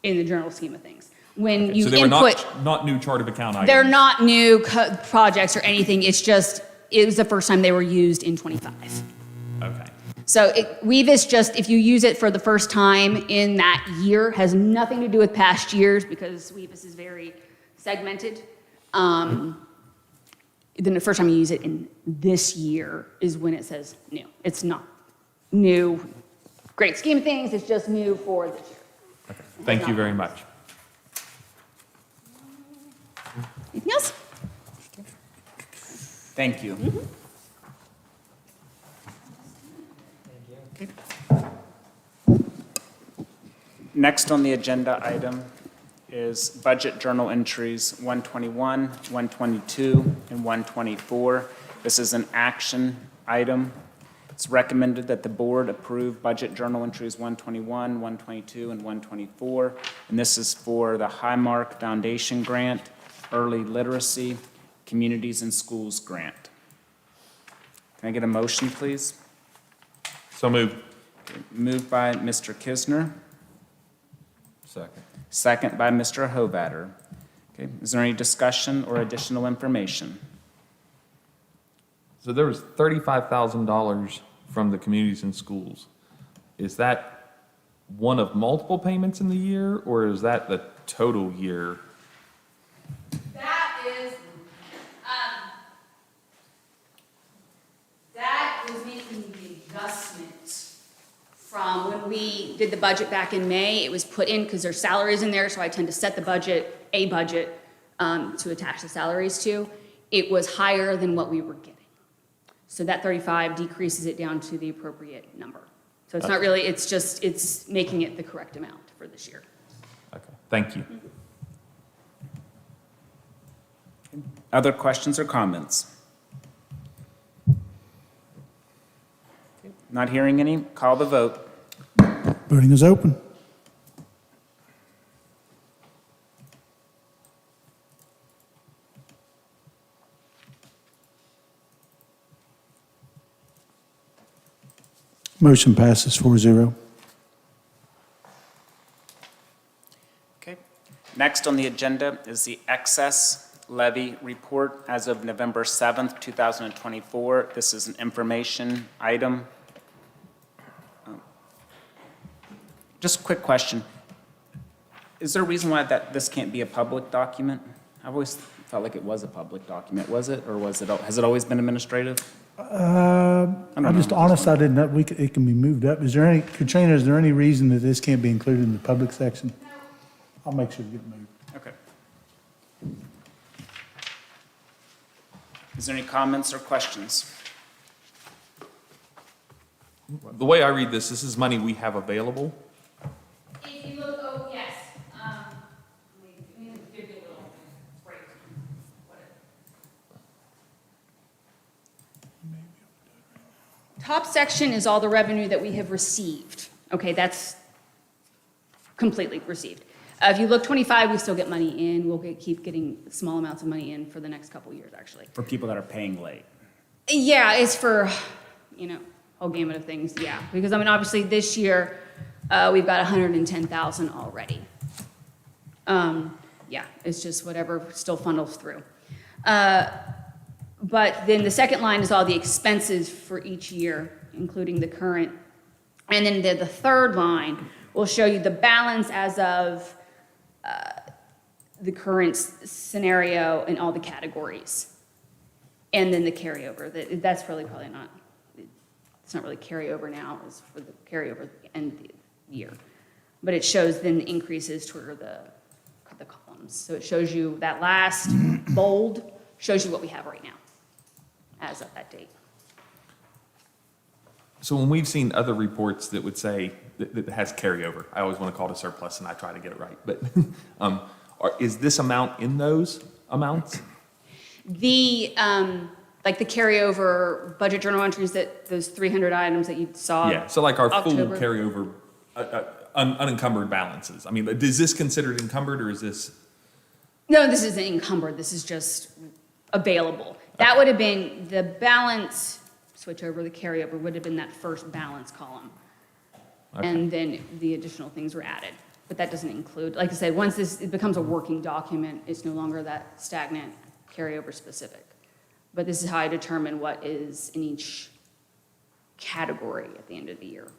in the general scheme of things. When you So they were input, not new chart of account items. they're not new projects or anything. It's just, it was the first time they were used in '25. Okay. So Weave is just, if you use it for the first time in that year, has nothing to do with past years because Weavis is very segmented. Then the first time you use it in this year is when it says new. It's not new, great scheme of things, it's just new for this year. Okay. Thank you very much. Anything else? Thank you. Next on the agenda item is budget journal entries 121, 122, and 124. This is an action item. It's recommended that the board approve budget journal entries 121, 122, and 124. And this is for the Highmark Foundation Grant, Early Literacy, Communities and Schools Grant. Can I get a motion, please? So moved. Moved by Mr. Kisner. Second. Second by Mr. Hovatter. Okay, is there any discussion or additional information? So there was $35,000 from the communities and schools. Is that one of multiple payments in the year, or is that the total year? That is making the adjustment from when we did the budget back in May. It was put in because there's salaries in there, so I tend to set the budget, to attach the salaries to. It was higher than what we were getting. So that 35 decreases it down to the appropriate number. So it's not really, it's making it the correct amount for this year. Okay, thank you. Other questions or comments? Not hearing any, call the vote. Voting is open. Motion passes 4-0. Okay. Next on the agenda is the excess levy report as of November 7th, 2024. This is an information item. Just a quick question. Is there a reason why this can't be a public document? I've always felt like it was a public document. Was it, or has it always been administrative? I'm just honest, I didn't know, it can be moved up. Katrina, is there any reason that this can't be included in the public section? I'll make sure to get it moved. Okay. Is there any comments or questions? The way I read this is money we have available. If you look, yes. Let me give you a little break. top section is all the revenue that we have received. Okay, that's completely received. If you look 25, we still get money in. We'll keep getting small amounts of money in for the next couple years, actually. For people that are paying late. Yeah, it's for, whole gamut of things, yeah. Because, obviously, this year, we've got 110,000 already. Yeah, it's just whatever still funnels through. But then the second line is all the expenses for each year, including the current. And then the third line will show you the balance as of the current scenario in all the categories. And then the carryover. That's really probably not, it's not really carryover now, it's for the carryover at the end of the year. But it shows then the increases toward the columns. So it shows you that last bold, shows you what we have right now as of that date. So when we've seen other reports that would say that it has carryover, I always want to call it a surplus and I try to get it right. But is this amount in those amounts? The, like the carryover budget journal entries, those 300 items that you saw. Yeah, so like our full October. carryover unencumbered balances. Is this considered encumbered or is this? No, this isn't encumbered, this is just available. That would have been, the balance, switch over, the carryover would have been that first balance column. Okay. And then the additional things were added. But that doesn't include, like I said, once it becomes a working document, it's no longer that stagnant carryover specific. But this is how I determine what is in each category at the end of the year.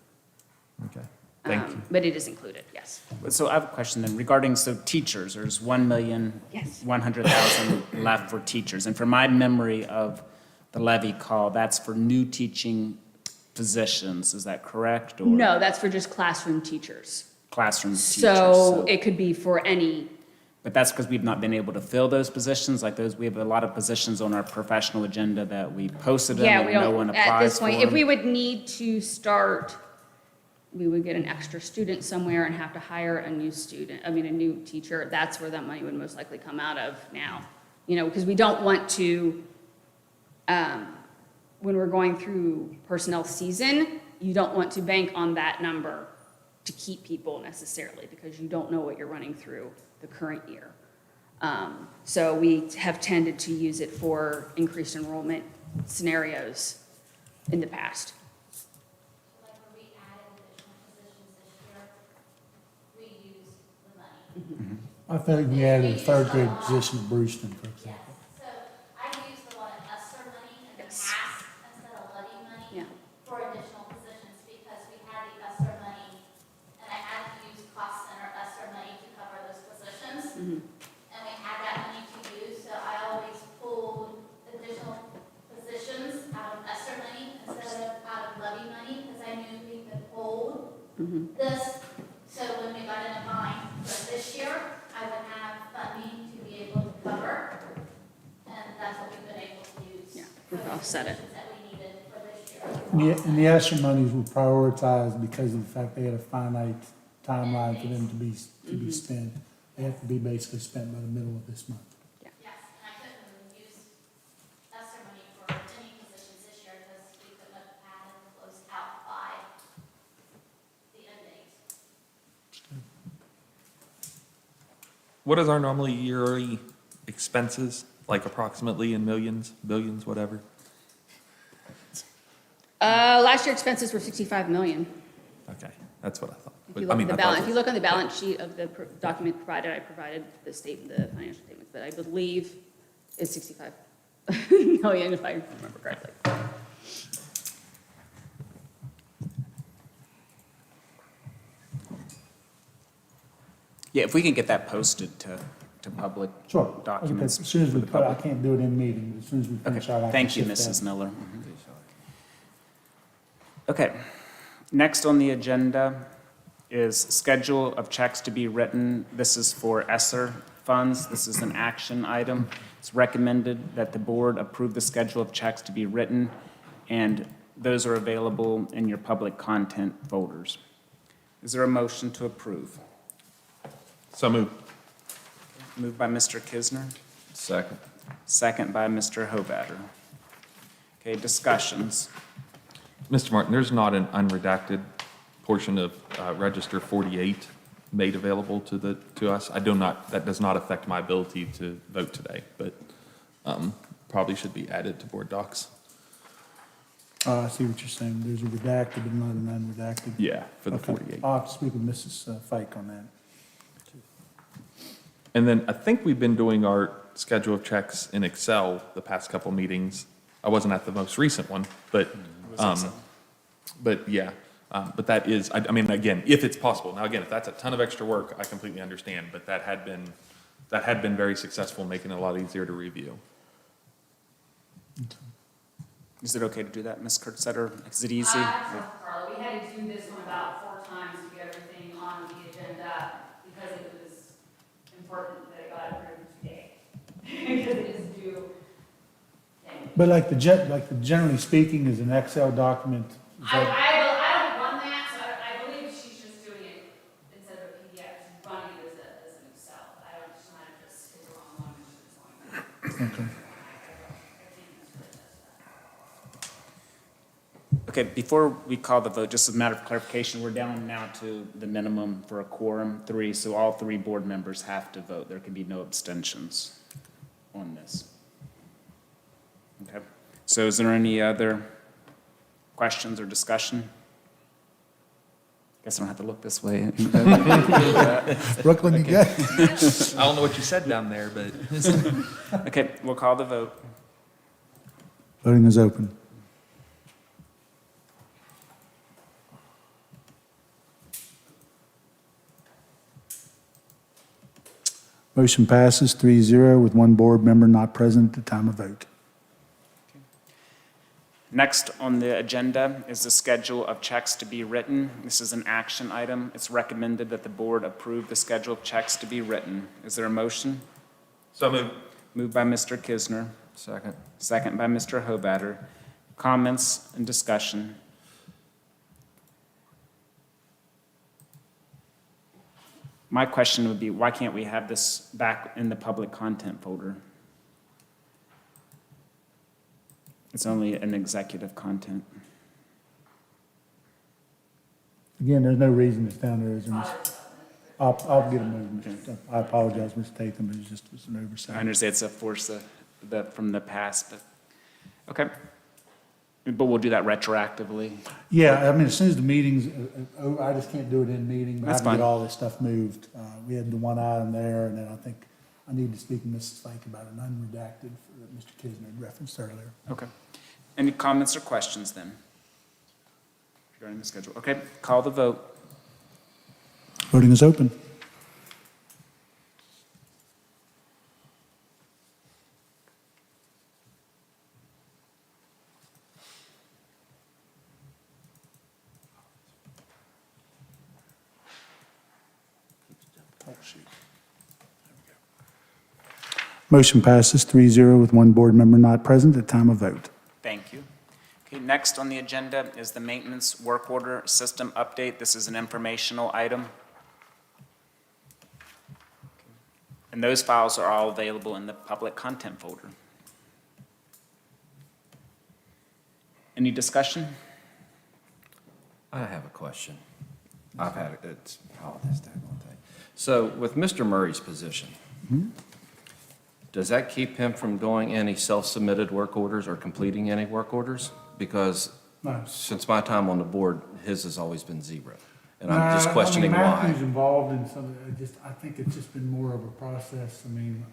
Okay, thank you. But it is included, yes. So I have a question then regarding, so teachers, there's 1,100,000 left for teachers. And from my memory of the levy call, that's for new teaching positions, is that correct? Or No, that's for just classroom teachers. classroom teachers? So it could be for any, But that's because we've not been able to fill those positions, like those, we have a lot of positions on our professional agenda that we posted them yeah, we and no one don't, applies at this for point, if them. we would need to start, we would get an extra student somewhere and have to hire a new a new teacher, that's where that money would most likely come out of now. Because we don't want to, when we're going through personnel season, you don't want to bank on that number to keep people necessarily, because you don't know what you're running through the current year. So we have tended to use it for increased enrollment scenarios in the past. Like when we added additional positions this year, we used the money. I think we added a third grade position to Brewston, for example. Yes, so I used a lot of ESSER money in the past instead of levy money for additional positions because we had the ESSER money and I had to use cost center ESSER money to cover those positions. And we had that money to use, so I always pulled additional positions out of ESSER money instead of out of levy money because I knew we could hold this. So when we got in a bind for this year, I would have funding to be able to cover, and that's what we've been able to use. Yeah, we've offset it. That we needed for this year. And the ESSER monies were prioritized because of the fact they had a finite timeline for them to be spent. They have to be basically spent by the middle of this month. Yes, and I couldn't use ESSER money for any positions this year because we couldn't have had it closed out by the end date. What is our normally yearly expenses, like approximately in millions, billions, whatever? Last year expenses were 65 million. Okay, that's what I thought. If you But, look at the I thought balance, it if you was- look on the balance sheet of the document provided, I provided the financial statements, but I believe it's 65 million if I remember correctly. Yeah, if we can get that posted to public Sure. documents. As soon as we for the put, I public. can't do it in meeting, but as soon as we finish out, I can Thank you, shift that. Mrs. Miller. Okay, next on the agenda is schedule of checks to be written. This is for ESSER funds. This is an action item. It's recommended that the board approve the schedule of checks to be written, and those are available in your public content folders. Is there a motion to approve? So moved. Moved by Mr. Kisner, Second. second by Mr. Hovatter. Okay, discussions. Mr. Martin, there's not an unredacted portion of Register 48 made available to us. That does not affect my ability to vote today, but probably should be added to board docs. I see what you're saying. There's a redacted, but not an unredacted. Yeah, for the Okay. 48. I'll have to speak with Mrs. Fike on that. And then I think we've been doing our schedule of checks in Excel the past couple meetings. I wasn't at the most recent one, but yeah. But that is, I mean, again, if it's possible. Now, again, if that's a ton of extra work, I completely understand, but that had been very successful, making it a lot easier to review. Is it okay to do that, Ms. Kurtzetter? Is it easy? Carla, we had to do this one about 4 times to get everything on the agenda because it was important that it got approved today. Because it is due. But like generally speaking, is an Excel document? Is I that- don't run that, so I believe she's just doing it instead of a PDF, she's running it as an Excel. I don't, just might have just hit the wrong one, which is wrong. Okay. Okay, before we call the vote, just as a matter of clarification, we're down now to the minimum for a quorum, 3, so all 3 board members have to vote. There can be no abstentions on this. Okay, so is there any other questions or discussion? Guess I don't have to look this way. Brooklyn, you got I don't know what you said down there, but. Okay, we'll call the vote. Voting is open. Motion passes 3-0 with 1 board member not present at the time of vote. Next on the agenda is the schedule of checks to be written. This is an action item. It's recommended that the board approve the schedule of checks to be written. Is there a motion? So moved. Moved by Mr. Kisner. Second. Second by Mr. Hobatter. Comments and discussion? My question would be, why can't we have this back in the public content folder? It's only an executive content. Again, there's no reason it's down there, is there? I'll get it moved. I apologize, Mr. Tatham, it was an I oversight. understand it's a force from the past, but, okay. But we'll do that retroactively. Yeah, I mean, as soon as the meeting's over, I just can't do it in meeting, but I That's have to get fine. all this stuff moved. We had the one item there, and then I think I need to speak to Mrs. Fike about an unredacted that Mr. Kisner had referenced earlier. Okay. Any comments or questions then? Regarding the schedule. Okay, call the vote. Voting is open. Motion passes 3-0 with 1 board member not present at time of vote. Thank you. Okay, next on the agenda is the maintenance work order system update. This is an informational item. And those files are all available in the public content folder. Any discussion? I have a question. I've had it, this day. So with Mr. Murray's position, does that keep him from doing any self-submitted work orders or completing any work orders? Because No. since my time on the board, his has always been 0. And I'm just questioning Matthew's why. involved in some, I think it's just been more of a process. I mean,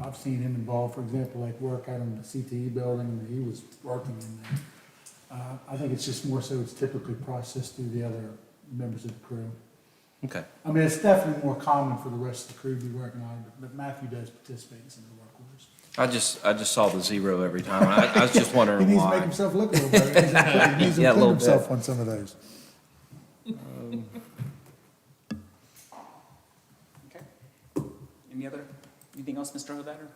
I've seen him involved, for example, like work out in the CTE building, and he was working in there. I think it's just more so it's typically processed through the other members of the crew. Okay. I mean, it's definitely more common for the rest of the crew to be working on it, but Matthew does participate in some of the work orders. I just saw the 0 every time. I was just wondering why. He needs to make himself look a little better. He needs to Yeah, a include little himself bit. on some of those. Anything else, Mr. Hobatter?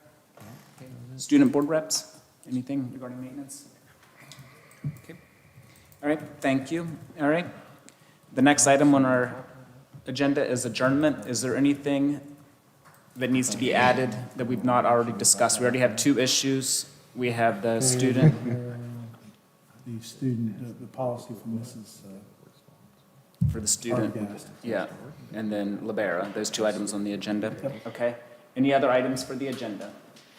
Student board reps? Anything regarding maintenance? Okay. All right, thank you. All right. The next item on our agenda is adjournment. Is there anything that needs to be added that we've not already discussed? We already have 2 issues. We have the student. the student, the policy from Mrs. For the student, Arbogast. yeah, and then Libera, those two items on the agenda. Okay. Any other items for the agenda?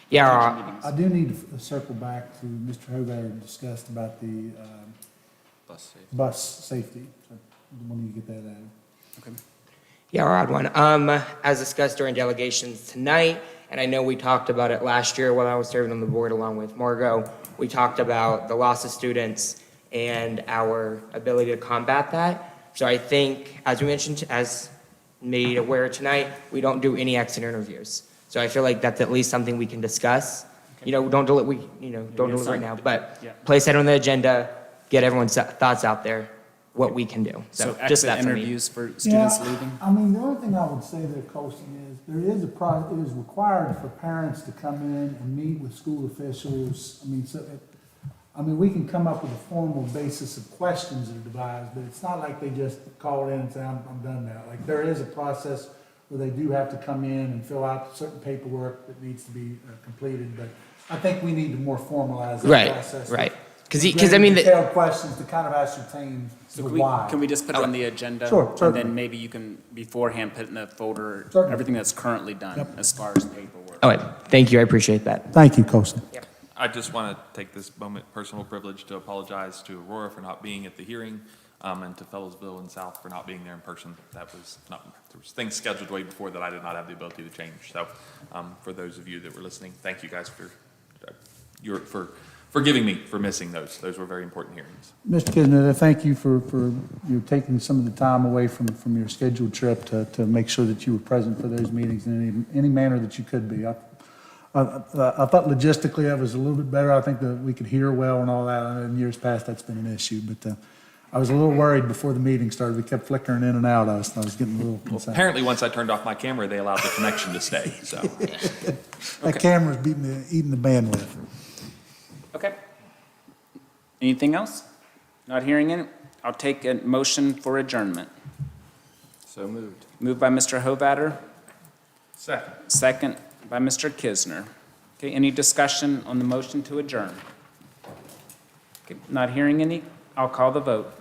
Yeah, Future meetings. I do need to circle back to Mr. Hobart discussed about the bus safety. So I want you to get that added. Okay. Yeah, I'll add one. As discussed during delegations tonight, and I know we talked about it last year while I was serving on the board along with Margot, we talked about the loss of students and our ability to combat that. So I think, as we mentioned, as made aware tonight, we don't do any exit interviews. So I feel like that's at least something we can discuss. You know, don't do it right now, but Yeah. place that on the agenda, get everyone's thoughts out there, what we can do. So just exit that for me. interviews for students Yeah, leaving? I mean, the only thing I would say there, Colson, is there is it is required for parents to come in and meet with school officials. I mean, we can come up with a formal basis of questions that are devised, but it's not like they just call in and say, I'm done now. Like, there is a process where they do have to come in and fill out certain paperwork that needs to be completed, but I think we need to more formalize that process. Right. Because I mean, Detailed questions to kind of ascertain So the can we, why. can we just put it on the agenda? Sure, And certainly. then maybe you can beforehand put in a folder, Certainly. everything that's currently done Yep. as far as paperwork. all right, thank you, I appreciate that. Thank you, Colson. I just want to take this moment, personal privilege, to apologize to Aurora for not being at the hearing, and to Fellows,ville and South for not being there in person. That was not, there was things scheduled way before that I did not have the ability to change. So, for those of you that were listening, thank you guys for forgiving me for missing those. Those were very important hearings. Mr. Kisner, thank you for you taking some of the time away from your scheduled trip to make sure that you were present for those meetings in any manner that you could be. I thought logistically I was a little bit better. I think that we could hear well and all that. I know in years past that's been an issue, but I was a little worried before the meeting started. We kept flickering in and out. I was getting a little concerned. Apparently, once I turned off my camera, they allowed the connection to stay, so. That camera's eating the bandwidth. Okay. Anything else? Not hearing any? I'll take a motion for adjournment. So moved. Moved by Mr. Hovatter, Second. second by Mr. Kisner. Okay, any discussion on the motion to adjourn? Okay, not hearing any? I'll call the vote.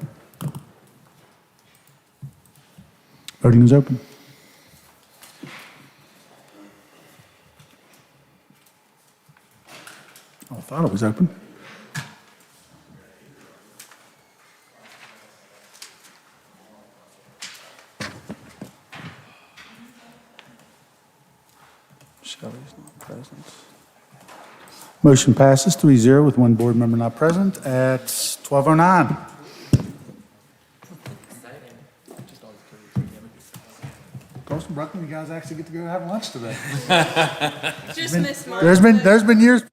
Voting is open. Oh, I thought it was open. Shelley's not present. Motion passes 3-0 with one board member not present at 12:09. Colson, Bruckman, you guys actually get to go have lunch today. Just missed Mark. There's been years